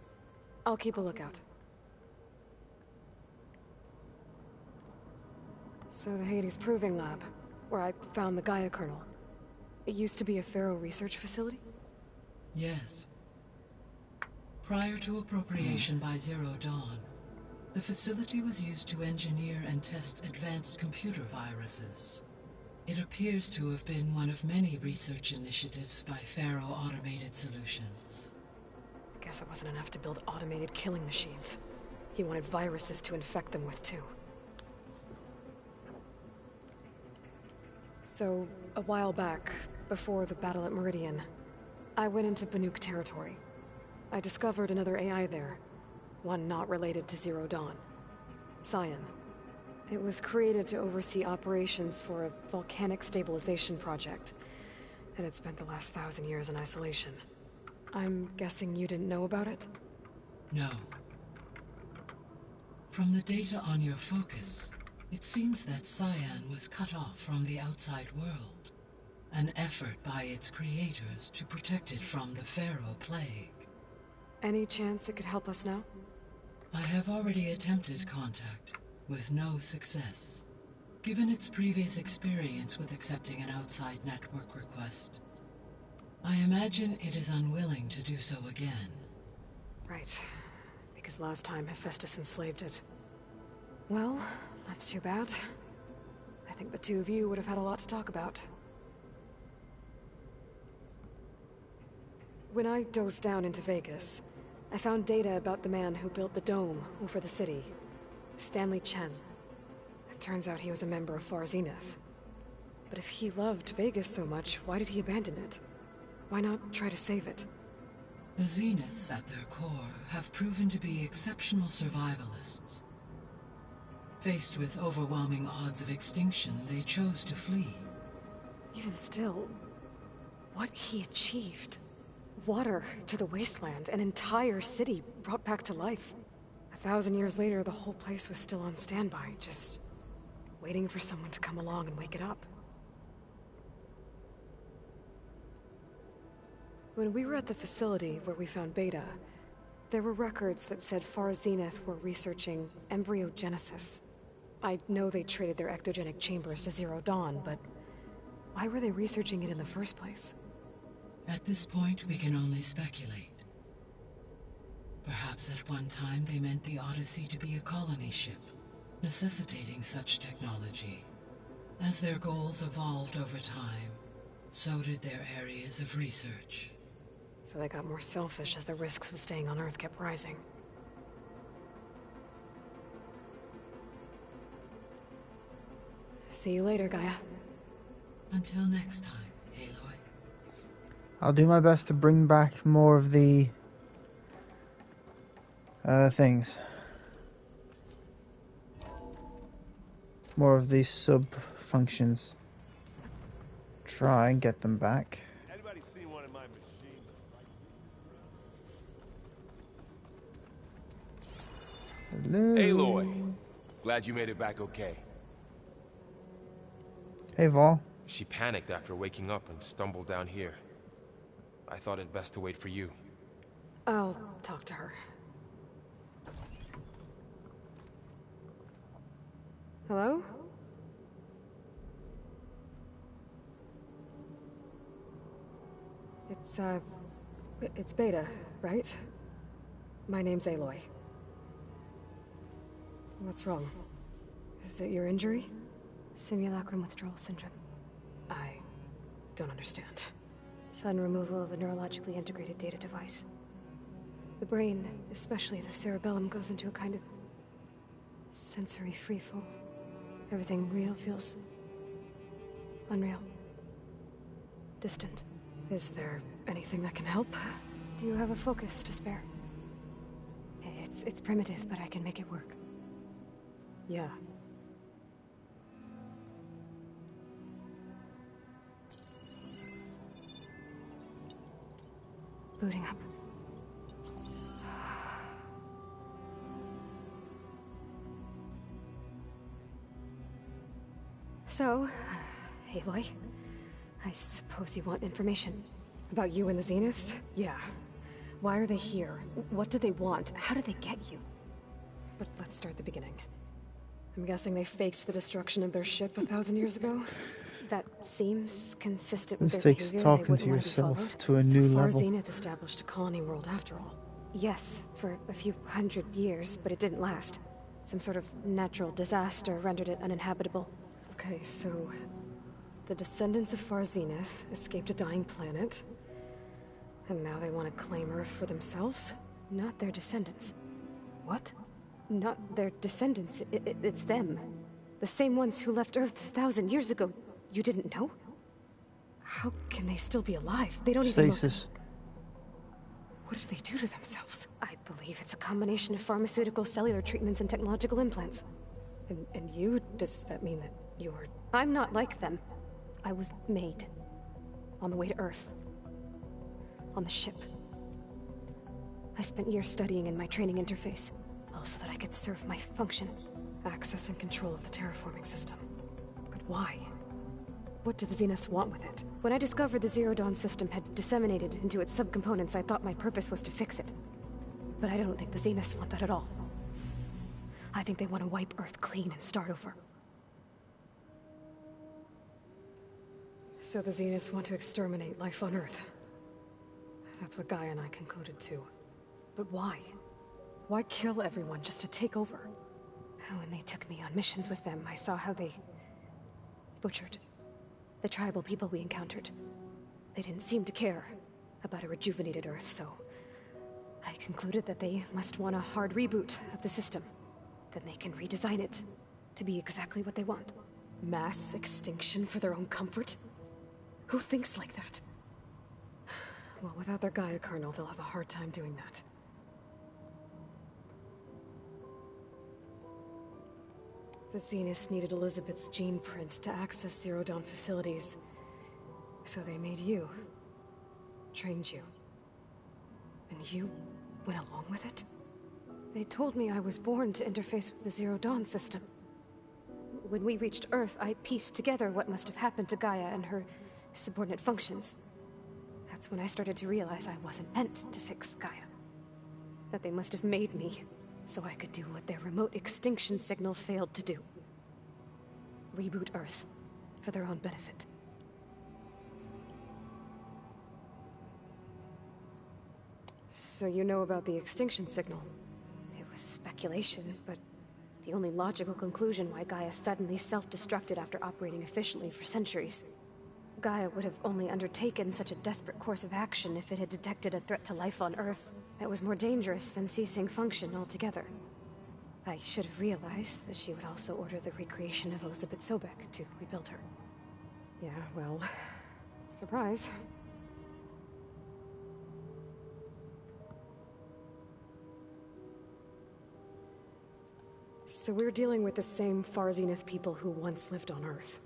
I'll keep a lookout. So the Hades Proving Lab, where I found the Gaia kernel. It used to be a Pharaoh research facility? Yes. Prior to appropriation by Zero Dawn, the facility was used to engineer and test advanced computer viruses. It appears to have been one of many research initiatives by Pharaoh Automated Solutions. I guess it wasn't enough to build automated killing machines. He wanted viruses to infect them with too. So, a while back, before the battle at Meridian, I went into Banuk territory. I discovered another AI there, one not related to Zero Dawn. Scion. It was created to oversee operations for a volcanic stabilization project, and it spent the last 1,000 years in isolation. I'm guessing you didn't know about it? No. From the data on your focus, it seems that Scion was cut off from the outside world. An effort by its creators to protect it from the Pharaoh plague. Any chance it could help us now? I have already attempted contact, with no success. Given its previous experience with accepting an outside network request, I imagine it is unwilling to do so again. Right. Because last time Hephaestus enslaved it. Well, that's too bad. I think the two of you would have had a lot to talk about. When I dove down into Vegas, I found data about the man who built the dome over the city. Stanley Chen. It turns out he was a member of Far Zenith. But if he loved Vegas so much, why did he abandon it? Why not try to save it? The Zeniths at their core have proven to be exceptional survivalists. Faced with overwhelming odds of extinction, they chose to flee. Even still, what he achieved. Water to the wasteland, an entire city brought back to life. 1,000 years later, the whole place was still on standby, just waiting for someone to come along and wake it up. When we were at the facility where we found Beta, there were records that said Far Zenith were researching embryogenesis. I know they traded their ectogenic chambers to Zero Dawn, but why were they researching it in the first place? At this point, we can only speculate. Perhaps at one time they meant the Odyssey to be a colony ship, necessitating such technology. As their goals evolved over time, so did their areas of research. So they got more selfish as the risks of staying on Earth kept rising. See you later, Gaia. Until next time, Aloy. I'll do my best to bring back more of the things. More of these sub-functions. Try and get them back. Anybody see one of my machines? Hello. Aloy. Glad you made it back okay. Hey, Vol. She panicked after waking up and stumbled down here. I thought it best to wait for you. I'll talk to her. Hello? It's Beta, right? My name's Aloy. What's wrong? Is it your injury? Simulacrum withdrawal syndrome. I don't understand. Sudden removal of a neurologically integrated data device. The brain, especially the cerebellum, goes into a kind of sensory freefall. Everything real feels unreal. Distant. Is there anything that can help? Do you have a focus to spare? It's primitive, but I can make it work. Yeah. Booting up. So, Aloy, I suppose you want information. About you and the Zeniths? Yeah. Why are they here? What do they want? How did they get you? But let's start at the beginning. I'm guessing they faked the destruction of their ship 1,000 years ago? That seems consistent with This their takes behavior. talking to yourself to a new So far, level. Zenith established a colony world after all. Yes, for a few hundred years, but it didn't last. Some sort of natural disaster rendered it uninhabitable. Okay, so the descendants of Far Zenith escaped a dying planet, and now they want to claim Earth for themselves? Not their descendants. What? Not their descendants. It's them. The same ones who left Earth 1,000 years ago. You didn't know? How can they still be alive? They don't even know. Stasis. What did they do to themselves? I believe it's a combination of pharmaceutical, cellular treatments, and technological implants. And you? Does that mean that you're... I'm not like them. I was made. On the way to Earth. On the ship. I spent years studying in my training interface, all so that I could serve my function. Access and control of the terraforming system. But why? What do the Zeniths want with it? When I discovered the Zero Dawn system had disseminated into its subcomponents, I thought my purpose was to fix it. But I don't think the Zeniths want that at all. I think they want to wipe Earth clean and start over. So the Zeniths want to exterminate life on Earth. That's what Gaia and I concluded too. But why? Why kill everyone just to take over? When they took me on missions with them, I saw how they butchered the tribal people we encountered. They didn't seem to care about a rejuvenated Earth, so I concluded that they must want a hard reboot of the system. Then they can redesign it to be exactly what they want. Mass extinction for their own comfort? Who thinks like that? Well, without their Gaia kernel, they'll have a hard time doing that. The Zeniths needed Elizabeth's gene print to access Zero Dawn facilities. So they made you. Trained you. And you went along with it? They told me I was born to interface with the Zero Dawn system. When we reached Earth, I pieced together what must have happened to Gaia and her subordinate functions. That's when I started to realize I wasn't meant to fix Gaia. That they must have made me so I could do what their remote extinction signal failed to do. Reboot Earth for their own benefit. So you know about the extinction signal? It was speculation, but the only logical conclusion why Gaia suddenly self-destructed after operating efficiently for centuries. Gaia would have only undertaken such a desperate course of action if it had detected a threat to life on Earth that was more dangerous than ceasing function altogether. I should have realized that she would also order the recreation of Elizabeth Sobek to rebuild her. Yeah, well... surprise. So we're dealing with the same Far Zenith people who once lived on Earth.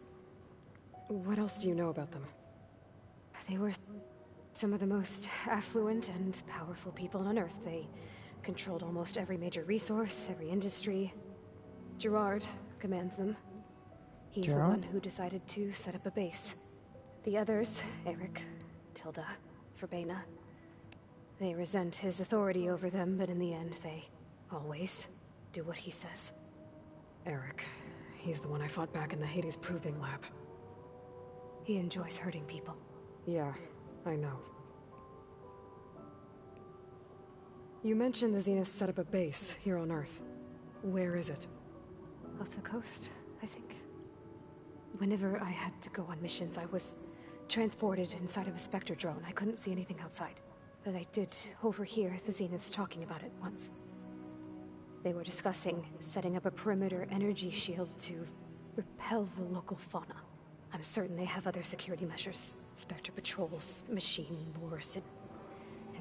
What else do you know about them? They were some of the most affluent and powerful people on Earth. They controlled almost every major resource, every industry. Gerard commands them. He's the one who decided to set up a base. The others, Eric, Tilda, Verbena, they resent his authority over them, but in the end, they always do what he says. Eric. He's the one I fought back in the Hades Proving Lab. He enjoys hurting people. Yeah, I know. You mentioned the Zenith set up a base here on Earth. Where is it? Off the coast, I think. Whenever I had to go on missions, I was transported inside of a Spectre drone. I couldn't see anything outside. But I did overhear the Zeniths talking about it once. They were discussing setting up a perimeter energy shield to repel the local fauna. I'm certain they have other security measures. Spectre patrols, machine wars. It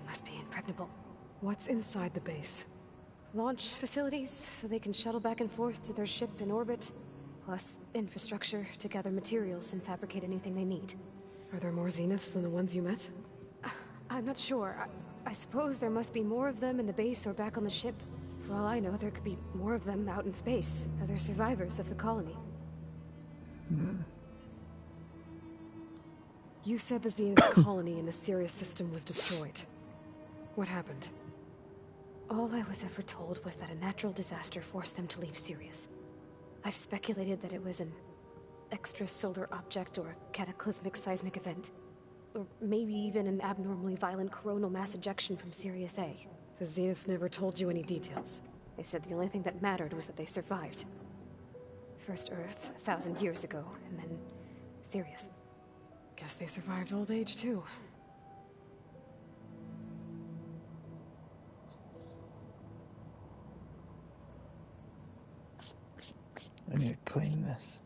must be impregnable. What's inside the base? Launch facilities, so they can shuttle back and forth to their ship in orbit. Plus, infrastructure to gather materials and fabricate anything they need. Are there more Zeniths than the ones you met? I'm not sure. I suppose there must be more of them in the base or back on the ship. For all I know, there could be more of them out in space. Other survivors of the colony. You said the Zenith's colony in the Sirius system was destroyed. What happened? All I was ever told was that a natural disaster forced them to leave Sirius. I've speculated that it was an extrasolar object or a cataclysmic seismic event. Or maybe even an abnormally violent coronal mass ejection from Sirius A. The Zeniths never told you any details. They said the only thing that mattered was that they survived. First Earth, 1,000 years ago, and then Sirius. Guess they survived old age, too. I need to clean this.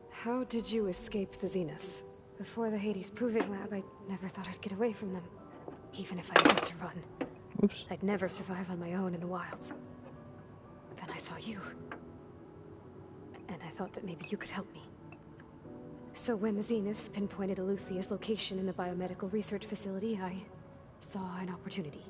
How did you escape the Zeniths? Before the Hades Proving Lab, I never thought I'd get away from them. Even if I had to run. Oops. I'd never survive on my own in the wilds. But then I saw you. And I thought that maybe you could help me. So when the Zeniths pinpointed Eluthia's location in the biomedical research facility, I saw an opportunity.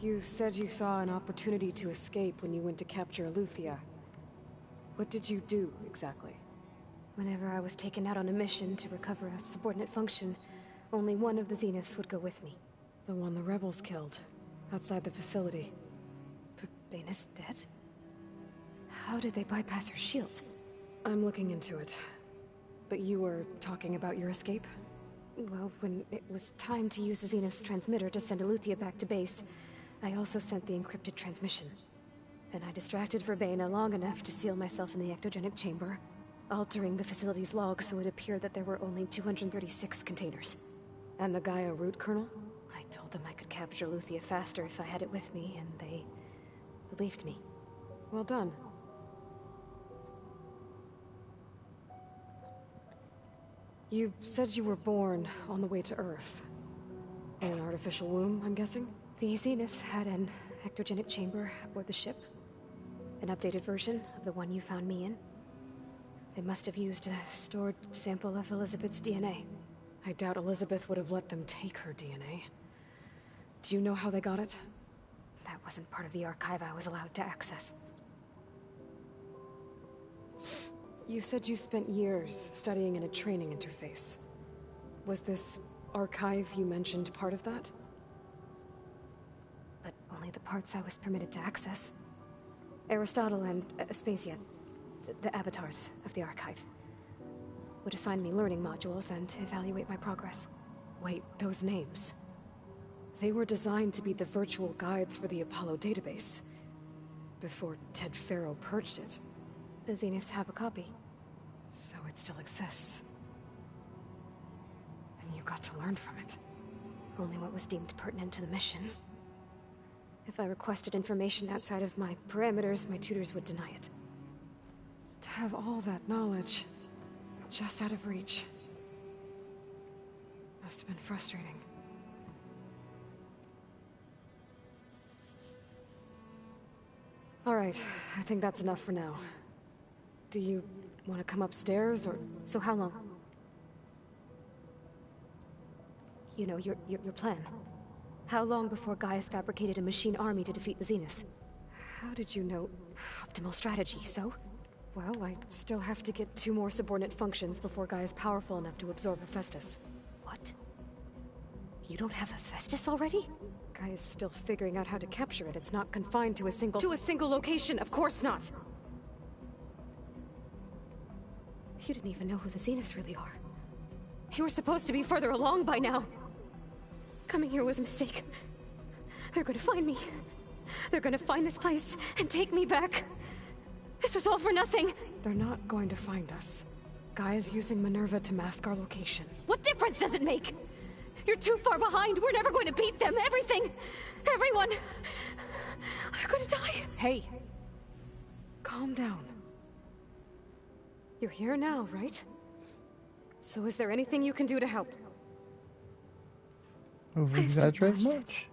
You said you saw an opportunity to escape when you went to capture Eluthia. What did you do, exactly? Whenever I was taken out on a mission to recover a subordinate function, only one of the Zeniths would go with me. The one the rebels killed, outside the facility. Baina's dead? How did they bypass her shield? I'm looking into it. But you were talking about your escape? Well, when it was time to use the Zenith's transmitter to send Eluthia back to base, I also sent the encrypted transmission. Then I distracted Verbena long enough to seal myself in the ectogenic chamber, altering the facility's log so it appeared that there were only 236 containers. And the Gaia root kernel? I told them I could capture Eluthia faster if I had it with me, and they believed me. Well done. You said you were born on the way to Earth. In an artificial womb, I'm guessing? The Zeniths had an ectogenic chamber aboard the ship. An updated version of the one you found me in. They must have used a stored sample of Elizabeth's DNA. I doubt Elizabeth would have let them take her DNA. Do you know how they got it? That wasn't part of the archive I was allowed to access. You said you spent years studying in a training interface. Was this archive you mentioned part of that? But only the parts I was permitted to access. Aristotle and Aspasia, the avatars of the archive, would assign me learning modules and evaluate my progress. Wait, those names. They were designed to be the virtual guides for the Apollo database. Before Ted Faro purged it. The Zeniths have a copy. So it still exists. And you got to learn from it. Only what was deemed pertinent to the mission. If I requested information outside of my parameters, my tutors would deny it. To have all that knowledge, just out of reach, must have been frustrating. All right, I think that's enough for now. Do you want to come upstairs, or... So how long? You know, your plan. How long before Gaius fabricated a machine army to defeat the Zeniths? How did you know? Optimal strategy, so? Well, I still have to get 2 more subordinate functions before Gaia's powerful enough to absorb Hephaestus. What? You don't have Hephaestus already? Gaia's still figuring out how to capture it. It's not confined to a single... To a single location! Of course not! You didn't even know who the Zeniths really are. You were supposed to be further along by now. Coming here was a mistake. They're gonna find me. They're gonna find this place and take me back. This was all for nothing. They're not going to find us. Gaia's using Minerva to mask our location. What difference does it make? You're too far behind. We're never going to beat them. Everything. Everyone. They're gonna die. Hey. Calm down. You're here now, right? So is there anything you can do to help? Over-exaggerate much?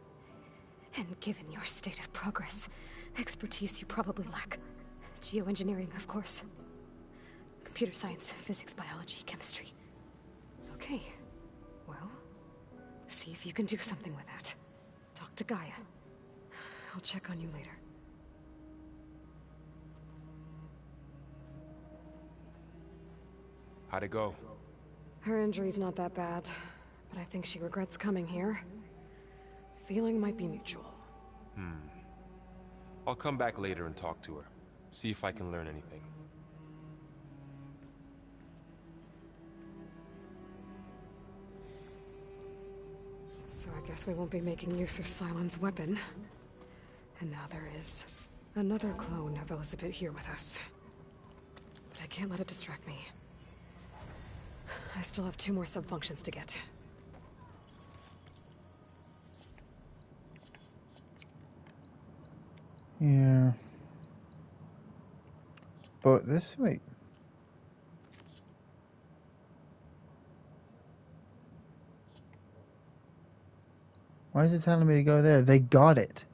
And given your state of progress, expertise you probably lack. Geoengineering, of course. Computer science, physics, biology, chemistry. Okay. Well, see if you can do something with that. Talk to Gaia. I'll check on you later. How'd it go? Her injury's not that bad, but I think she regrets coming here. Feeling might be mutual. I'll come back later and talk to her. See if I can learn anything. So I guess we won't be making use of Sylens' weapon. And now there is another clone of Elizabeth here with us. But I can't let it distract me. I still have 2 more sub-functions to get. Yeah. But this week. Why is it telling me to go there? They got it.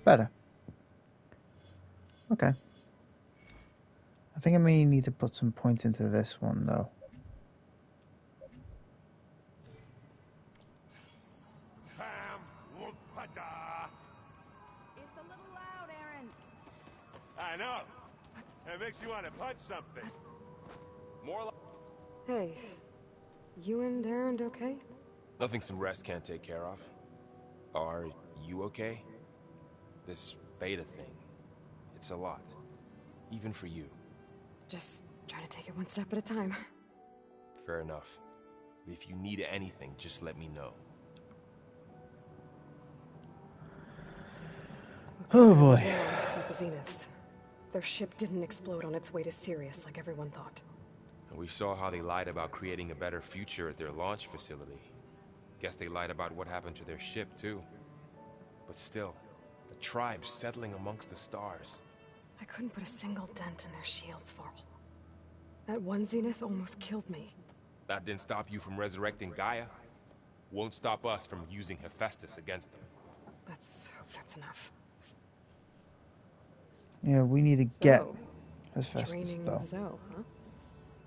Better. Okay. I think I may need to put some points into this one, though. It's a little loud, Aaron. I know. It makes you want to punch something. More like... Hey, you and Aaron okay? Nothing some rest can't take care of. Are you okay? This beta thing, it's a lot. Even for you. Just trying to take it one step at a time. Fair enough. If you need anything, just let me know. Oh boy. With the Zeniths. Their ship didn't explode on its way to Sirius like everyone thought. And we saw how they lied about creating a better future at their launch facility. Guess they lied about what happened to their ship, too. But still, the tribe settling amongst the stars. I couldn't put a single dent in their shields, Varl. That one Zenith almost killed me. That didn't stop you from resurrecting Gaia. Won't stop us from using Hephaestus against them. Let's hope that's enough. Yeah, we need to get Hephaestus, training though. with Zoe, huh?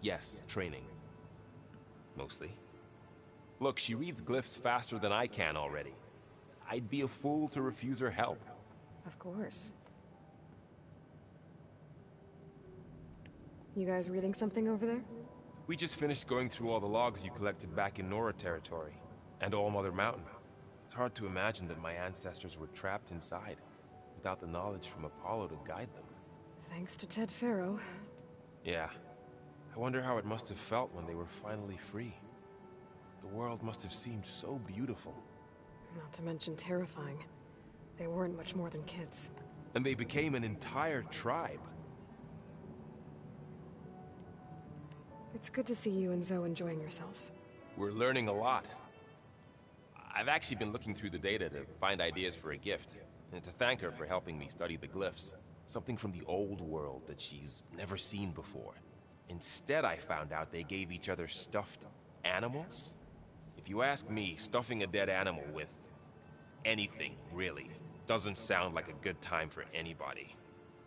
Yes, training. Mostly. Look, she reads glyphs faster than I can already. I'd be a fool to refuse her help. Of course. You guys reading something over there? We just finished going through all the logs you collected back in Nora territory, and All Mother Mountain. It's hard to imagine that my ancestors were trapped inside, without the knowledge from Apollo to guide them. Thanks to Ted Faro. Yeah. I wonder how it must have felt when they were finally free. The world must have seemed so beautiful. Not to mention terrifying. They weren't much more than kids. And they became an entire tribe. It's good to see you and Zoe enjoying yourselves. We're learning a lot. I've actually been looking through the data to find ideas for a gift, and to thank her for helping me study the glyphs. Something from the old world that she's never seen before. Instead, I found out they gave each other stuffed animals. If you ask me, stuffing a dead animal with anything, really, doesn't sound like a good time for anybody.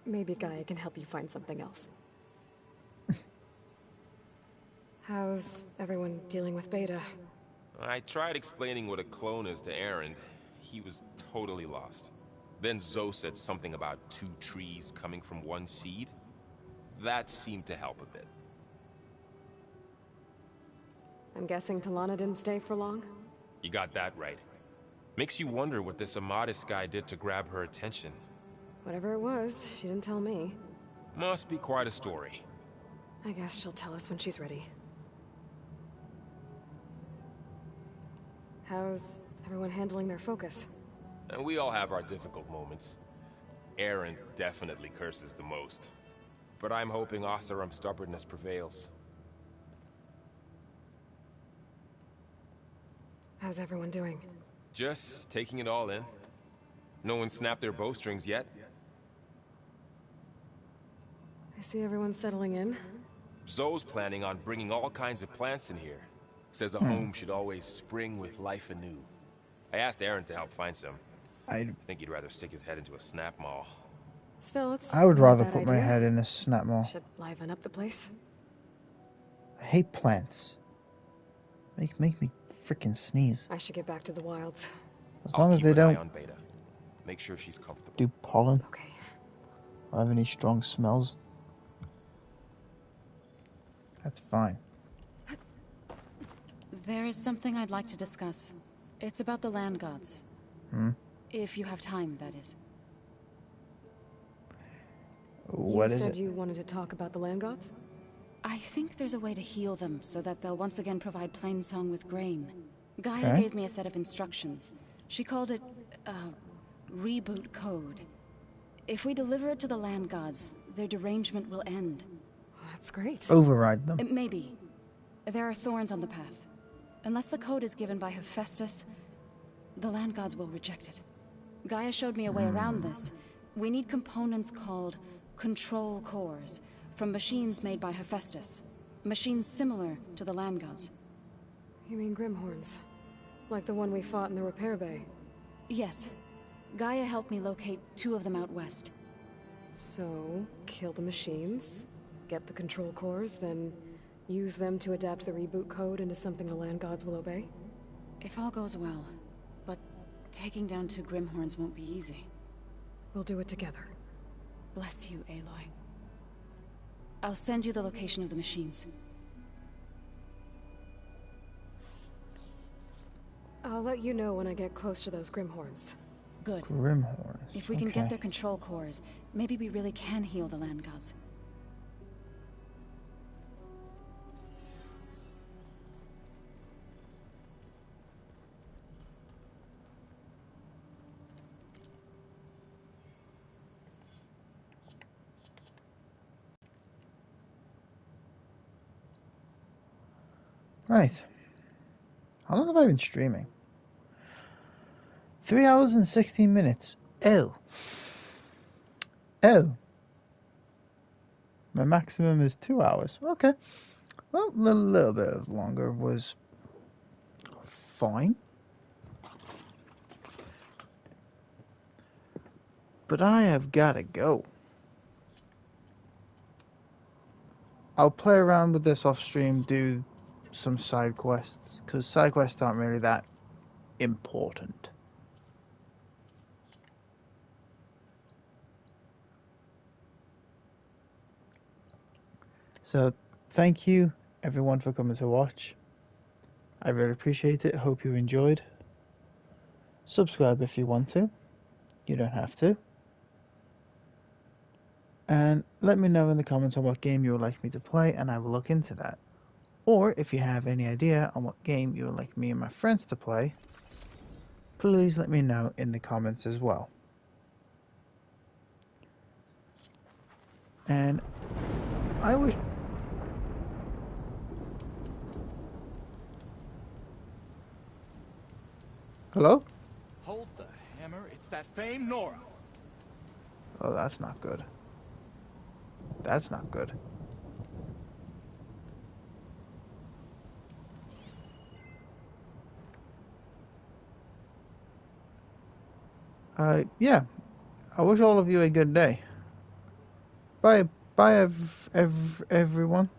Maybe Gaia can help you find something else. How's everyone dealing with Beta? I tried explaining what a clone is to Aaron. He was totally lost. Then Zoe said something about 2 trees coming from 1 seed. That seemed to help a bit. I'm guessing Talana didn't stay for long? You got that right. Makes you wonder what this Amadis guy did to grab her attention. Whatever it was, she didn't tell me. Must be quite a story. I guess she'll tell us when she's ready. How's everyone handling their focus? And we all have our difficult moments. Aaron definitely curses the most. But I'm hoping Oseram's stubbornness prevails. How's everyone doing? Just taking it all in. No one snapped their bowstrings yet. I see everyone settling in. Zoe's planning on bringing all kinds of plants in here. Says a home should always spring with life anew. I asked Aaron to help find some. I think he'd rather stick his head into a snap mall. Still, it's I would not a rather bad put my idea. head in a snap mall. Should liven up the place. I hate plants. Make me freaking sneeze. I should get back to the wilds. As long as they Keep an eye don't on Beta. Make sure she's comfortable. do pollen. Okay. Or have any strong smells. That's fine. There is something I'd like to discuss. It's about the land gods. If you have time, that is. What you is said it? you wanted to talk about the land gods? I think there's a way to heal them so that they'll once again provide Plainsong with grain. Gaia Okay. gave me a set of instructions. She called it, reboot code. If we deliver it to the land gods, their derangement will end. That's great. Override them. Maybe. There are thorns on the path. Unless the code is given by Hephaestus, the land gods will reject it. Gaia showed me a way around this. We need components called control cores from machines made by Hephaestus. Machines similar to the land gods. You mean Grimhorns? Like the one we fought in the repair bay? Yes. Gaia helped me locate 2 of them out west. So, kill the machines, get the control cores, then use them to adapt the reboot code into something the land gods will obey? If all goes well. But taking down 2 Grimhorns won't be easy. We'll do it together. Bless you, Aloy. I'll send you the location of the machines. I'll let you know when I get close to those Grimhorns. Good. Grimhorns. If we can okay. get their control cores, maybe we really can heal the land gods. Right. How long have I been streaming? 3 hours and 16 minutes. Oh. Oh. My maximum is 2 hours. Okay. Well, a little bit longer was fine. But I have got to go. I'll play around with this off stream, do some side quests, because side quests aren't really that important. So, thank you everyone for coming to watch. I really appreciate it. Hope you enjoyed. Subscribe if you want to. You don't have to. And let me know in the comments on what game you would like me to play, and I will look into that. Or if you have any idea on what game you would like me and my friends to play, please let me know in the comments as well. And I wish... Hello? Hold the hammer. It's that famed Nora. Oh, that's not good. That's not good. Yeah. I wish all of you a good day. Bye, everyone.